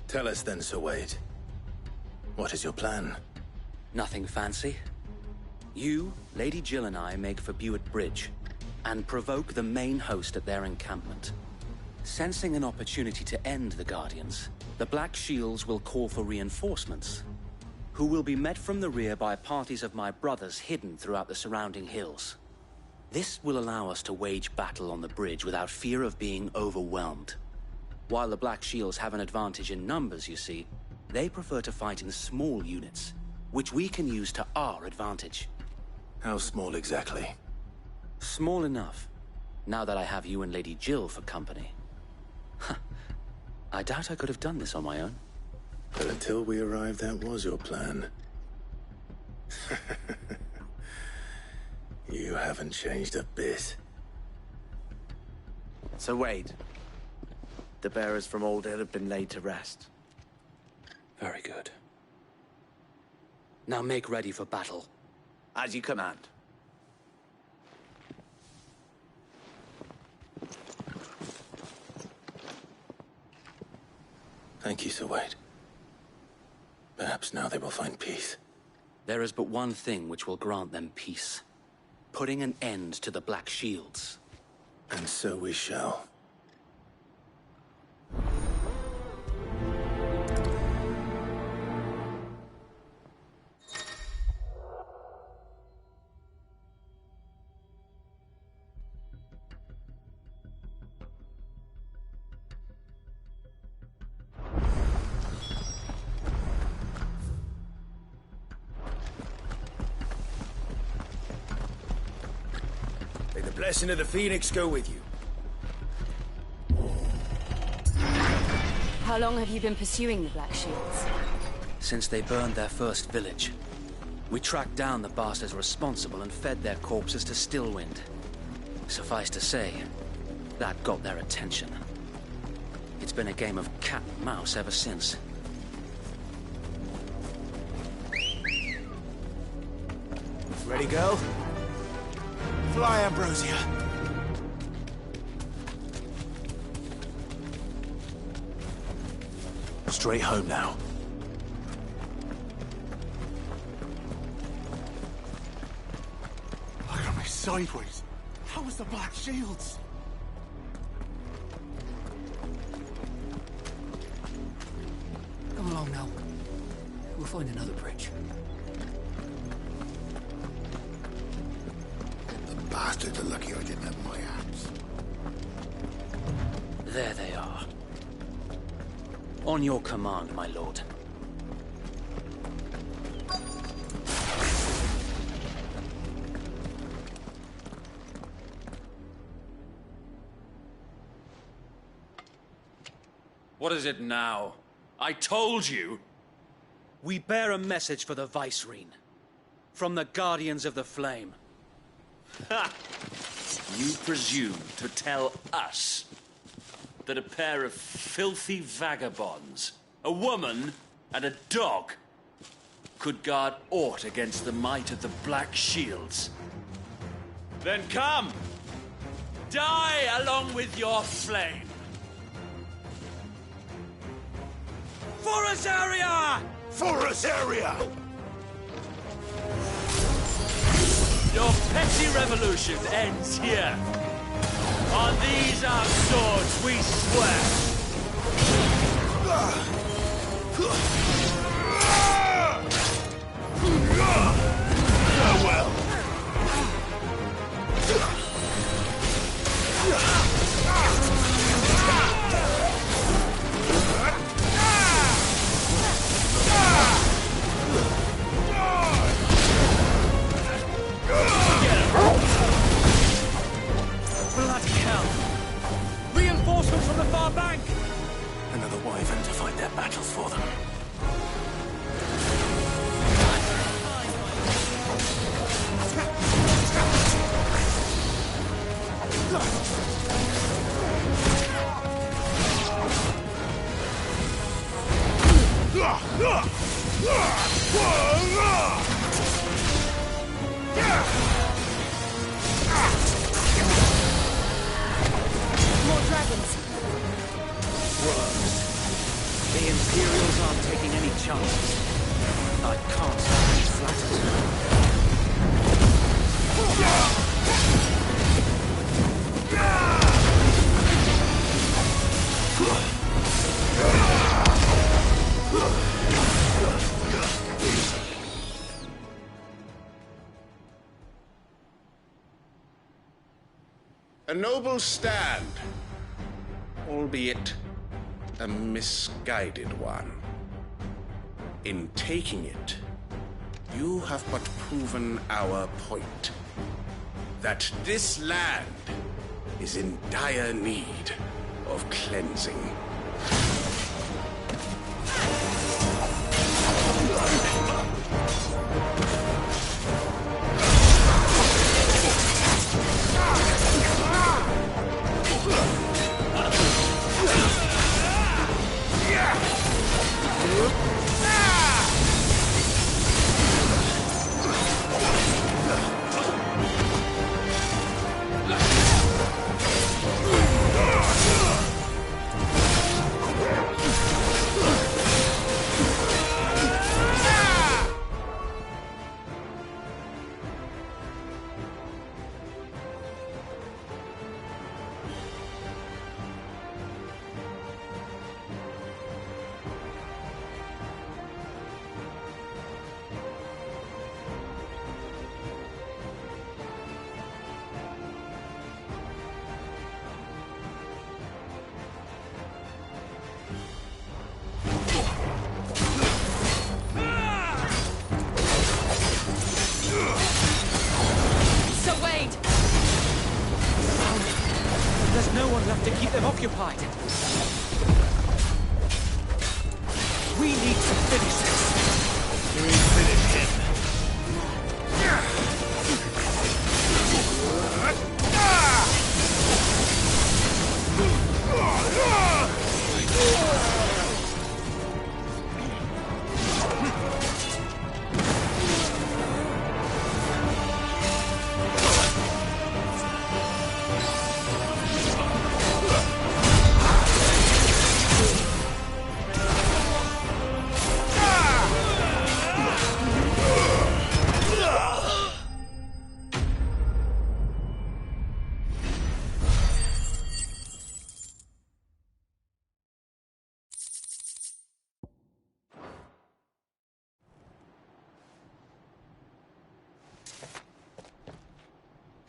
Tell us then, Sir Wade. What is your plan? Nothing fancy. You, Lady Jill and I make for Buett Bridge and provoke the main host at their encampment. Sensing an opportunity to end the Guardians, the Black Shields will call for reinforcements, who will be met from the rear by parties of my brothers hidden throughout the surrounding hills. This will allow us to wage battle on the bridge without fear of being overwhelmed. While the Black Shields have an advantage in numbers, you see, they prefer to fight in small units, which we can use to our advantage. How small exactly? Small enough, now that I have you and Lady Jill for company. I doubt I could have done this on my own. But until we arrived, that was your plan. You haven't changed a bit. So Wade, the bearers from Old Hill have been laid to rest. Very good. Now make ready for battle. As you command. Thank you, Sir Wade. Perhaps now they will find peace. There is but one thing which will grant them peace. Putting an end to the Black Shields. And so we shall. May the blessing of the Phoenix go with you. How long have you been pursuing the Black Shields? Since they burned their first village. We tracked down the bastards responsible and fed their corpses to Stillwind. Suffice to say, that got their attention. It's been a game of cat and mouse ever since. Ready, girl? Fly, Ambrosia. Straight home now. Look at me sideways. How was the Black Shields? Come along now. We'll find another bridge. The bastards are lucky I didn't have my axe. There they are. On your command, my lord. What is it now? I told you! We bear a message for the Vicereine. From the Guardians of the Flame. Ha! You presume to tell us that a pair of filthy vagabonds, a woman and a dog, could guard aught against the might of the Black Shields? Then come! Die along with your flame! For Azaria! For Azaria! Your petty revolution ends here. On these our swords we swear. Farewell. Bloody hell! Reinforcements from the far bank! Another wyvern to fight their battles for them. More dragons. Worse. The Imperials aren't taking any chances. I can't stand flattered. A noble stand, albeit a misguided one. In taking it, you have but proven our point. That this land is in dire need of cleansing. There's no one left to keep them occupied. We need to finish this. We finish him.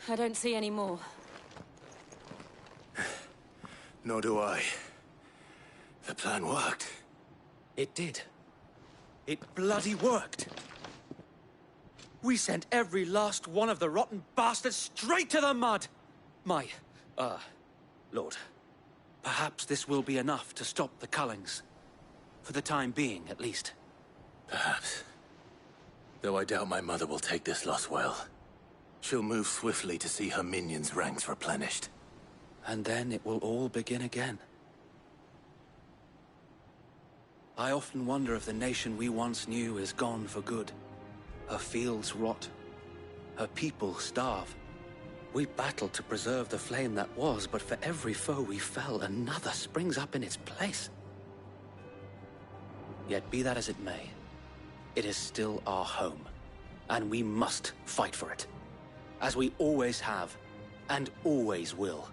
I don't see any more. Nor do I. The plan worked. It did. It bloody worked. We sent every last one of the rotten bastards straight to the mud! Lord, perhaps this will be enough to stop the Cullings. For the time being, at least. Perhaps. Though I doubt my mother will take this loss well. She'll move swiftly to see her minions' ranks replenished. And then it will all begin again. I often wonder if the nation we once knew is gone for good. Her fields rot. Her people starve. We battled to preserve the flame that was, but for every foe we fell, another springs up in its place. Yet be that as it may, it is still our home, and we must fight for it. As we always have, and always will.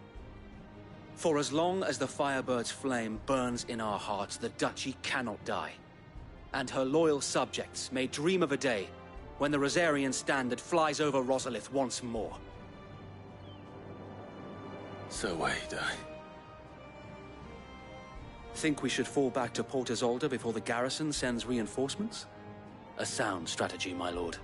For as long as the Firebird's flame burns in our hearts, the Duchy cannot die. And her loyal subjects may dream of a day when the Rosarian standard flies over Rosalith once more. So wait, Think we should fall back to Port Isolde before the garrison sends reinforcements? A sound strategy, my lord.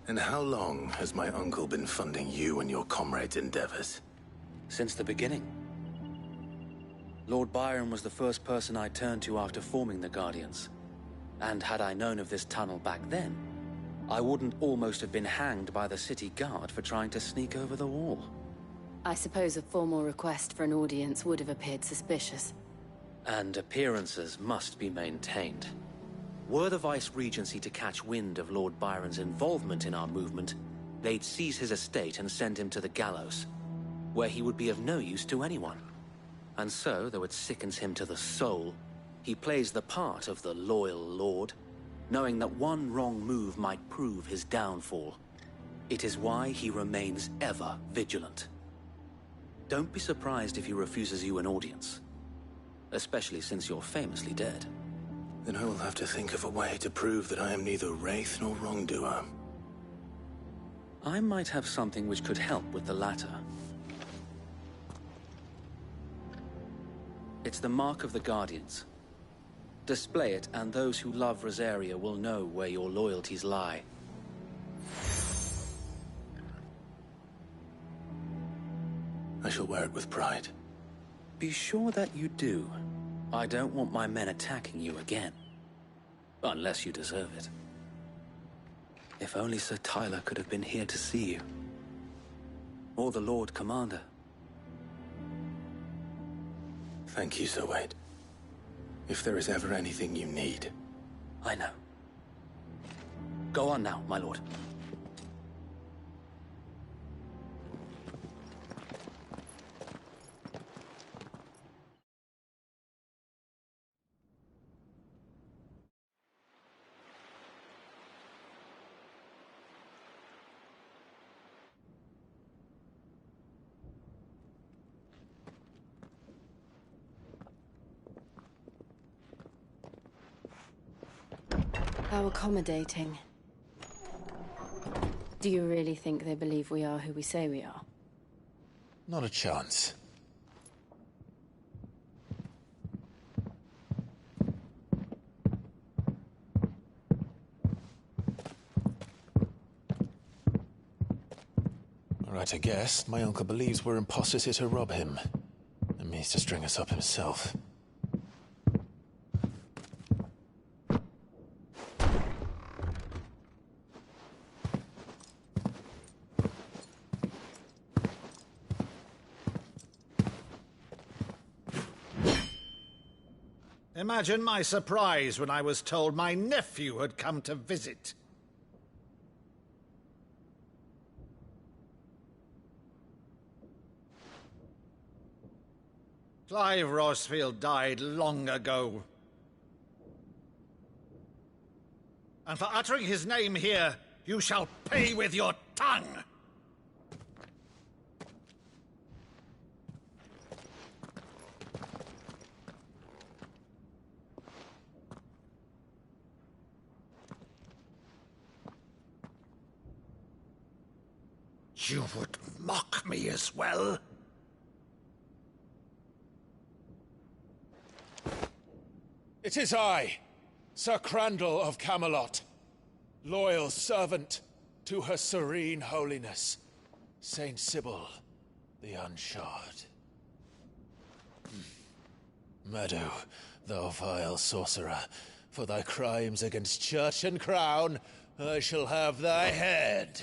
And how long has my uncle been funding you and your comrades' endeavors? Since the beginning. Lord Byron was the first person I turned to after forming the Guardians. And had I known of this tunnel back then, I wouldn't almost have been hanged by the city guard for trying to sneak over the wall. I suppose a formal request for an audience would have appeared suspicious. And appearances must be maintained. Were the Vice-Regency to catch wind of Lord Byron's involvement in our movement, they'd seize his estate and send him to the gallows, where he would be of no use to anyone. And so, though it sickens him to the soul, he plays the part of the loyal lord, knowing that one wrong move might prove his downfall. It is why he remains ever vigilant. Don't be surprised if he refuses you an audience, especially since you're famously dead. Then I will have to think of a way to prove that I am neither wraith nor wrongdoer. I might have something which could help with the latter. It's the Mark of the Guardians. Display it, and those who love Rosaria will know where your loyalties lie. I shall wear it with pride. Be sure that you do. I don't want my men attacking you again. Unless you deserve it. If only Sir Tyler could have been here to see you. Or the Lord Commander. Thank you, Sir Wade. If there is ever anything you need. I know. Go on now, my lord. How accommodating. Do you really think they believe we are who we say we are? Not a chance. Right, I guess. My uncle believes we're imposters here to rob him. And means to string us up himself. Imagine my surprise when I was told my nephew had come to visit. Clive Rosfield died long ago. And for uttering his name here, you shall pay with your tongue! You would mock me as well? It is I, Sir Crandall of Camelot, loyal servant to Her Serene Holiness, Saint Sybil the Unshod. Meadow, thou vile sorcerer, for thy crimes against church and crown, I shall have thy head.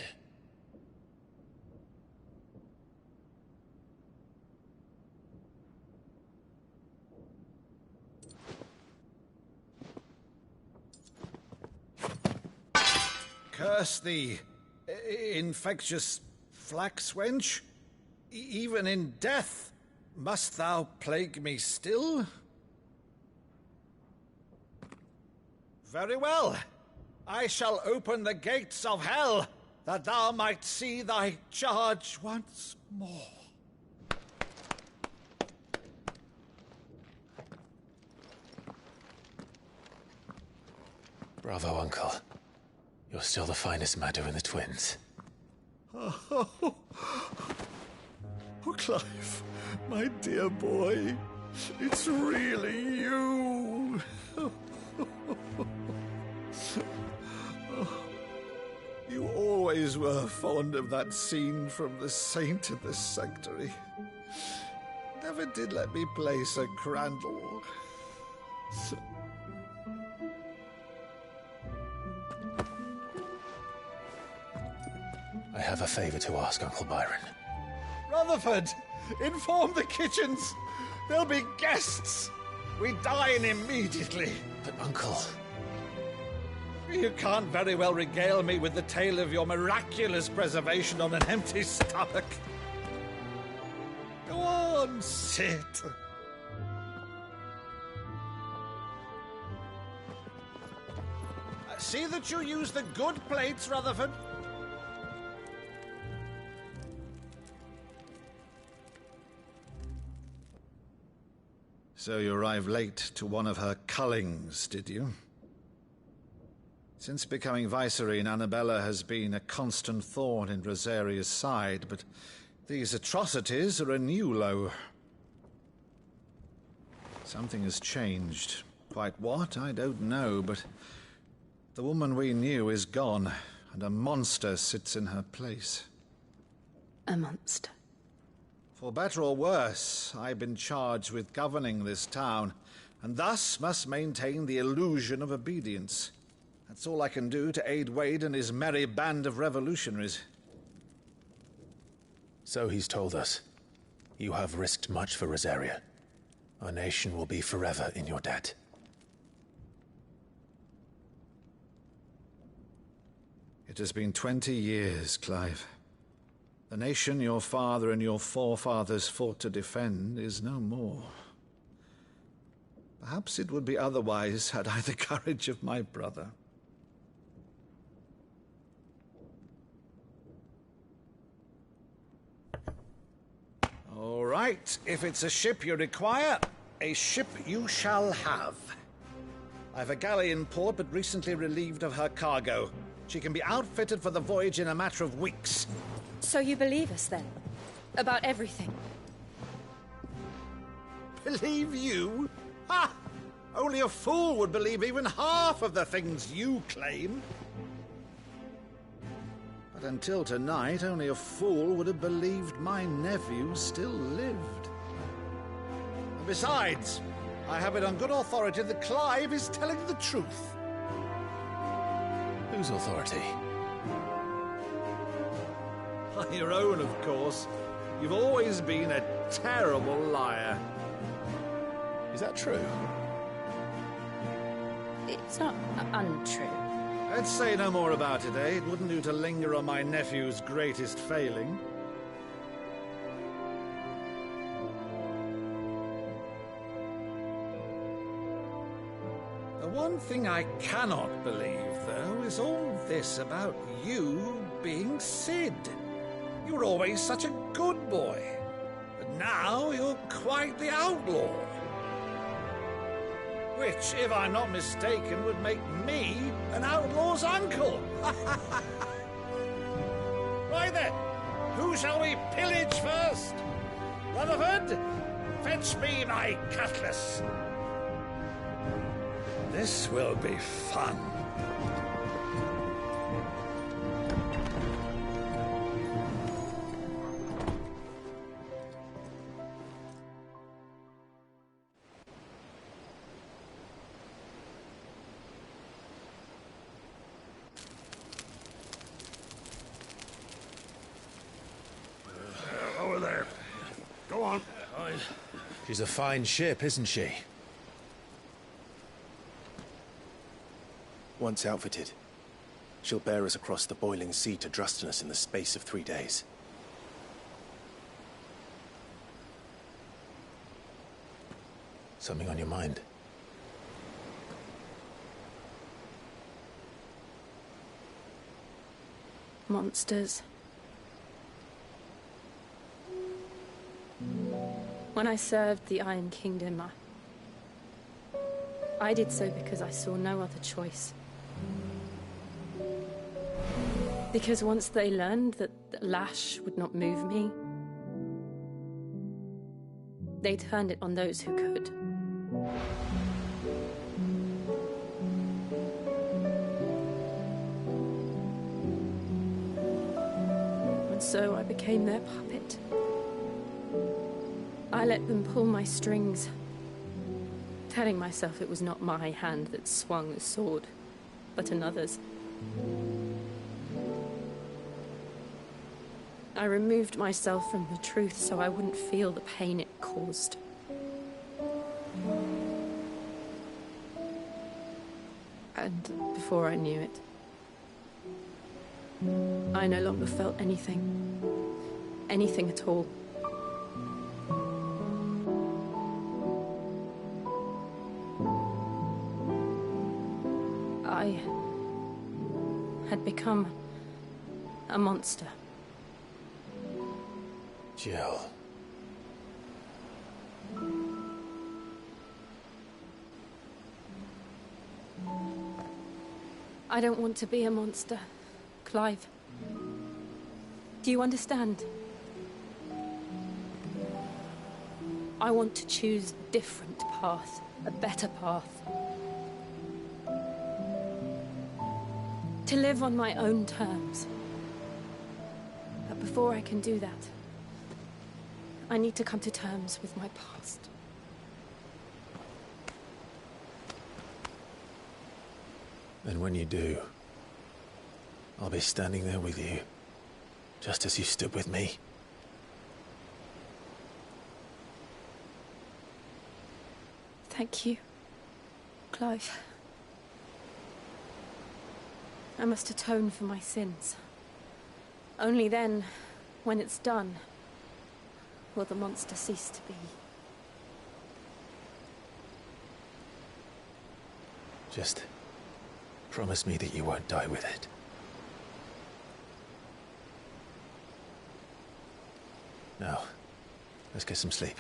Curse thee, infectious flax wench. Even in death, must thou plague me still? Very well. I shall open the gates of hell, that thou might see thy charge once more. Bravo, Uncle. You're still the finest Meadow in the twins. Oh, Clive, my dear boy, it's really you. You always were fond of that scene from The Saint in the Sanctuary. Never did let me play Sir Crandall. I have a favor to ask, Uncle Byron. Rutherford, inform the kitchens. There'll be guests. We dine immediately. But, Uncle... You can't very well regale me with the tale of your miraculous preservation on an empty stomach. Go on, sit. See that you use the good plates, Rutherford. So you arrived late to one of her cullings, did you? Since becoming Vicereine, Annabella has been a constant thorn in Rosaria's side, but these atrocities are a new low. Something has changed. Quite what, I don't know, but the woman we knew is gone, and a monster sits in her place. A monster? For better or worse, I've been charged with governing this town, and thus must maintain the illusion of obedience. That's all I can do to aid Wade and his merry band of revolutionaries. So he's told us. You have risked much for Rosaria. Our nation will be forever in your debt. It has been 20 years, Clive. The nation your father and your forefathers fought to defend is no more. Perhaps it would be otherwise had I the courage of my brother. All right, if it's a ship you require, a ship you shall have. I've a galley in port, but recently relieved of her cargo. She can be outfitted for the voyage in a matter of weeks. So you believe us, then? About everything? Believe you? Ha! Only a fool would believe even half of the things you claim. But until tonight, only a fool would have believed my nephew still lived. And besides, I have it on good authority that Clive is telling the truth. Whose authority? Your own, of course. You've always been a terrible liar. Is that true? It's not untrue. Let's say no more about it, eh? It wouldn't do to linger on my nephew's greatest failing. The one thing I cannot believe, though, is all this about you being Sid. You were always such a good boy, but now you're quite the outlaw. Which, if I'm not mistaken, would make me an outlaw's uncle. Right then, who shall we pillage first? Rutherford, fetch me my cutlass. This will be fun. Over there. Go on. She's a fine ship, isn't she? Once outfitted, she'll bear us across the boiling sea to Drustinus in the space of 3 days. Something on your mind? Monsters. When I served the Iron Kingdom, I did so because I saw no other choice. Because once they learned that the lash would not move me, they turned it on those who could. And so I became their puppet. I let them pull my strings, telling myself it was not my hand that swung the sword, but another's. I removed myself from the truth so I wouldn't feel the pain it caused. And before I knew it, I no longer felt anything. Anything at all. I had become a monster. Jill. I don't want to be a monster, Clive. Do you understand? I want to choose a different path, a better path. To live on my own terms. But before I can do that, I need to come to terms with my past. And when you do, I'll be standing there with you, just as you stood with me. Thank you, Clive. I must atone for my sins. Only then, when it's done, will the monster cease to be. Just promise me that you won't die with it. Now, let's get some sleep.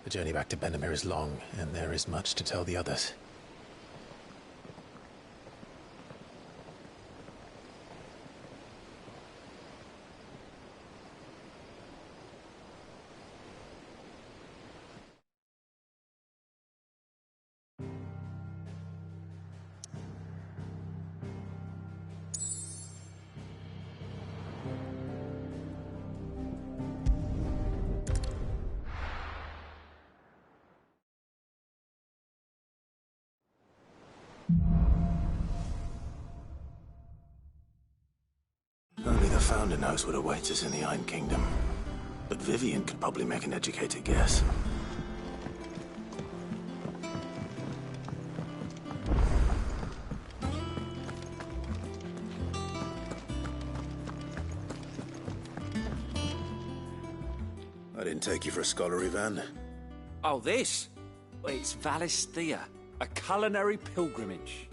The journey back to Benamir is long, and there is much to tell the others. Only the Founder knows what awaits us in the Iron Kingdom. But Vivian could probably make an educated guess. I didn't take you for a scholar, Ivan. Oh, this? It's Valisthea, a culinary pilgrimage.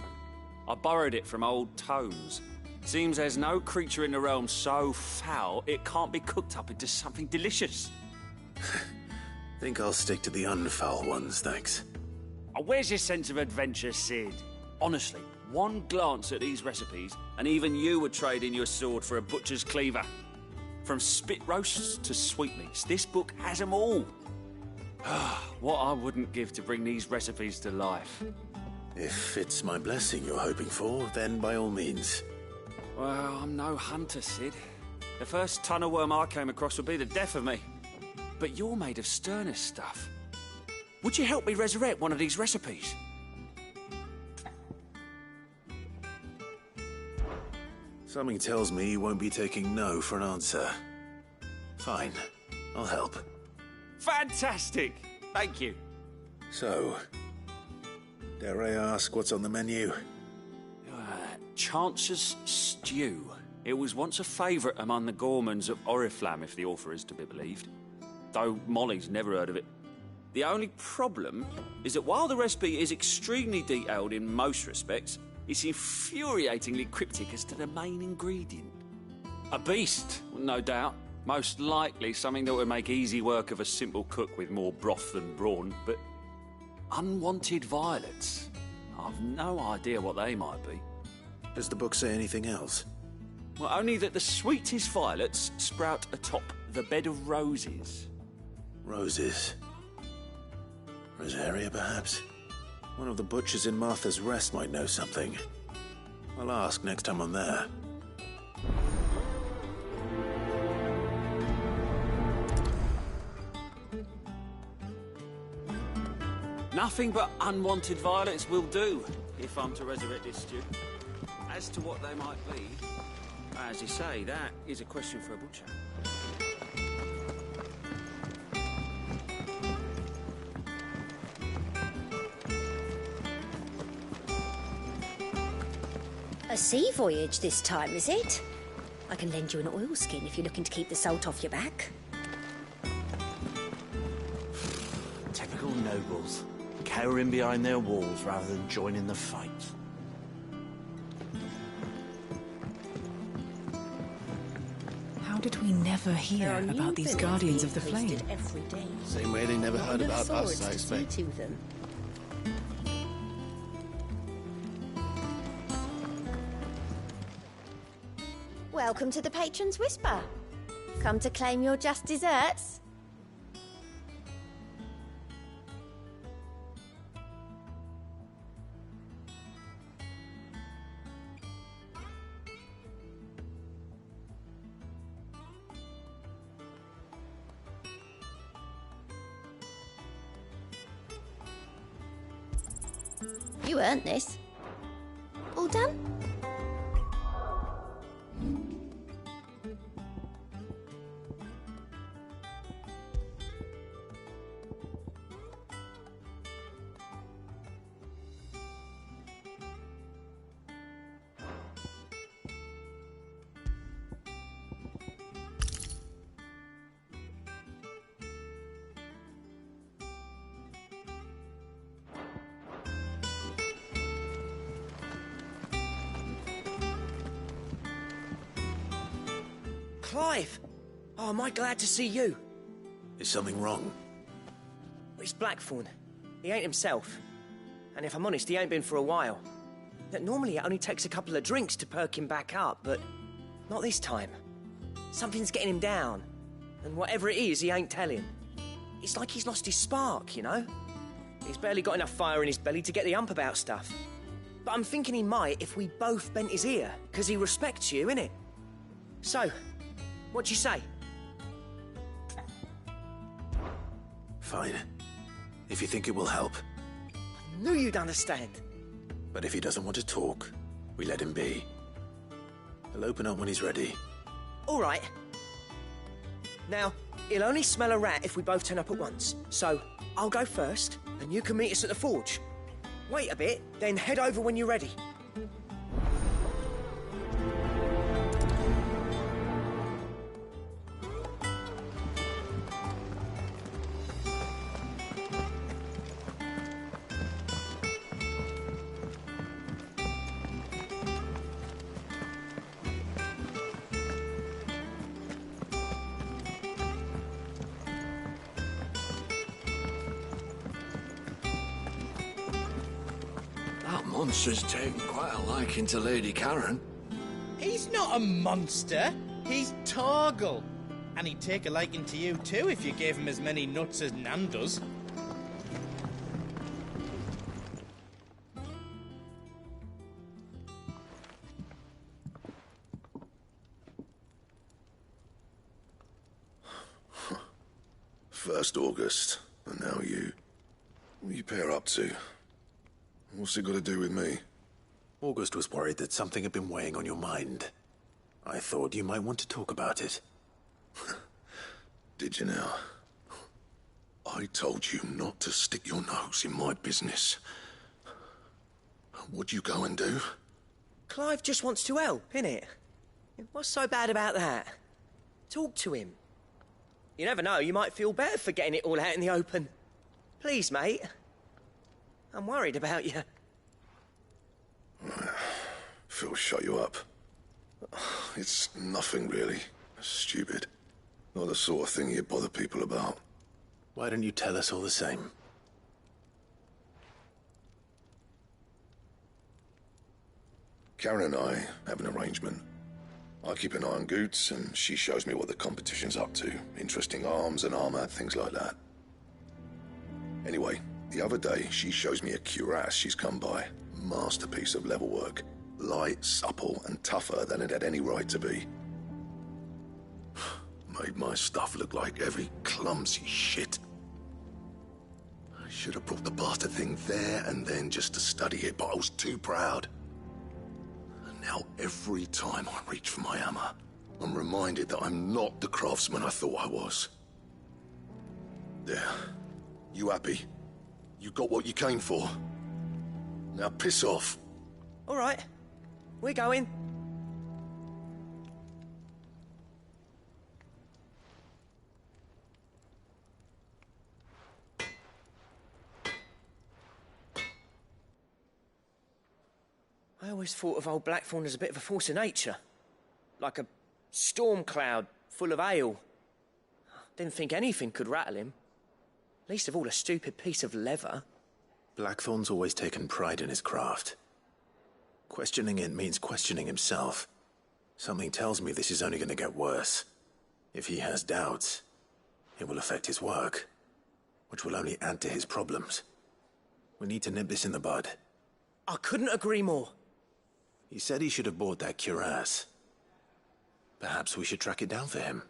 I borrowed it from old tomes. Seems there's no creature in the realm so foul it can't be cooked up into something delicious. Think I'll stick to the unfoul ones, thanks. Oh, where's your sense of adventure, Sid? Honestly, one glance at these recipes, and even you would trade in your sword for a butcher's cleaver. From spit roasts to sweetmeats, this book has them all. What I wouldn't give to bring these recipes to life. If it's my blessing you're hoping for, then by all means. Well, I'm no hunter, Sid. The first tunnel worm I came across would be the death of me. But you're made of sterner stuff. Would you help me resurrect one of these recipes? Something tells me you won't be taking no for an answer. Fine, I'll help. Fantastic! Thank you. So, dare I ask what's on the menu? Chance's Stew. It was once a favourite among the gourmands of Oriflamme, if the author is to be believed. Though Molly's never heard of it. The only problem is that while the recipe is extremely detailed in most respects, it's infuriatingly cryptic as to the main ingredient. A beast, no doubt. Most likely something that would make easy work of a simple cook with more broth than brawn, but unwanted violets. I've no idea what they might be. Does the book say anything else? Well, only that the sweetest violets sprout atop the bed of roses. Roses. Rosaria, perhaps? One of the butchers in Martha's Rest might know something. I'll ask next time I'm there. Nothing but unwanted violets will do, if I'm to resurrect this stew. As to what they might be, as you say, that is a question for a butcher. A sea voyage this time, is it? I can lend you an oilskin if you're looking to keep the salt off your back. Typical nobles. Cowering behind their walls rather than joining the fight. How did we never hear about these Guardians of the Flame? Every day. Same way they never heard about us, I expect. To them. Welcome to the Patron's Whisper. Come to claim your just desserts? You earned this. All done? Clive! Oh, am I glad to see you? Is something wrong? It's Blackthorn. He ain't himself. And if I'm honest, he ain't been for a while. Normally it only takes a couple of drinks to perk him back up, but not this time. Something's getting him down. And whatever it is, he ain't telling. It's like he's lost his spark, you know? He's barely got enough fire in his belly to get the ump about stuff. But I'm thinking he might if we both bent his ear, because he respects you, innit? So, what do you say? Fine. If you think it will help. I knew you'd understand. But if he doesn't want to talk, we let him be. He'll open up when he's ready. All right. Now, he'll only smell a rat if we both turn up at once. So, I'll go first, and you can meet us at the forge. Wait a bit, then head over when you're ready. That monster's taken quite a liking to Lady Karen. He's not a monster. He's Torgal. And he'd take a liking to you too if you gave him as many nuts as Nan does. First August, and now you. What are you pair up to? What's it got to do with me? August was worried that something had been weighing on your mind. I thought you might want to talk about it. Did you now? I told you not to stick your nose in my business. What'd you go and do? Clive just wants to help, innit? What's so bad about that? Talk to him. You never know, you might feel better for getting it all out in the open. Please, mate. I'm worried about you. Phil, shut you up. It's nothing, really. Stupid. Not the sort of thing you bother people about. Why don't you tell us all the same? Karen and I have an arrangement. I keep an eye on Goots, and she shows me what the competition's up to. Interesting arms and armor, things like that. Anyway, the other day, she shows me a cuirass she's come by. Masterpiece of level work. Light, supple, and tougher than it had any right to be. Made my stuff look like every clumsy shit. I should have brought the bastard thing there and then just to study it, but I was too proud. And now every time I reach for my hammer, I'm reminded that I'm not the craftsman I thought I was. There. You happy? You got what you came for? Now piss off. All right. We're going. I always thought of old Blackthorn as a bit of a force of nature. Like a storm cloud full of ale. Didn't think anything could rattle him. Least of all a stupid piece of leather. Blackthorn's always taken pride in his craft. Questioning it means questioning himself. Something tells me this is only going to get worse. If he has doubts, it will affect his work, which will only add to his problems. We need to nip this in the bud. I couldn't agree more. He said he should have bought that cuirass. Perhaps we should track it down for him.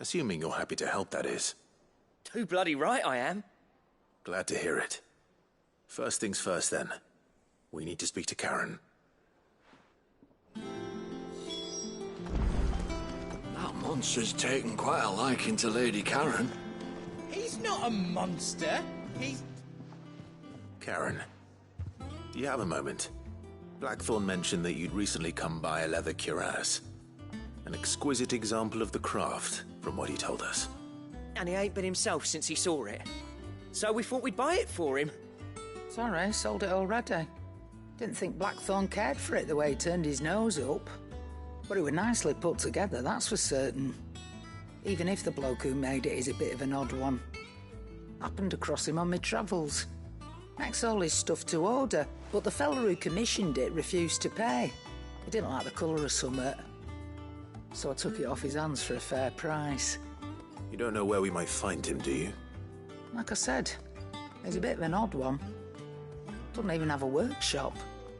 Assuming you're happy to help, that is. Too bloody right I am. Glad to hear it. First things first, then. We need to speak to Karen. That monster's taken quite a liking to Lady Karen. He's not a monster. He's... Karen, do you have a moment? Blackthorn mentioned that you'd recently come by a leather cuirass. An exquisite example of the craft, from what he told us. And he ain't been himself since he saw it. So we thought we'd buy it for him. Sorry, sold it already. Didn't think Blackthorn cared for it the way he turned his nose up. But it was nicely put together, that's for certain. Even if the bloke who made it is a bit of an odd one. Happened across him on my travels. Makes all his stuff to order, but the fella who commissioned it refused to pay. He didn't like the colour of summit. So I took it off his hands for a fair price. You don't know where we might find him, do you? Like I said, he's a bit of an odd one. Doesn't even have a workshop.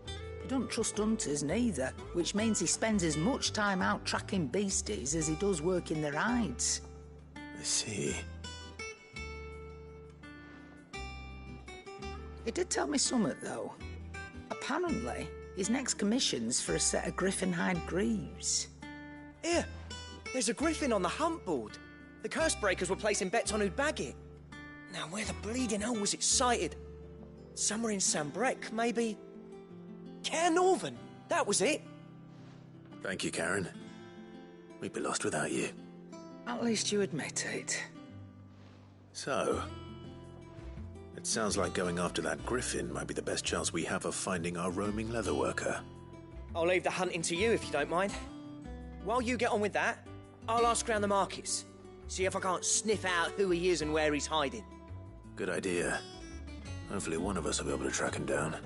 He don't trust hunters neither, which means he spends as much time out tracking beasties as he does working their hides. I see. He did tell me something, though. Apparently, his next commission's for a set of griffin hide greaves. Here, there's a griffin on the hunt board. The curse breakers were placing bets on who'd bag it. Now, where the bleeding hell was it sighted? Somewhere in Sambrec, maybe... Cairnorvin, that was it. Thank you, Karen. We'd be lost without you. At least you admit it. So, it sounds like going after that griffin might be the best chance we have of finding our roaming leatherworker. I'll leave the hunting to you if you don't mind. While you get on with that, I'll ask around the markets. See if I can't sniff out who he is and where he's hiding. Good idea. Hopefully one of us will be able to track him down.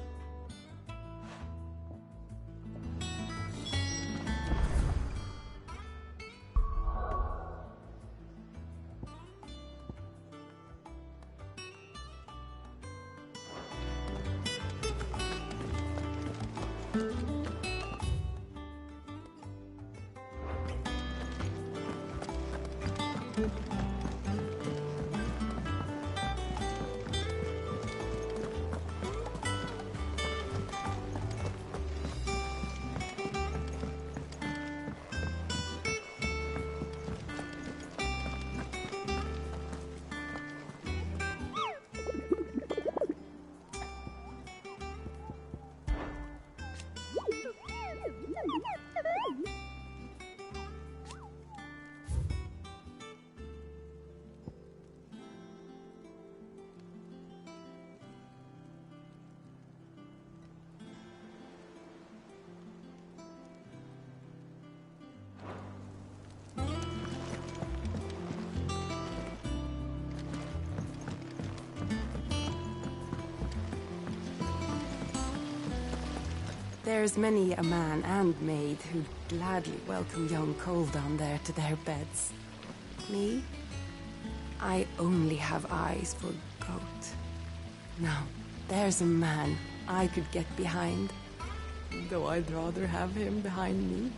There's many a man and maid who'd gladly welcome young Cole down there to their beds. Me? I only have eyes for goat. Now, there's a man I could get behind. Though I'd rather have him behind me.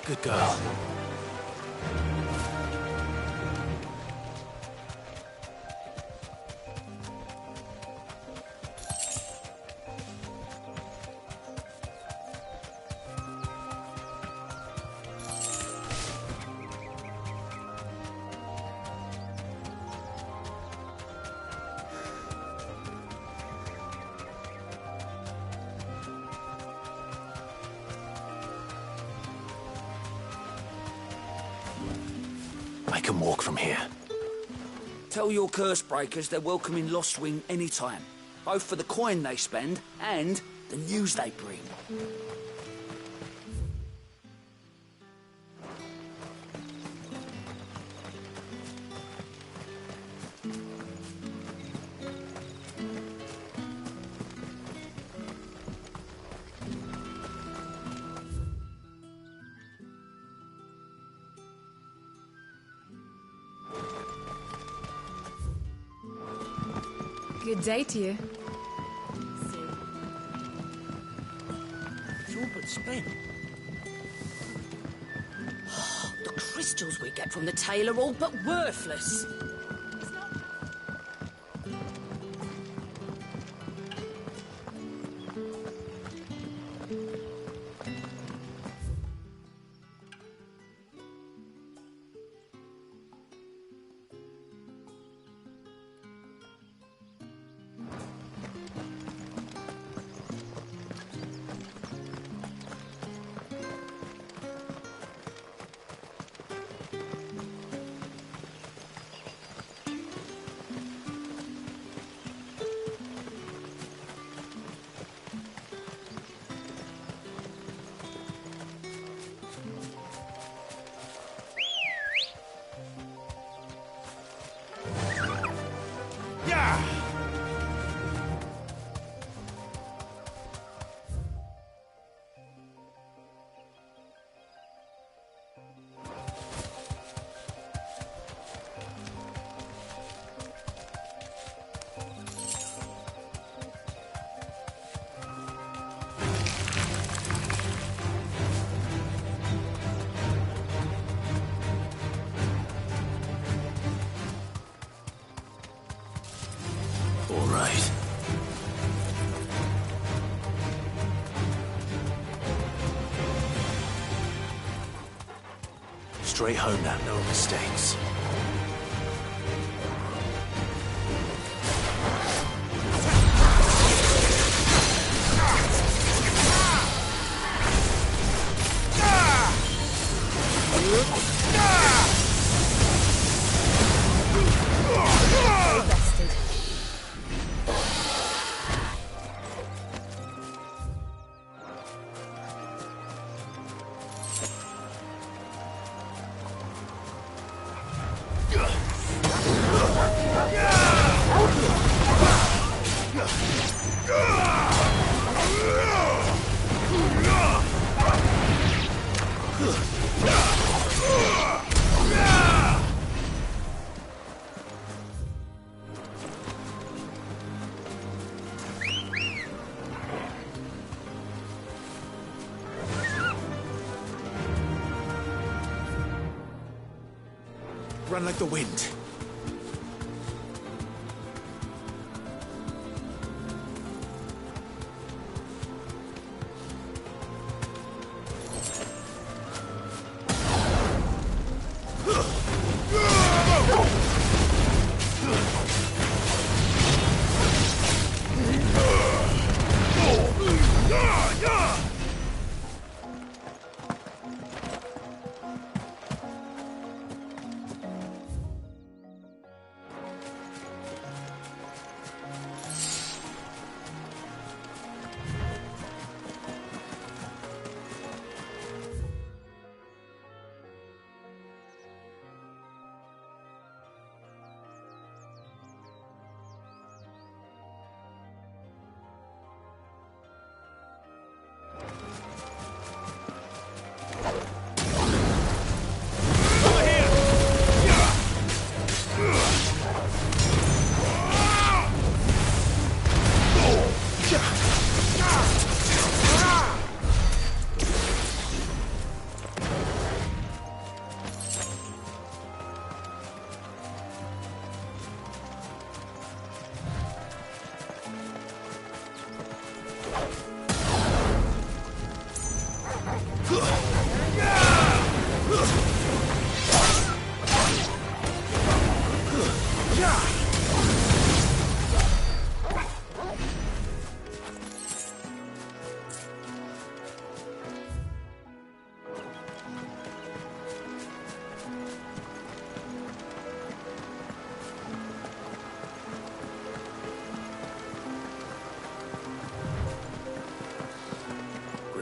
Good girl. I can walk from here. Tell your curse breakers they're welcome in Lostwing anytime, both for the coin they spend and the news they bring. Good day to you. It's all but spent. The crystals we get from the tail are all but worthless. right. Straight home now, no mistakes. Run like the wind.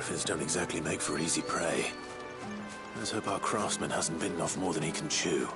Griffins don't exactly make for easy prey. Let's hope our craftsman hasn't bitten off more than he can chew.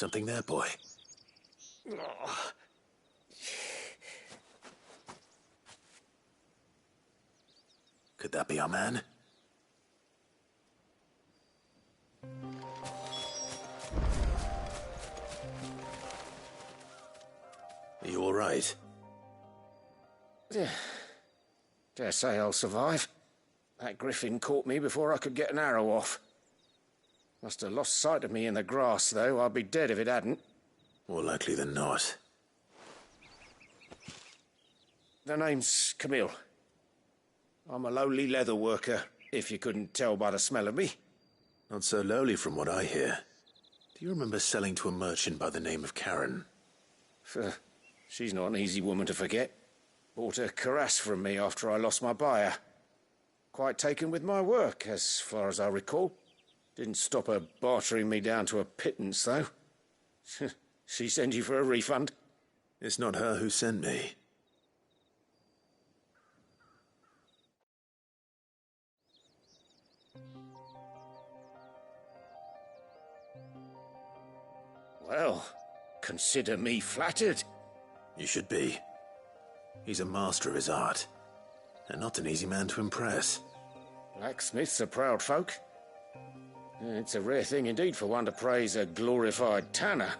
Something there, boy? Could that be our man? Are you all right? Dare say I'll survive. That griffin caught me before I could get an arrow off. Must have lost sight of me in the grass, though. I'd be dead if it hadn't. More likely than not. The name's Camille. I'm a lowly leather worker, if you couldn't tell by the smell of me. Not so lowly from what I hear. Do you remember selling to a merchant by the name of Karen? She's not an easy woman to forget. Bought a cuirass from me after I lost my buyer. Quite taken with my work, as far as I recall. Didn't stop her bartering me down to a pittance, though. She sent you for a refund? It's not her who sent me. Well, consider me flattered. You should be. He's a master of his art, and not an easy man to impress. Blacksmiths are proud folk. It's a rare thing indeed for one to praise a glorified tanner.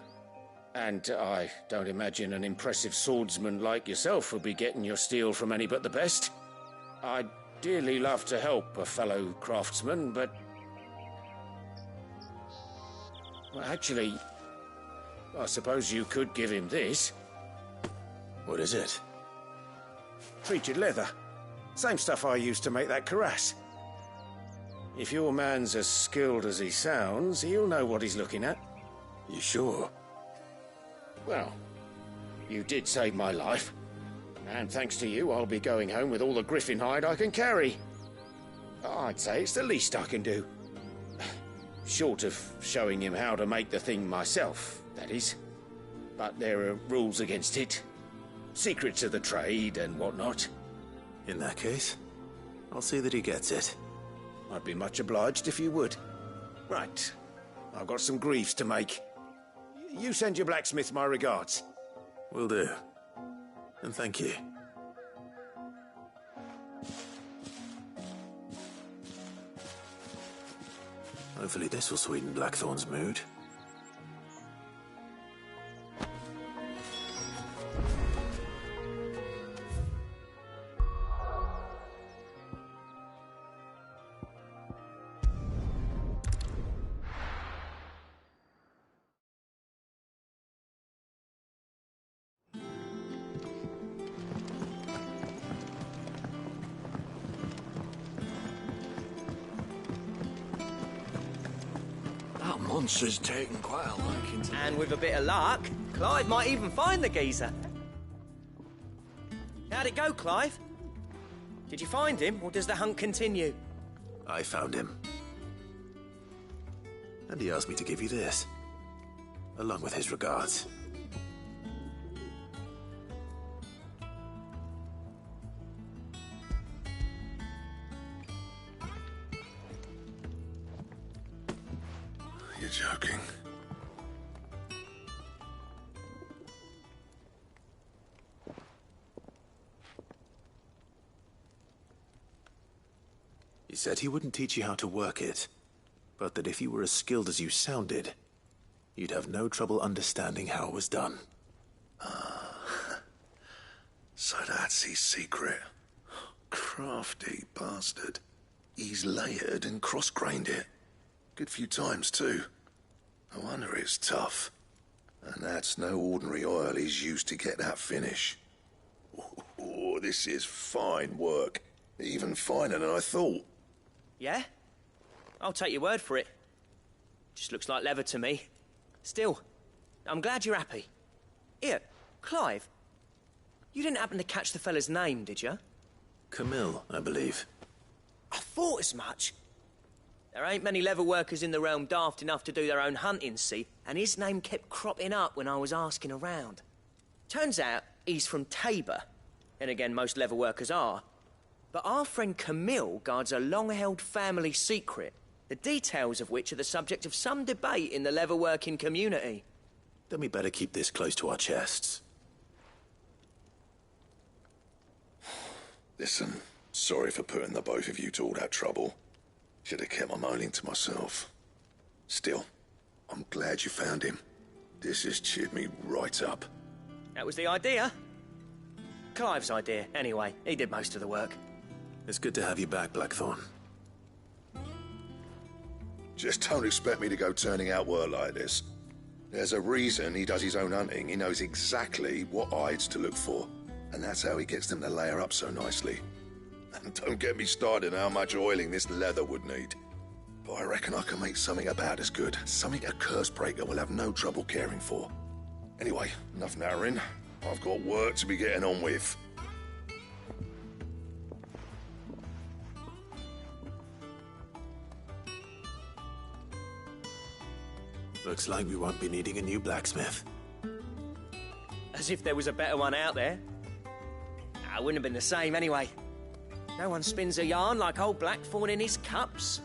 And I don't imagine an impressive swordsman like yourself would be getting your steel from any but the best. I'd dearly love to help a fellow craftsman, but... Well, actually, I suppose you could give him this. What is it? Treated leather. Same stuff I used to make that cuirass. If your man's as skilled as he sounds, he'll know what he's looking at. You sure? Well, you did save my life. And thanks to you, I'll be going home with all the griffin hide I can carry. I'd say it's the least I can do. Short of showing him how to make the thing myself, that is. But there are rules against it. Secrets of the trade and whatnot. In that case, I'll see that he gets it. I'd be much obliged if you would. Right. I've got some greaves to make. You send your blacksmith my regards. Will do. And thank you. Hopefully this will sweeten Blackthorn's mood. Monster's taken quite a liking to... And with a bit of luck, Clive might even find the geezer. How'd it go, Clive? Did you find him, or does the hunt continue? I found him. And he asked me to give you this, along with his regards. You're joking. He said he wouldn't teach you how to work it, but that if you were as skilled as you sounded, you'd have no trouble understanding how it was done. So that's his secret. Crafty bastard. He's layered and cross-grained it. Good few times, too. No wonder it's tough. And that's no ordinary oil he's used to get that finish. Oh, this is fine work. Even finer than I thought. Yeah? I'll take your word for it. Just looks like leather to me. Still, I'm glad you're happy. Here, Clive. You didn't happen to catch the fella's name, did you? Camille, I believe. I thought as much. There ain't many leather workers in the realm daft enough to do their own hunting, see? And his name kept cropping up when I was asking around. Turns out he's from Tabor. And again, most leather workers are. But our friend Camille guards a long-held family secret, the details of which are the subject of some debate in the leather-working community. Then we better keep this close to our chests. Listen, sorry for putting the both of you to all that trouble. Should have kept my moaning to myself. Still, I'm glad you found him. This has cheered me right up. That was the idea. Clive's idea, anyway. He did most of the work. It's good to have you back, Blackthorn. Just don't expect me to go turning out work like this. There's a reason he does his own hunting. He knows exactly what hides to look for. And that's how he gets them to layer up so nicely. And don't get me started on how much oiling this leather would need. But I reckon I can make something about as good. Something a Cursebreaker will have no trouble caring for. Anyway, enough nattering. I've got work to be getting on with. Looks like we won't be needing a new blacksmith. As if there was a better one out there. It wouldn't have been the same anyway. No one spins a yarn like old Blackthorn in his cups.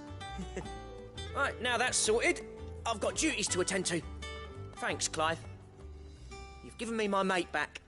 Right, now that's sorted, I've got duties to attend to. Thanks, Clive. You've given me my mate back.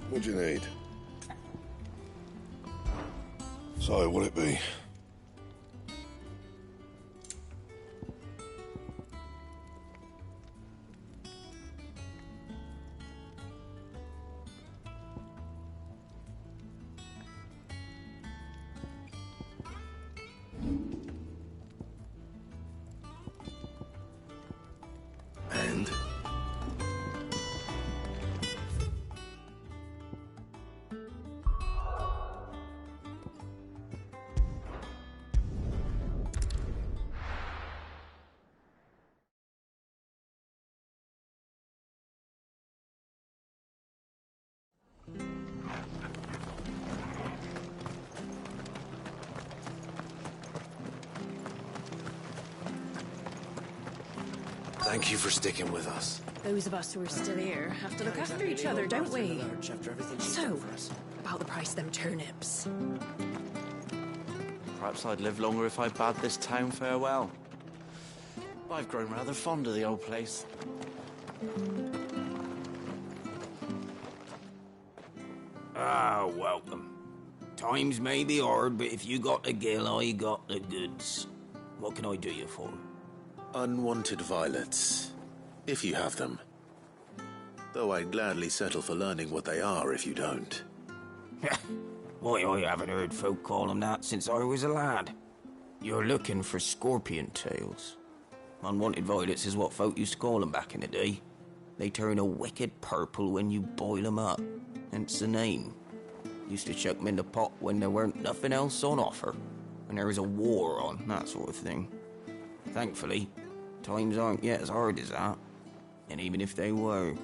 What do you need? So, what'll it be? And? Thank you for sticking with us. Those of us who are still here have to look after each other, don't we? So, about the price of them turnips. Perhaps I'd live longer if I bade this town farewell. I've grown rather fond of the old place. Ah, welcome. Times may be hard, but if you got the gill, I got the goods. What can I do you for? Unwanted violets, if you have them. Though I'd gladly settle for learning what they are if you don't. Why, I haven't heard folk call them that since I was a lad. You're looking for scorpion tails. Unwanted violets is what folk used to call them back in the day. They turn a wicked purple when you boil them up, hence the name. Used to chuck them in the pot when there weren't nothing else on offer, when there was a war on, that sort of thing. Thankfully, times aren't yet as hard as that. And even if they were,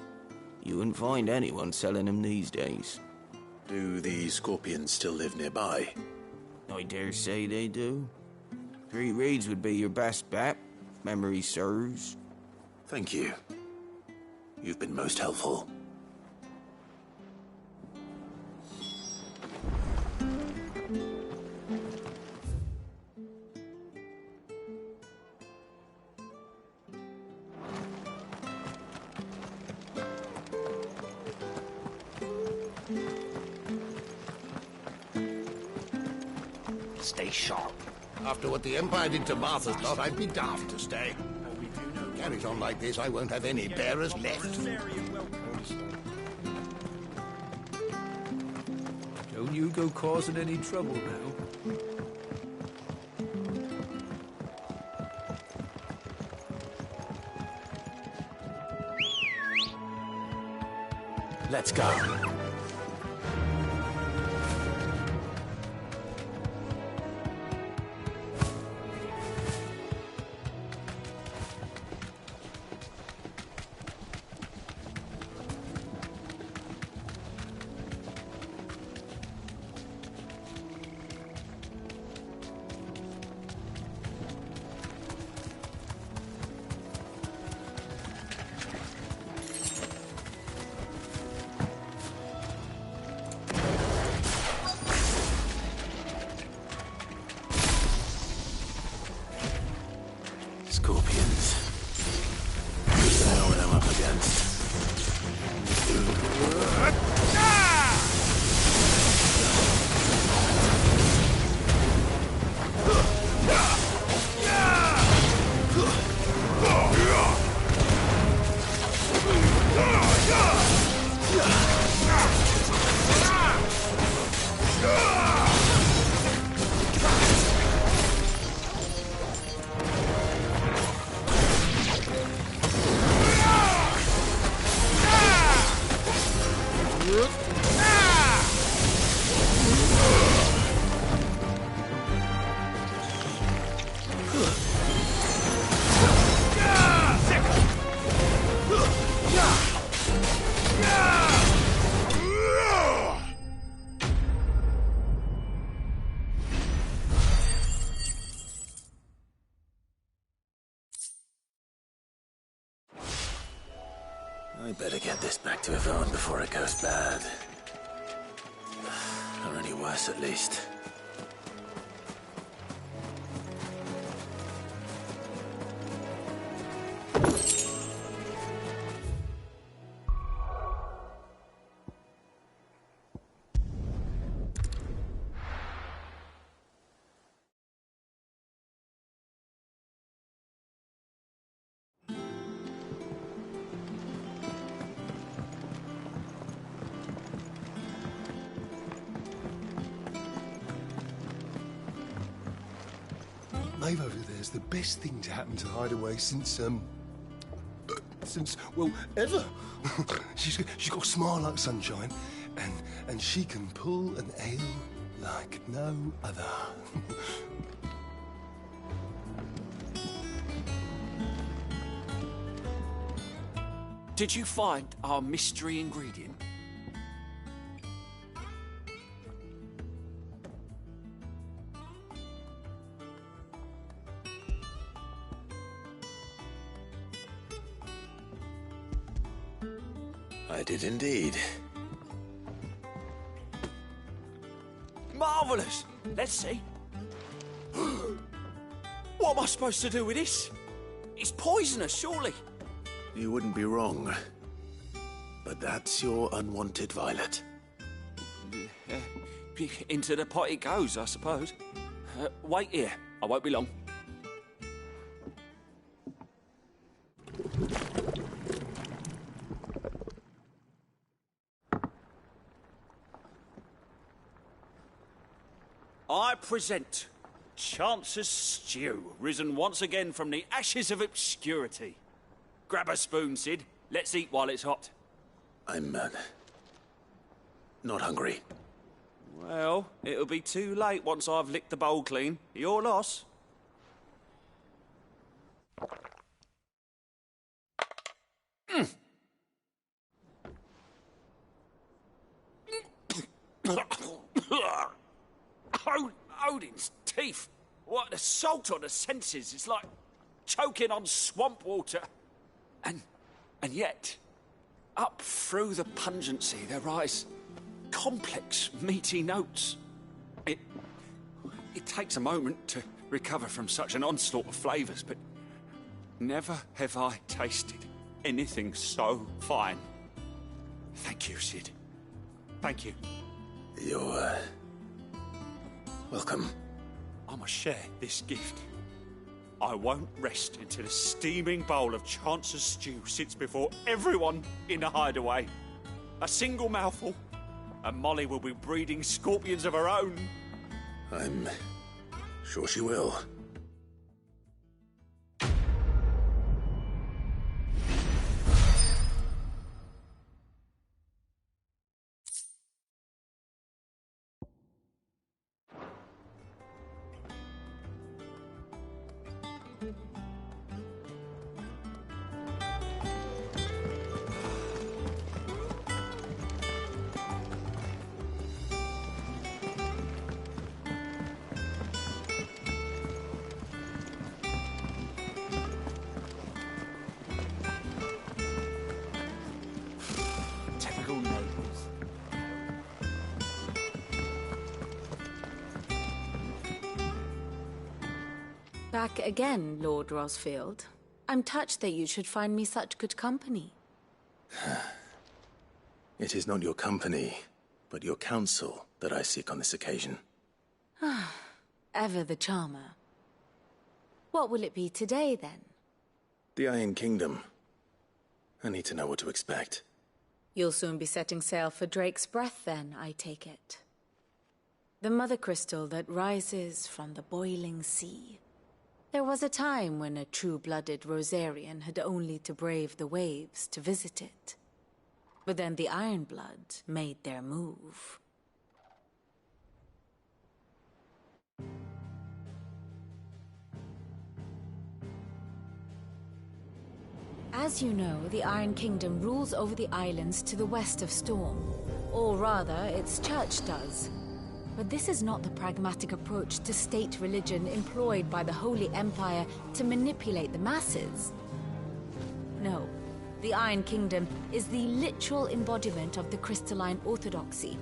you wouldn't find anyone selling them these days. Do the scorpions still live nearby? I dare say they do. 3 Reeds would be your best bet, if memory serves. Thank you. You've been most helpful. Stay sharp. After what the Empire did to Martha's lot, I'd be daft to stay. Carries on like this, I won't have any bearers left. Don't you go causing any trouble now. Let's go. Better get this back to Yvonne before it goes bad. Or any worse, at least. Maeve over there's the best thing to happen to Hideaway since, well, ever. she's got a smile like sunshine, and she can pull an ale like no other. Did you find our mystery ingredient? I did indeed. Marvellous! Let's see. What am I supposed to do with this? It's poisonous, surely. You wouldn't be wrong. But that's your unwanted violet. Into the pot it goes, I suppose. Wait here. I won't be long. I present Chance's Stew, risen once again from the ashes of obscurity. Grab a spoon, Sid. Let's eat while it's hot. I'm, not hungry. Well, it'll be too late once I've licked the bowl clean. Your loss. Odin's teeth. What a assault on the senses. It's like choking on swamp water. And yet, up through the pungency, there rise complex, meaty notes. It takes a moment to recover from such an onslaught of flavours, but never have I tasted anything so fine. Thank you, Sid. Thank you. You're, welcome. I must share this gift. I won't rest until a steaming bowl of Chance's Stew sits before everyone in the hideaway. A single mouthful, and Molly will be breeding scorpions of her own. I'm sure she will. Back again, Lord Rosfield. I'm touched that you should find me such good company. It is not your company, but your counsel that I seek on this occasion. Ever the charmer. What will it be today, then? The Iron Kingdom. I need to know what to expect. You'll soon be setting sail for Drake's Breath, then, I take it. The mother crystal that rises from the boiling sea. There was a time when a true-blooded Rosarian had only to brave the waves to visit it. But then the Ironblood made their move. As you know, the Iron Kingdom rules over the islands to the west of Storm. Or rather, its church does. But this is not the pragmatic approach to state religion employed by the Holy Empire to manipulate the masses. No, the Iron Kingdom is the literal embodiment of the crystalline orthodoxy.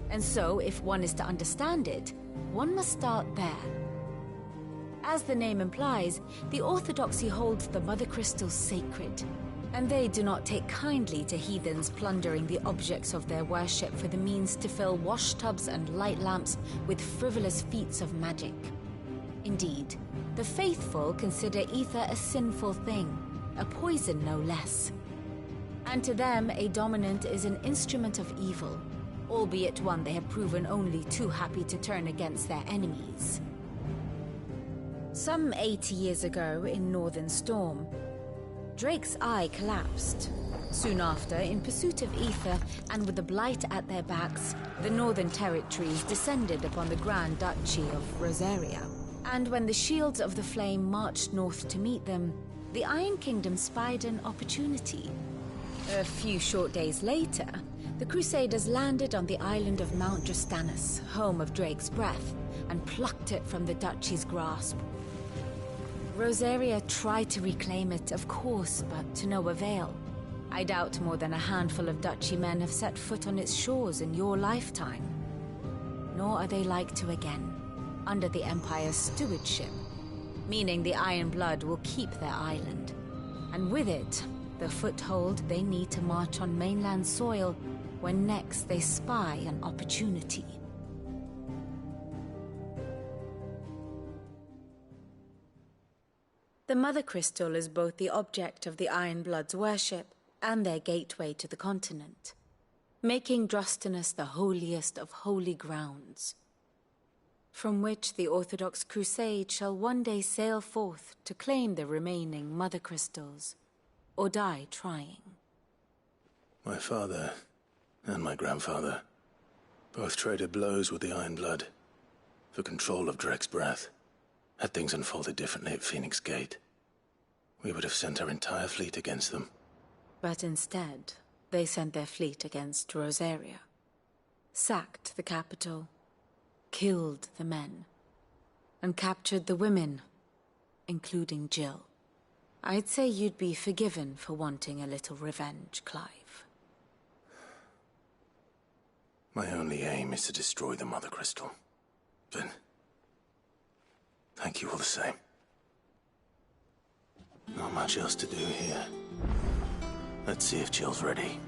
And so, if one is to understand it, one must start there. As the name implies, the orthodoxy holds the Mother Crystal sacred, and they do not take kindly to heathens plundering the objects of their worship for the means to fill washtubs and light lamps with frivolous feats of magic. Indeed, the faithful consider ether a sinful thing, a poison no less. And to them, a dominant is an instrument of evil, albeit one they have proven only too happy to turn against their enemies. Some 80 years ago, in Northern Storm, Drake's eye collapsed. Soon after, in pursuit of ether and with the Blight at their backs, the Northern Territories descended upon the Grand Duchy of Rosaria. And when the Shields of the Flame marched north to meet them, the Iron Kingdom spied an opportunity. A few short days later, the Crusaders landed on the island of Mount Justanus, home of Drake's breath, and plucked it from the Duchy's grasp. Rosaria tried to reclaim it, of course, but to no avail. I doubt more than a handful of Duchy men have set foot on its shores in your lifetime. Nor are they like to again, under the Empire's stewardship, meaning the Iron Blood will keep their island. And with it, the foothold they need to march on mainland soil when next they spy an opportunity. The Mother Crystal is both the object of the Iron Blood's worship and their gateway to the continent, making Drostanus the holiest of holy grounds, from which the Orthodox Crusade shall one day sail forth to claim the remaining Mother Crystals, or die trying. My father and my grandfather both traded blows with the Iron Blood for control of Drake's breath. Had things unfolded differently at Phoenix Gate, we would have sent our entire fleet against them. But instead, they sent their fleet against Rosaria, sacked the capital, killed the men, and captured the women, including Jill. I'd say you'd be forgiven for wanting a little revenge, Clive. My only aim is to destroy the Mother Crystal. But thank you all the same. Not much else to do here. Let's see if Jill's ready.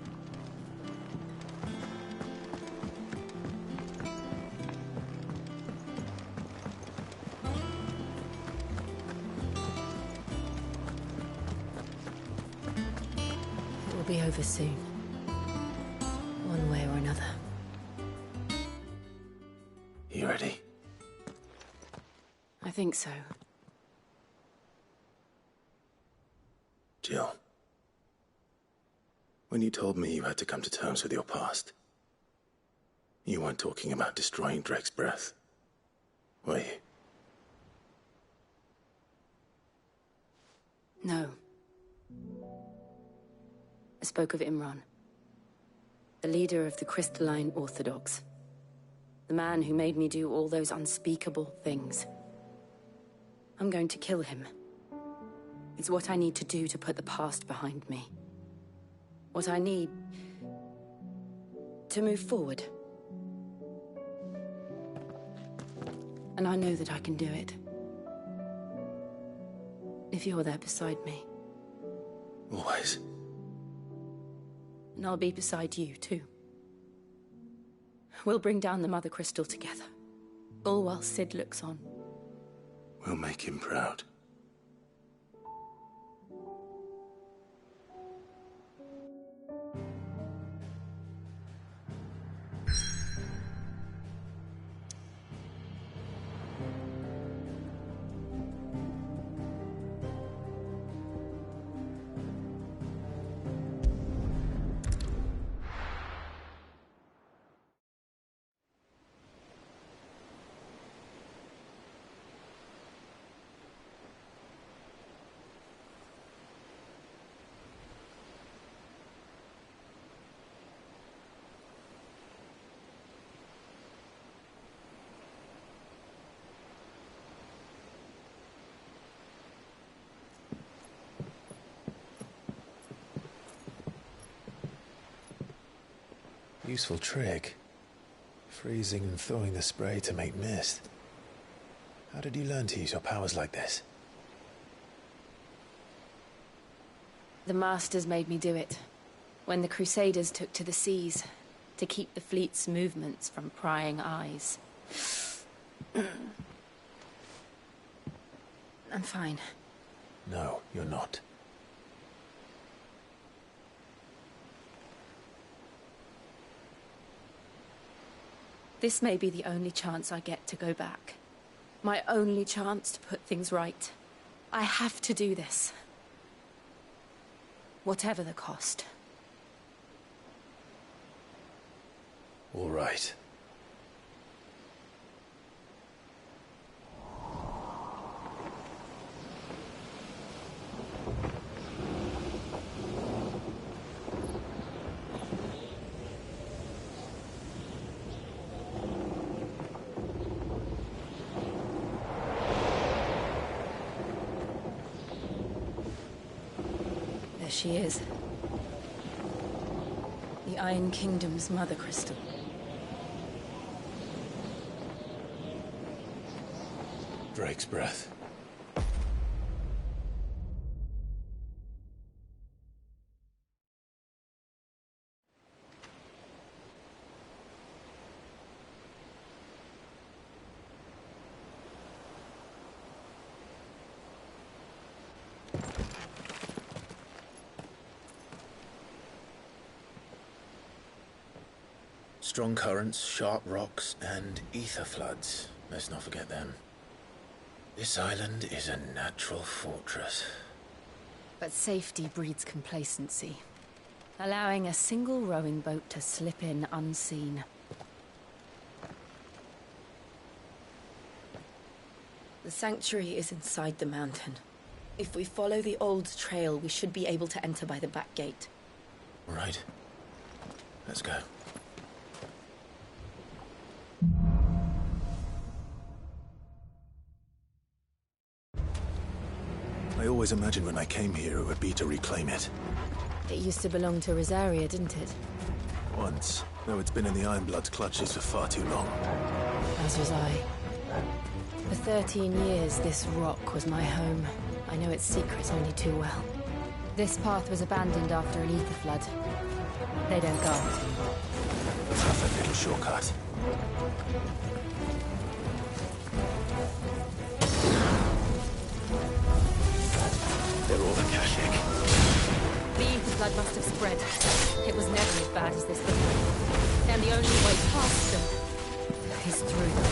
It will be over soon. One way or another. You ready? I think so. Jill, when you told me you had to come to terms with your past, you weren't talking about destroying Drake's breath, were you? No. I spoke of Imran, the leader of the Crystalline Orthodox. The man who made me do all those unspeakable things. I'm going to kill him. It's what I need to do to put the past behind me. What I need to move forward. And I know that I can do it. If you're there beside me. Always. And I'll be beside you, too. We'll bring down the Mother Crystal together. All while Sid looks on. We'll make him proud. useful trick. Freezing and thawing the spray to make mist. How did you learn to use your powers like this? The Masters made me do it. When the Crusaders took to the seas, to keep the fleet's movements from prying eyes. I'm fine. No, you're not. This may be the only chance I get to go back. My only chance to put things right. I have to do this. Whatever the cost. All right. There she is. The Iron Kingdom's Mother Crystal. Drake's breath. Strong currents, sharp rocks, and ether floods. Let's not forget them. This island is a natural fortress. But safety breeds complacency. Allowing a single rowing boat to slip in unseen. The sanctuary is inside the mountain. If we follow the old trail, we should be able to enter by the back gate. All right. Let's go. I always imagined when I came here it would be to reclaim it. It used to belong to Rosaria, didn't it? Once, though it's been in the Ironblood's clutches for far too long. As was I. For 13 years, this rock was my home. I know its secrets only too well. This path was abandoned after an ether flood. They don't guard it anymore. Perfect little shortcut. They're all Akashic. The ether flood must have spread. It was never as bad as this before. And the only way past them is through them.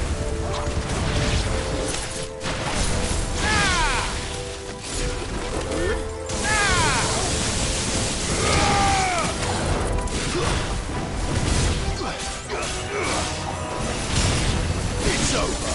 It's over.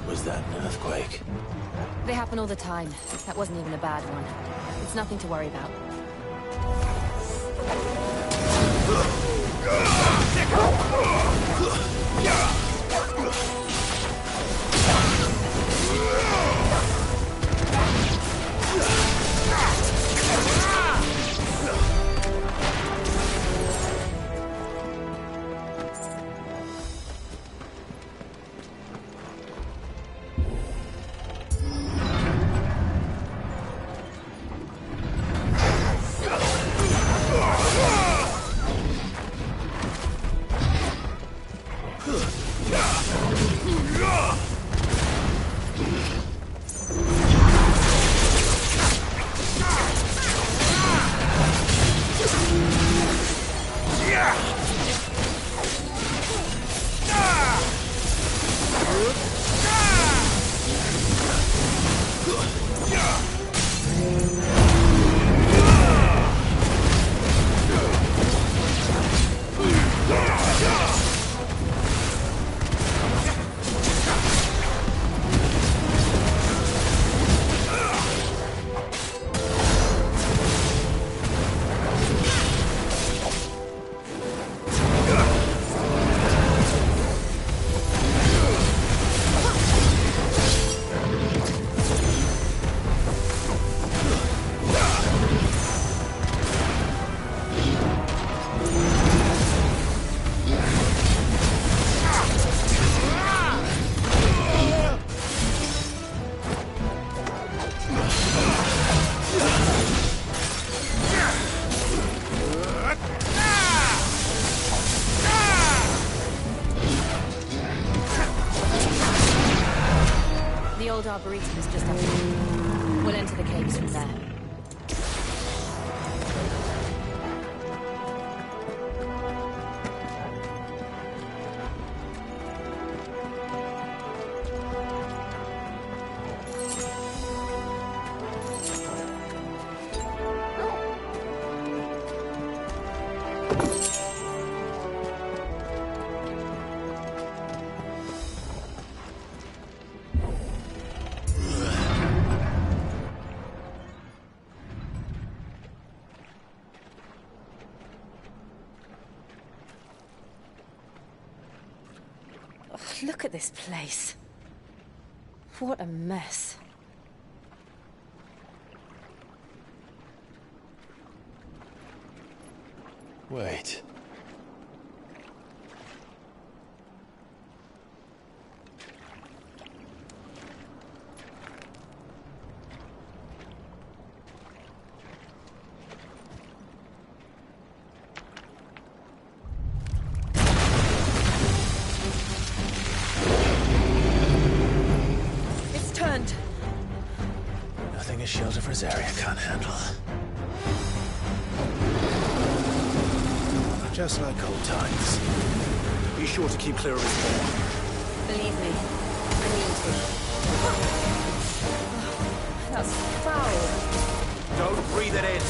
Was that an earthquake? They happen all the time. That wasn't even a bad one. It's nothing to worry about. Arboretum is just up here. We'll enter the caves from there. Look at this place. What a mess. Wait. Nothing a shelter for Zarya can't handle. Just like old times. Be sure to keep clear of his paw. Believe me, I mean to. That's foul. Don't breathe it in.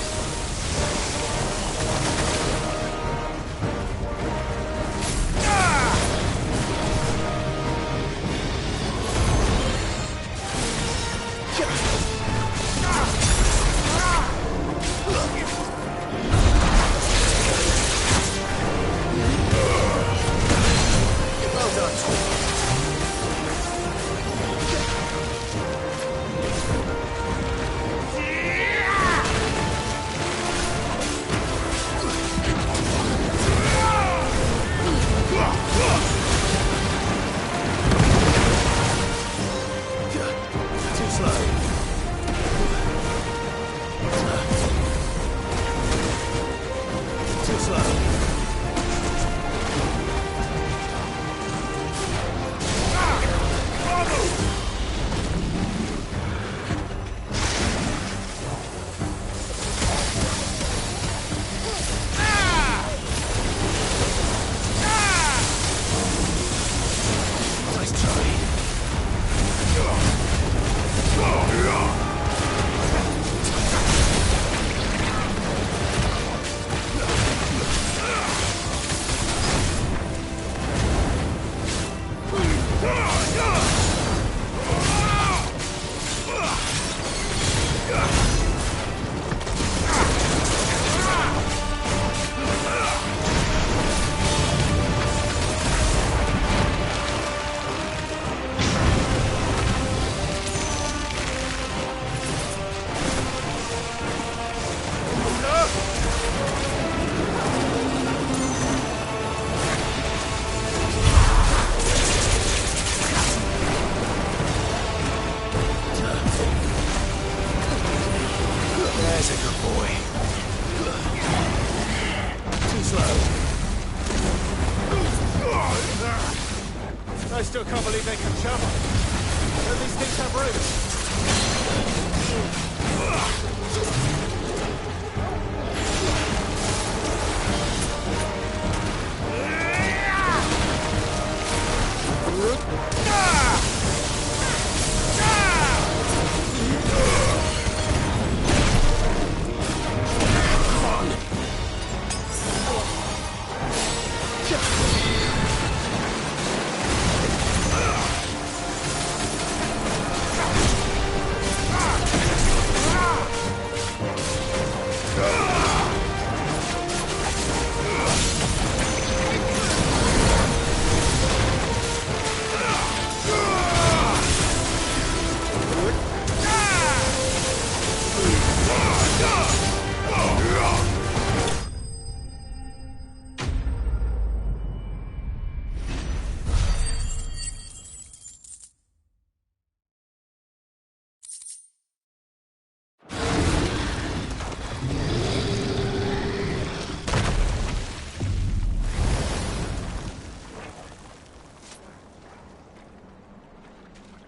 I still can't believe they can jump. Don't these things have roots?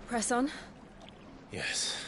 Press on. Yes.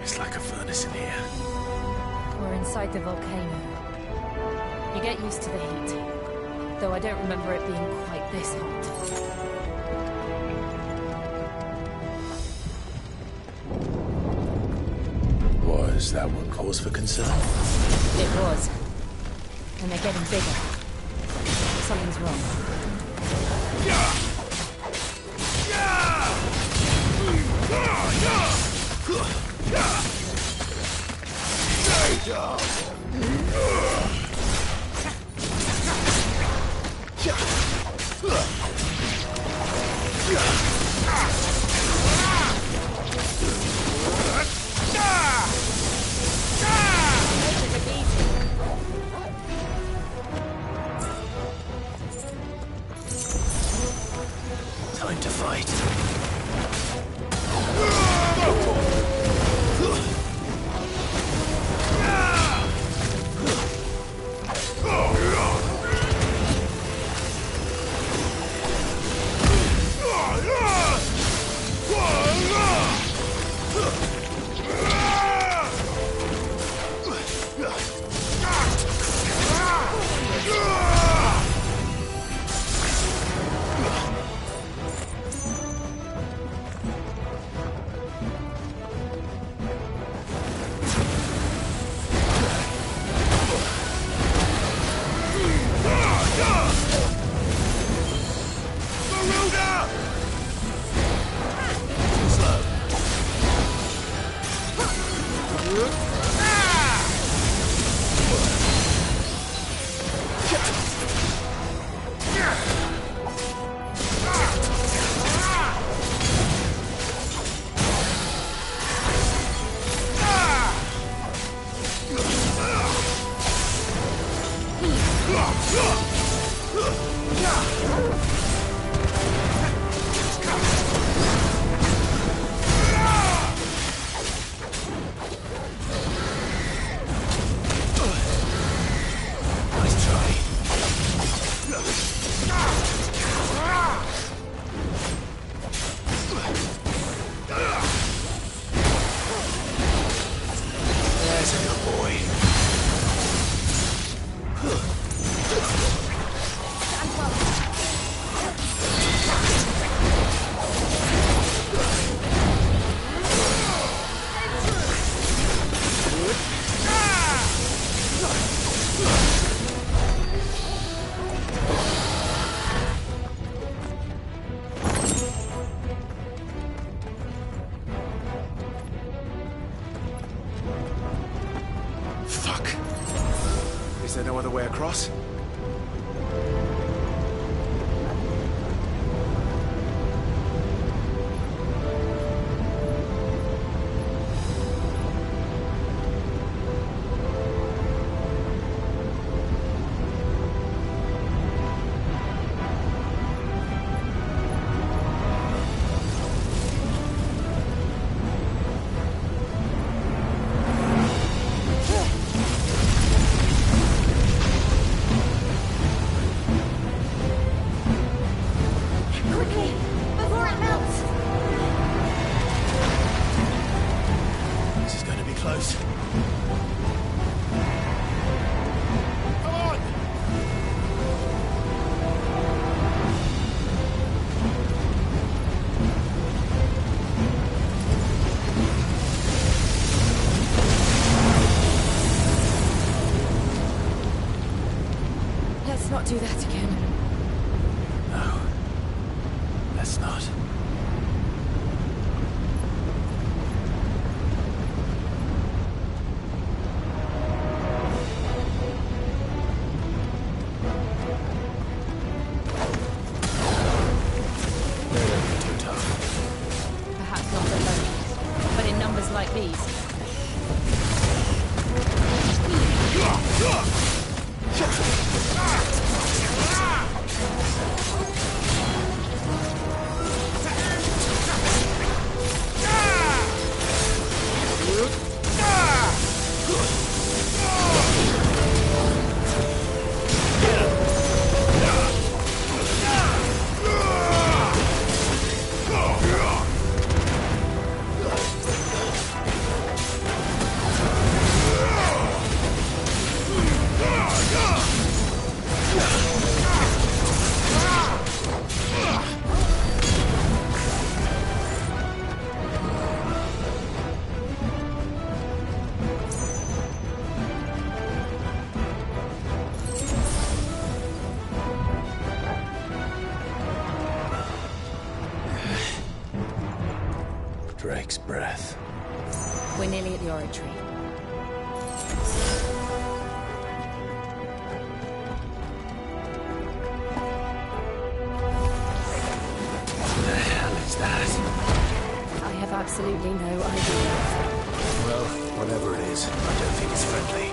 It's like a furnace in here. We're inside the volcano. You get used to the heat, though I don't remember it being quite this hot. Was that one cause for concern? It was. And they're getting bigger. Something's wrong. Time to fight. Is there no other way across? close. Come on! Let's not do that again. No. Let's not. Perhaps not the most, but in numbers like these. Drake's breath. We're nearly at the oratory. What the hell is that? I have absolutely no idea. Well, whatever it is, I don't think it's friendly.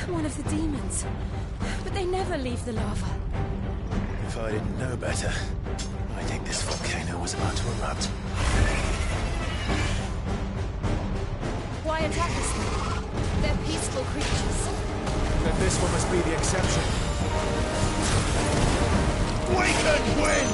One of the demons. But they never leave the lava. If I didn't know better, I think this volcano was about to erupt. Why attack us then? They're peaceful creatures. Then this one must be the exception. Waken wind!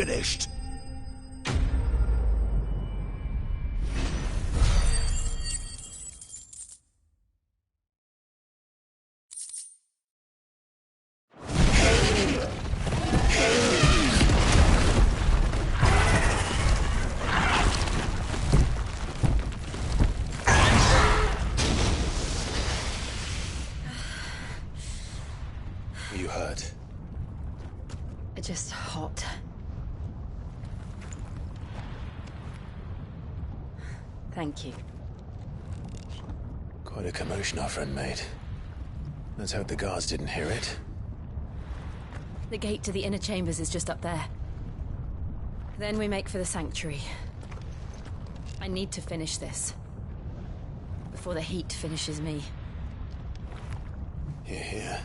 finished? You hurt? Just hot. Thank you. Quite a commotion our friend made. Let's hope the guards didn't hear it. The gate to the inner chambers is just up there. Then we make for the sanctuary. I need to finish this. Before the heat finishes me. Hear, hear.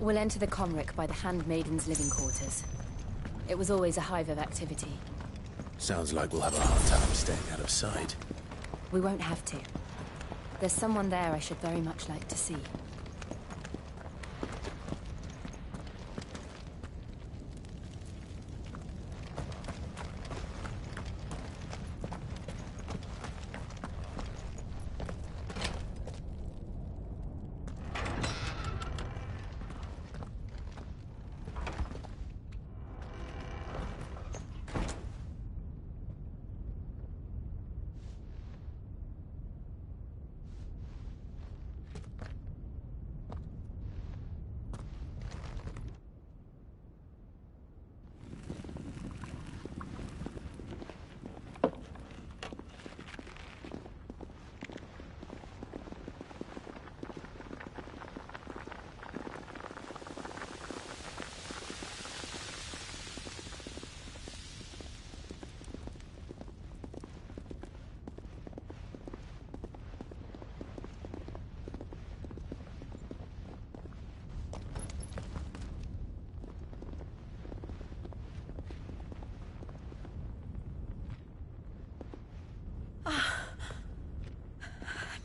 We'll enter the Comric by the Handmaiden's living quarters. It was always a hive of activity. Sounds like we'll have a hard time staying out of sight. We won't have to. There's someone there I should very much like to see.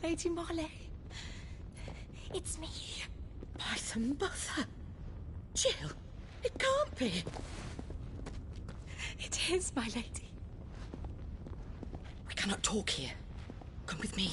Lady Marley. It's me. By the mother. Jill, it can't be. It is, my lady. We cannot talk here. Come with me.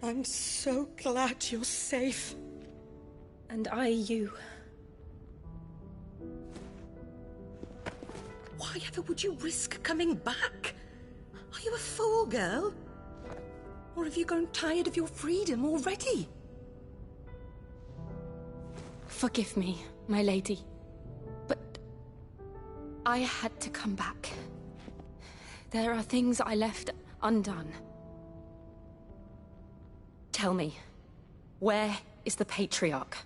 I'm so glad you're safe. And I you. Why ever would you risk coming back? Are you a fool, girl? Or have you grown tired of your freedom already? Forgive me, my lady. But I had to come back. There are things I left undone. Tell me, where is the Patriarch?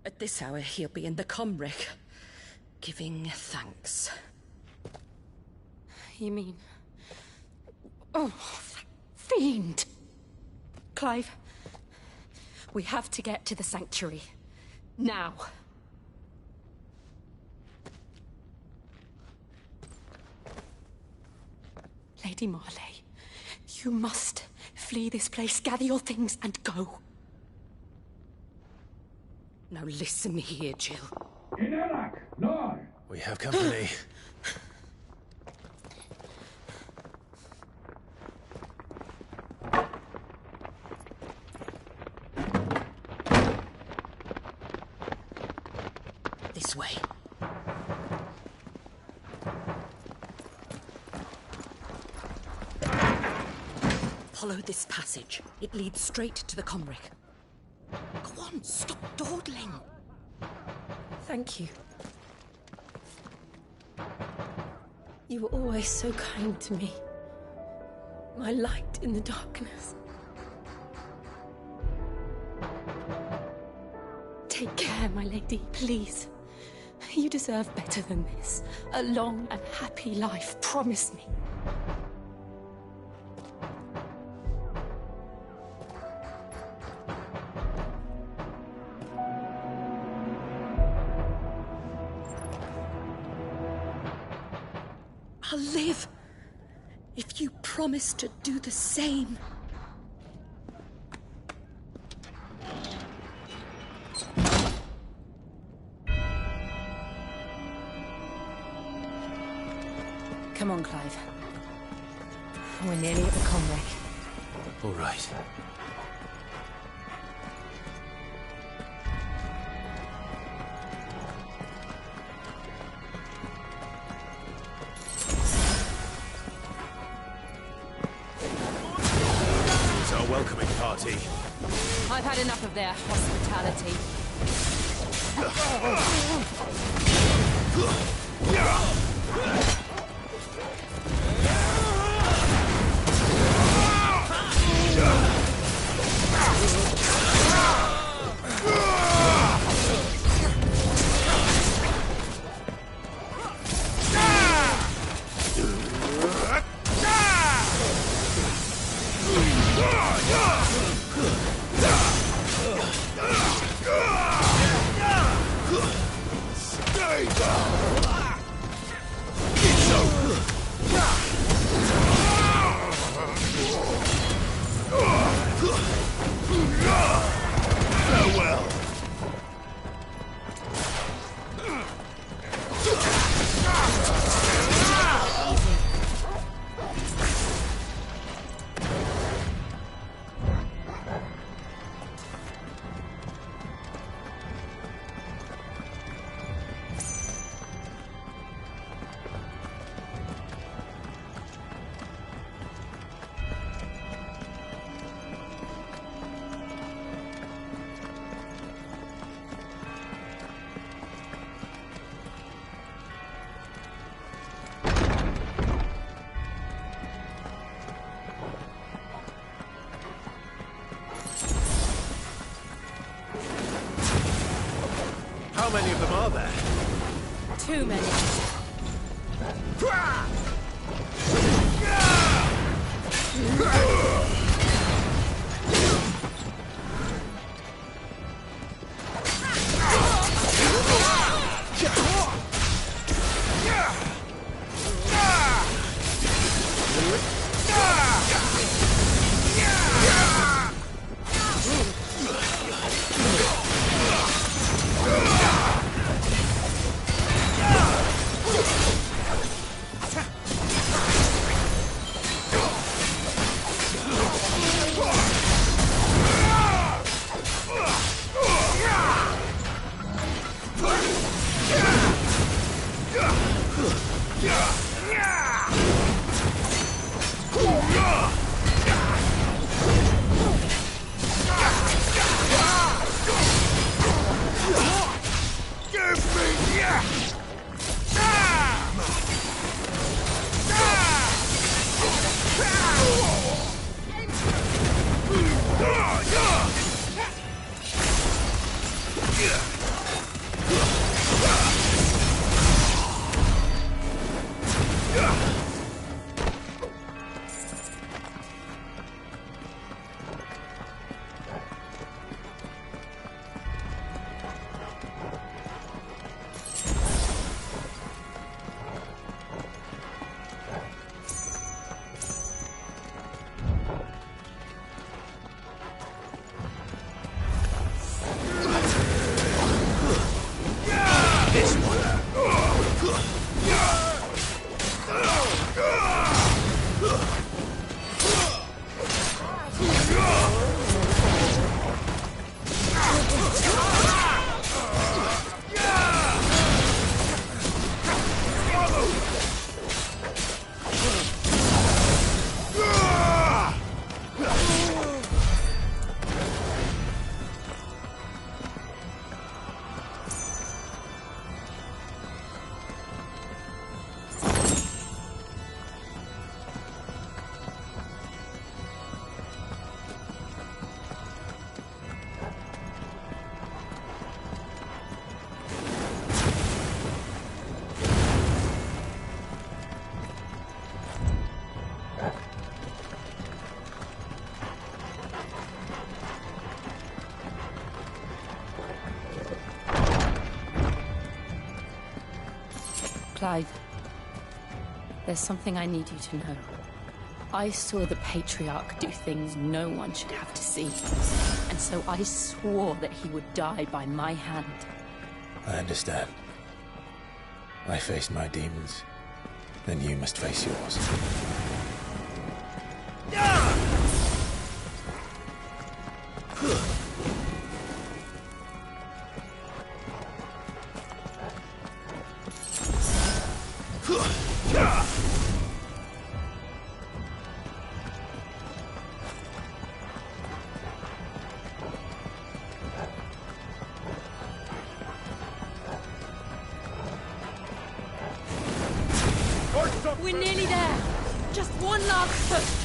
At this hour, he'll be in the Comric, giving thanks. You mean... Oh, that fiend! Clive, we have to get to the sanctuary. Now. Lady Marley, you must flee this place, gather your things, and go. Now listen here, Jill. We have company. This way. Follow this passage. It leads straight to the Comric. Go on, stop dawdling. Thank you. You were always so kind to me. My light in the darkness. there, my lady, please. You deserve better than this. A long and happy life, promise me. I'll live if you promise to do the same. Come on, Clive. We're nearly at the comwreck. All right. It's our welcoming party. I've had enough of their hospitality. How many of them are there? Too many. Clive, there's something I need you to know. I saw the Patriarch do things no one should have to see. And so I swore that he would die by my hand. I understand. I faced my demons. Then you must face yours. We're nearly there. Just one last push.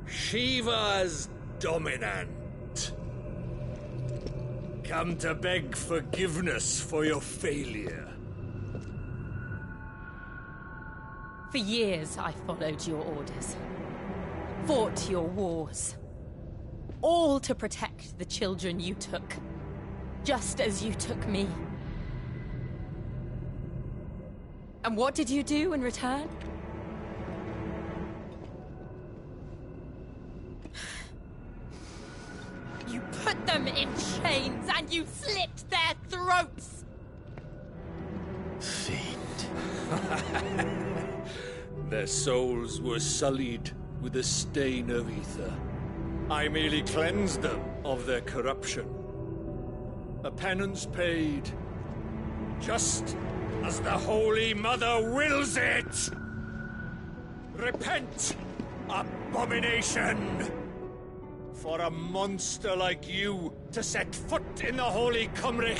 Shiva's dominant. Come to beg forgiveness for your failure. For years, I followed your orders. Fought your wars. All to protect the children you took. Just as you took me. And what did you do in return? You put them in chains and you slit their throats! Their souls were sullied with a stain of ether. I merely cleansed them of their corruption. A penance paid, just as the Holy Mother wills it! Repent, abomination! For a monster like you to set foot in the Holy Cymric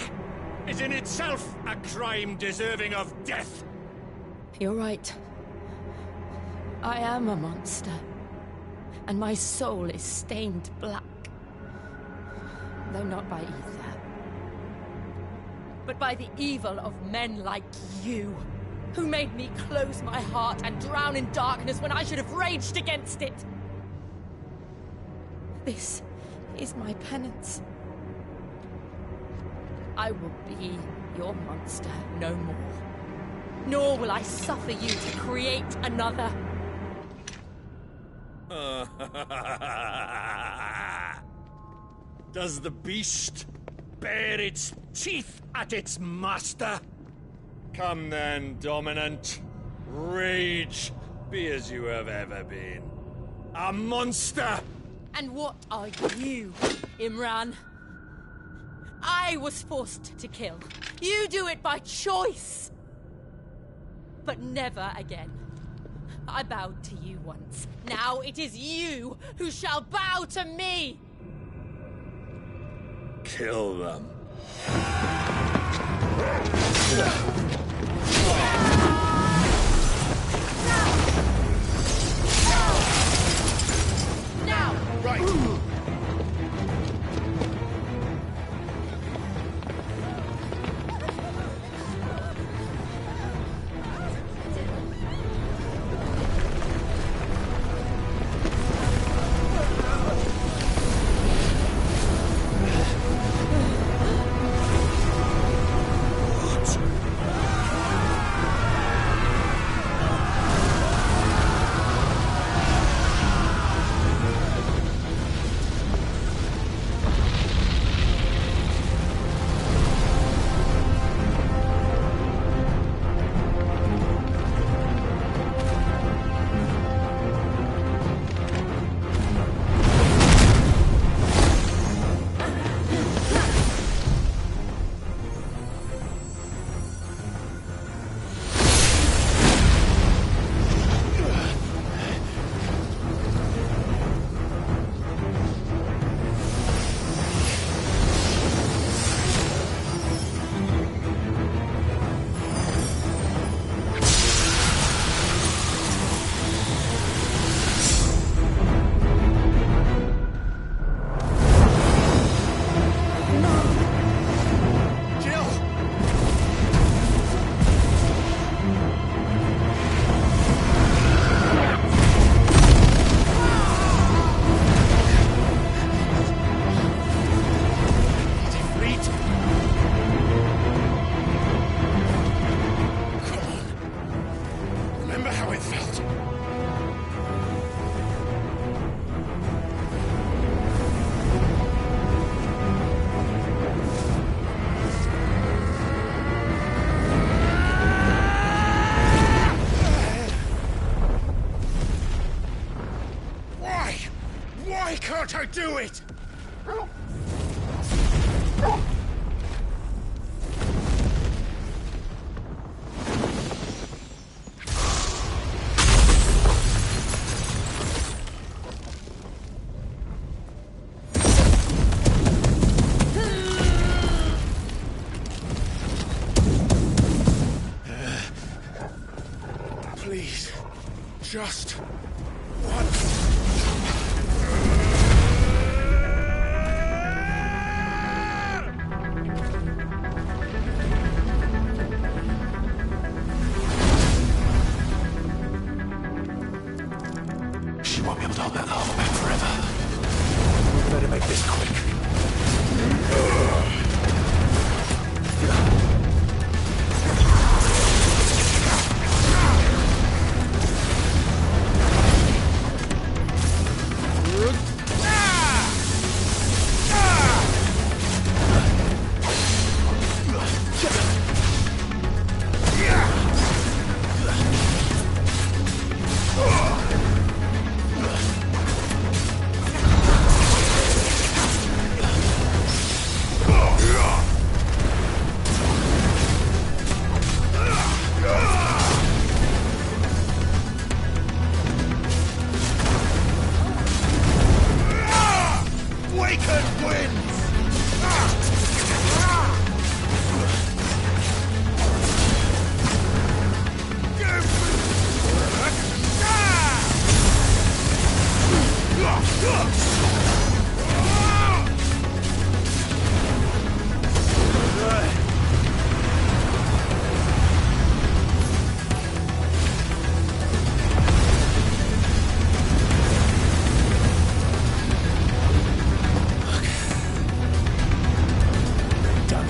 is in itself a crime deserving of death. You're right. I am a monster. And my soul is stained black. Though not by ether. But by the evil of men like you, who made me close my heart and drown in darkness when I should have raged against it. This is my penance. I will be your monster no more. Nor will I suffer you to create another. Does the beast bare its teeth at its master? Come then, Dominant. Rage, be as you have ever been. A monster! And what are you, Imran? I was forced to kill. You do it by choice. But never again. I bowed to you once. Now it is you who shall bow to me! Kill them. Now! Right! Can't I do it? Please, just once. She won't be able to hold that lava back forever. We better make this quick.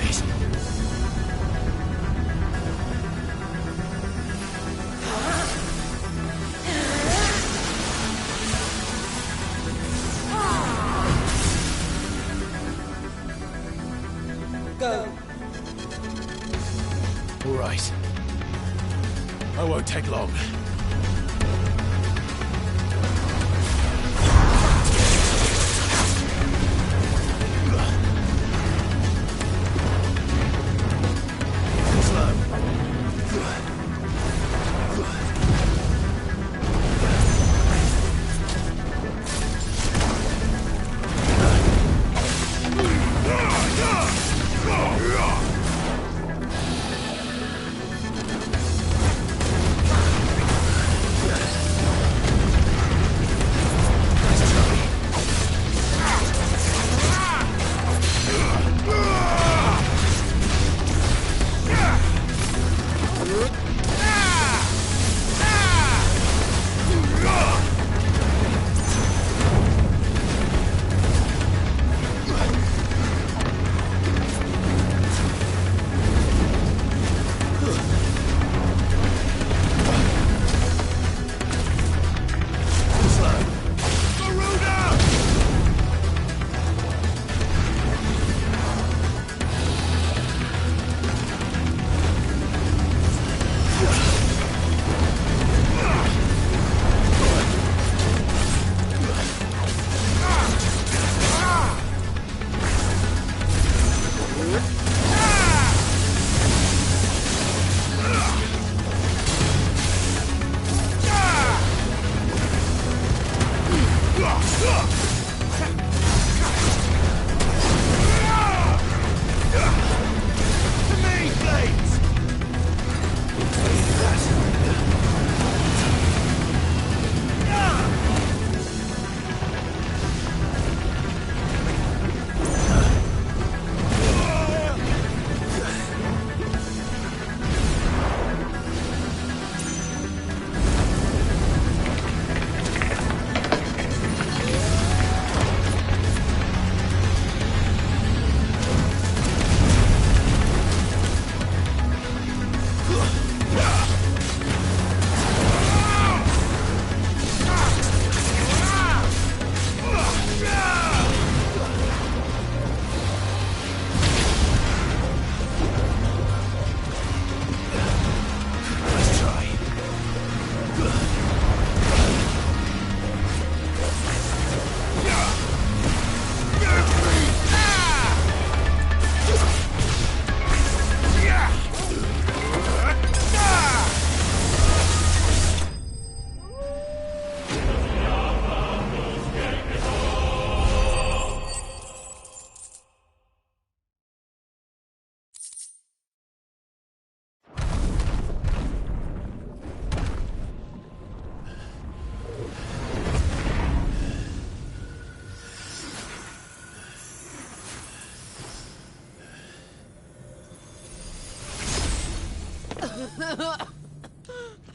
this. Go. All right. I won't take long.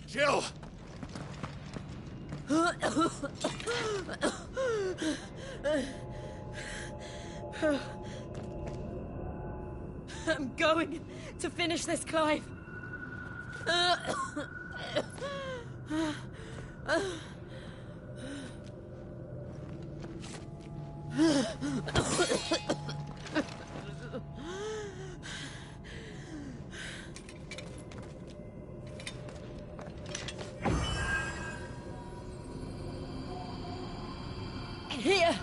Jill! I'm going to finish this, Clive. Here.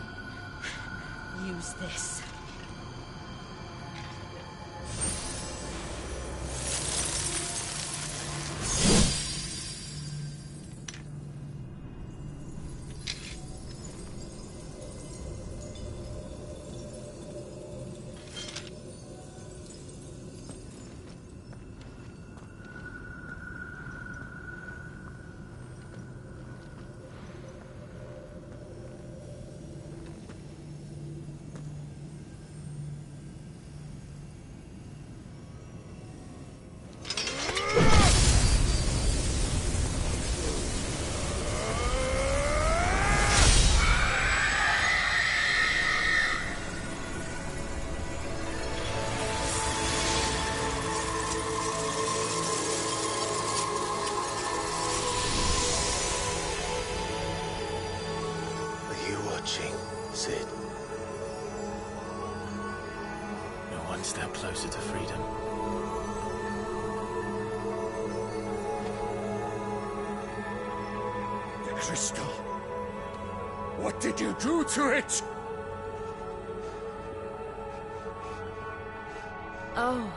Use this. step closer to freedom. The crystal. What did you do to it? Oh.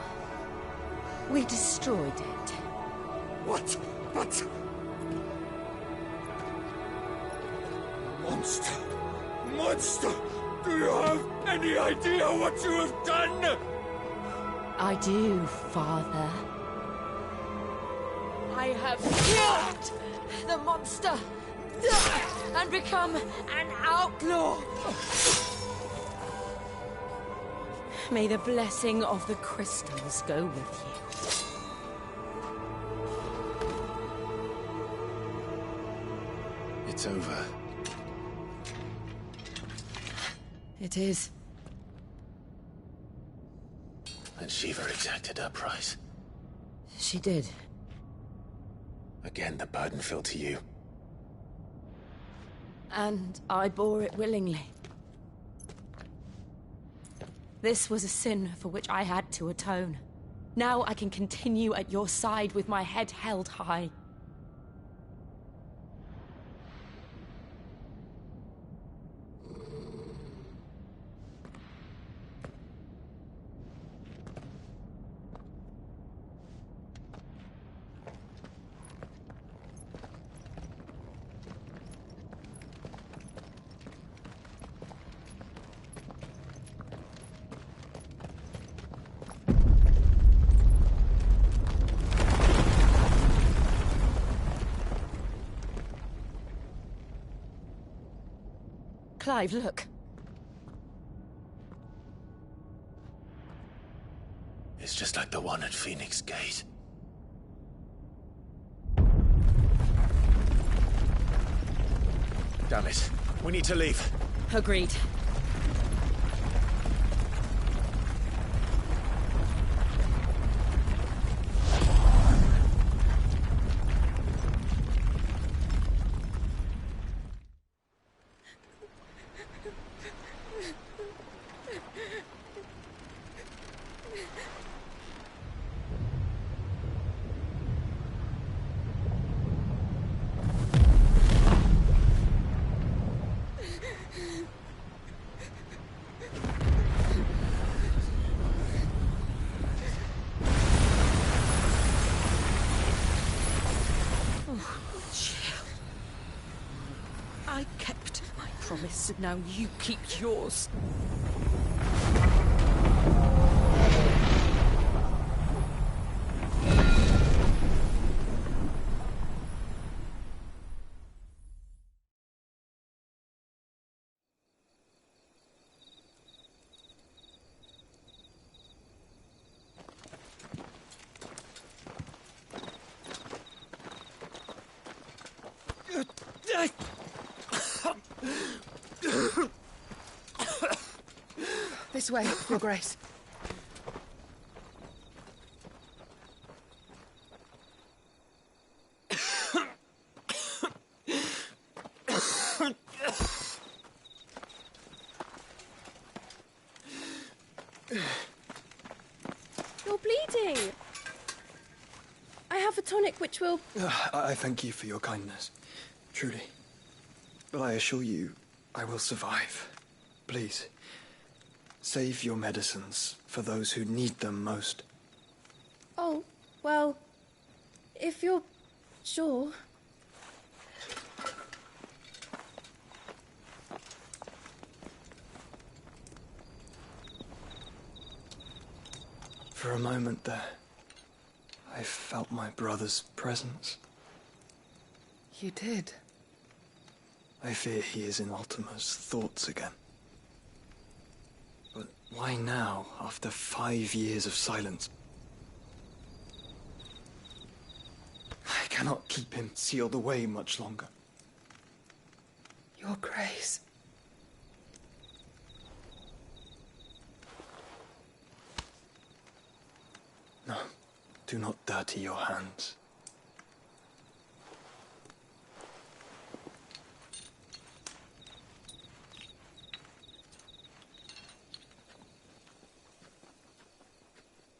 We destroyed it. What? But... Monster! Monster! Do you have any idea what you have done? I do, Father. I have killed the monster and become an outlaw. May the blessing of the crystals go with you. It's over. It is. And Shiva exacted her price. She did. Again, the burden fell to you. And I bore it willingly. This was a sin for which I had to atone. Now I can continue at your side with my head held high. Clive, look. It's just like the one at Phoenix Gate. Damn it. We need to leave. Agreed. I kept my promise, and now you keep yours. This way, Your Grace. You're bleeding. I have a tonic which will... I thank you for your kindness, truly. But I assure you, I will survive. Please, save your medicines for those who need them most. Oh, well, if you're sure... For a moment there, I felt my brother's presence. You did? I fear he is in Ultima's thoughts again. But why now, after 5 years of silence? I cannot keep him sealed away much longer. Your Grace. No, do not dirty your hands.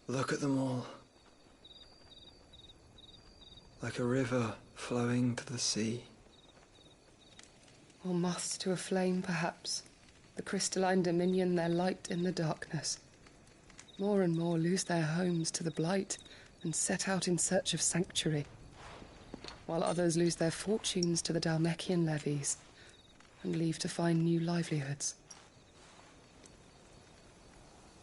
Look at them all. Like a river flowing to the sea. Or moths to a flame, perhaps. The crystalline dominion their light in the darkness. More and more lose their homes to the blight and set out in search of sanctuary, while others lose their fortunes to the Dhalmekian levies and leave to find new livelihoods.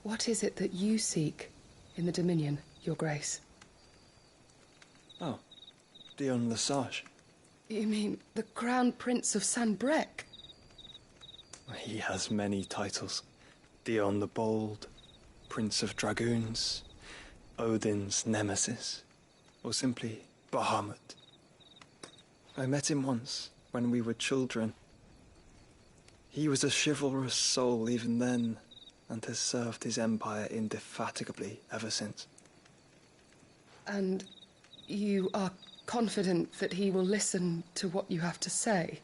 What is it that you seek in the Dominion, Your Grace? Oh, Dion Lesage. You mean the Crown Prince of Sanbreque? He has many titles. Dion the Bold, Prince of Dragoons, Odin's Nemesis, or simply Bahamut. I met him once, when we were children. He was a chivalrous soul even then, and has served his empire indefatigably ever since. And you are confident that he will listen to what you have to say?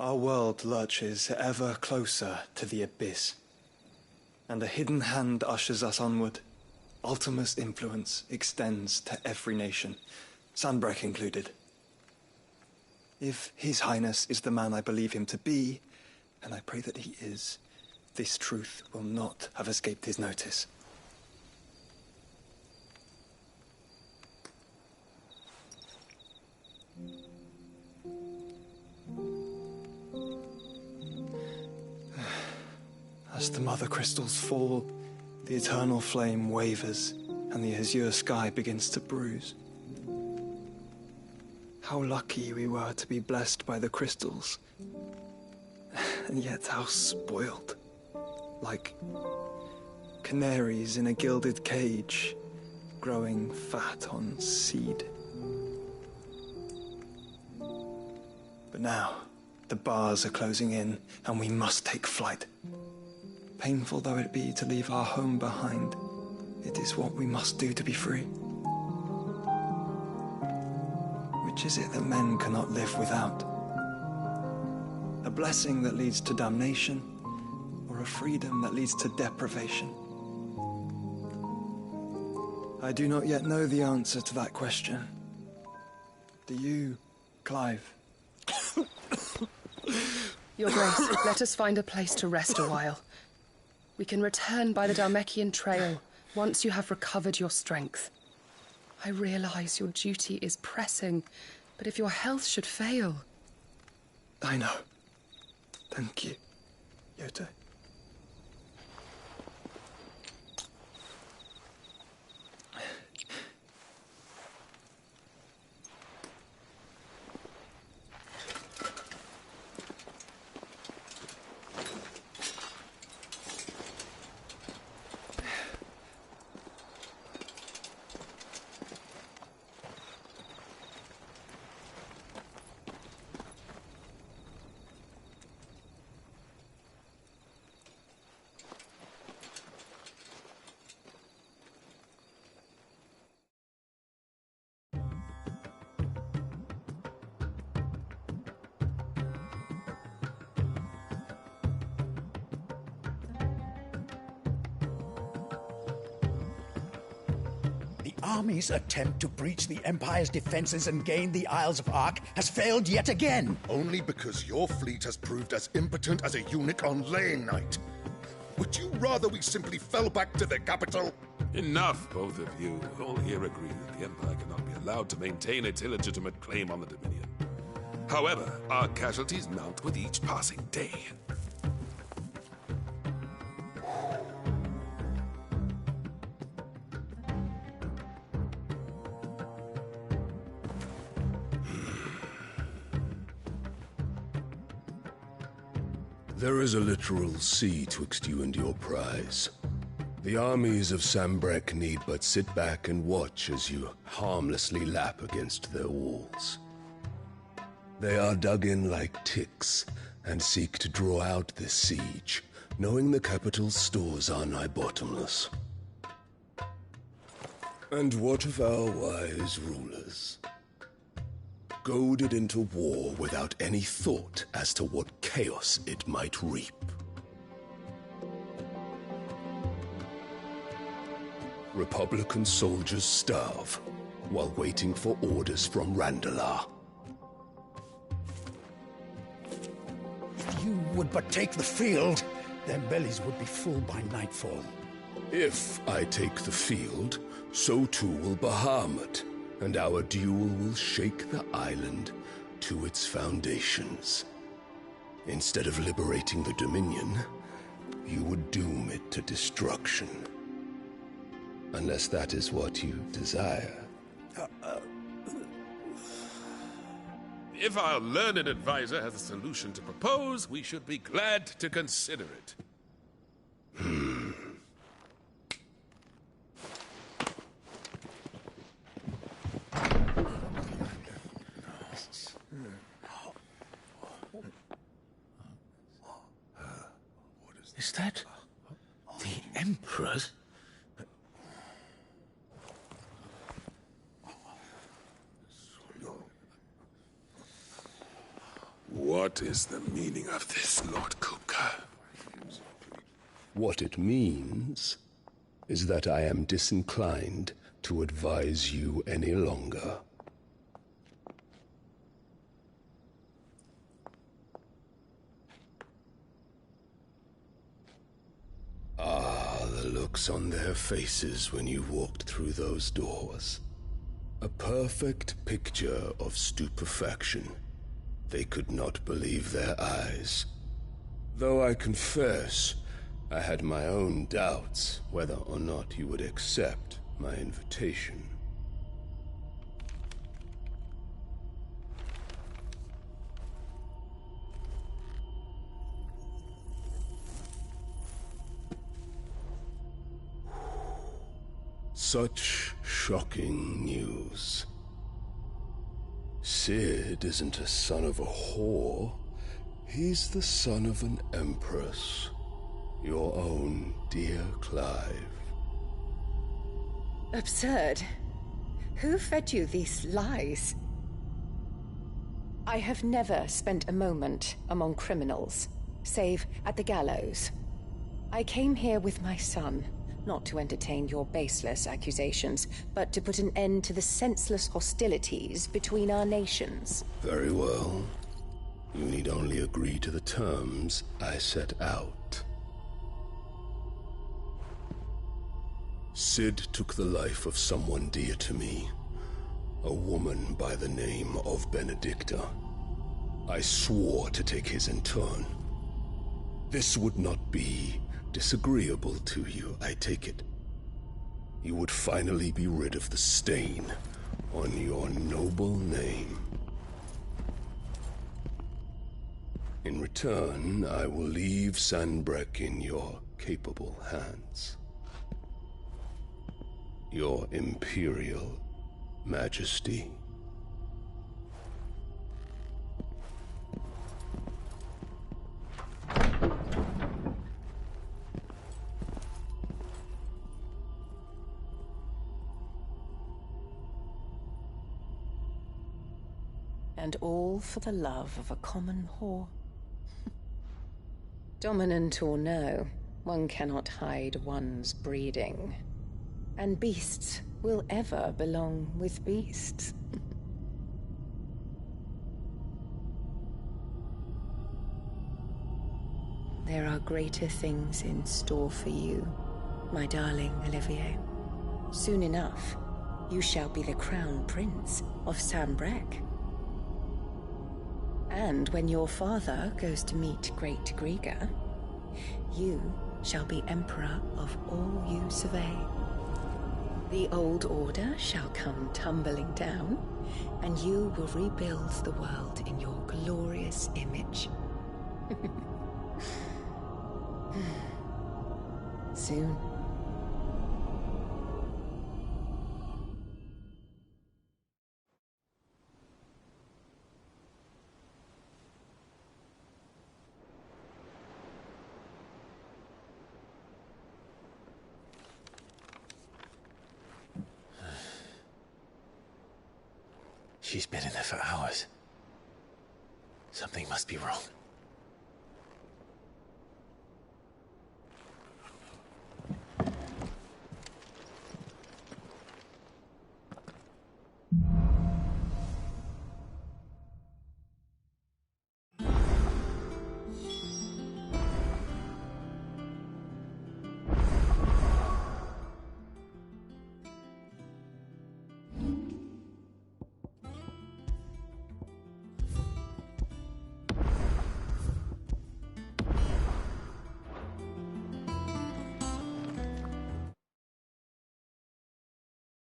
Our world lurches ever closer to the abyss, and a hidden hand ushers us onward. Ultima's influence extends to every nation, Sanbreque included. If His Highness is the man I believe him to be, and I pray that he is, this truth will not have escaped his notice. As the mother crystals fall, the eternal flame wavers, and the azure sky begins to bruise. How lucky we were to be blessed by the crystals, and yet how spoiled. Like canaries in a gilded cage, growing fat on seed. But now, the bars are closing in, and we must take flight. Painful though it be to leave our home behind, it is what we must do to be free. Which is it that men cannot live without? A blessing that leads to damnation, or a freedom that leads to deprivation? I do not yet know the answer to that question. Do you, Clive? Your Grace, let us find a place to rest a while. We can return by the Dhalmekian trail once you have recovered your strength. I realize your duty is pressing, but if your health should fail... I know. Thank you, Yote. Army's attempt to breach the Empire's defenses and gain the Isles of Ark has failed yet again. Only because your fleet has proved as impotent as a eunuch on laying night. Would you rather we simply fell back to the capital? Enough, both of you. All here agree that the Empire cannot be allowed to maintain its illegitimate claim on the Dominion. However, our casualties mount with each passing day. There is a literal sea twixt you and your prize. The armies of Sanbreque need but sit back and watch as you harmlessly lap against their walls. They are dug in like ticks, and seek to draw out this siege, knowing the capital's stores are nigh bottomless. And what of our wise rulers? Goaded into war without any thought as to what chaos it might reap. Republican soldiers starve while waiting for orders from Randalar. If you would but take the field, their bellies would be full by nightfall. If I take the field, so too will Bahamut, and our duel will shake the island to its foundations. Instead of liberating the Dominion, you would doom it to destruction. Unless that is what you desire. If our learned advisor has a solution to propose, we should be glad to consider it. Is that the Emperor's? What is the meaning of this, Lord Kupka? What it means is that I am disinclined to advise you any longer. Ah, the looks on their faces when you walked through those doors. A perfect picture of stupefaction. They could not believe their eyes. Though I confess, I had my own doubts whether or not you would accept my invitation. Such shocking news. Sid isn't a son of a whore. He's the son of an empress. Your own dear Clive. Absurd. Who fed you these lies? I have never spent a moment among criminals, save at the gallows. I came here with my son, not to entertain your baseless accusations, but to put an end to the senseless hostilities between our nations. Very well. You need only agree to the terms I set out. Sid took the life of someone dear to me, a woman by the name of Benedicta. I swore to take his in turn. This would not be disagreeable to you, I take it. You would finally be rid of the stain on your noble name. In return, I will leave Sanbreque in your capable hands. Your Imperial Majesty. And all for the love of a common whore. Dominant or no, one cannot hide one's breeding. And beasts will ever belong with beasts. There are greater things in store for you, my darling Olivier. Soon enough, you shall be the crown prince of Sanbreque. And when your father goes to meet Great Griga, you shall be emperor of all you survey. The old order shall come tumbling down, and you will rebuild the world in your glorious image. Soon. She's been in there for hours. Something must be wrong.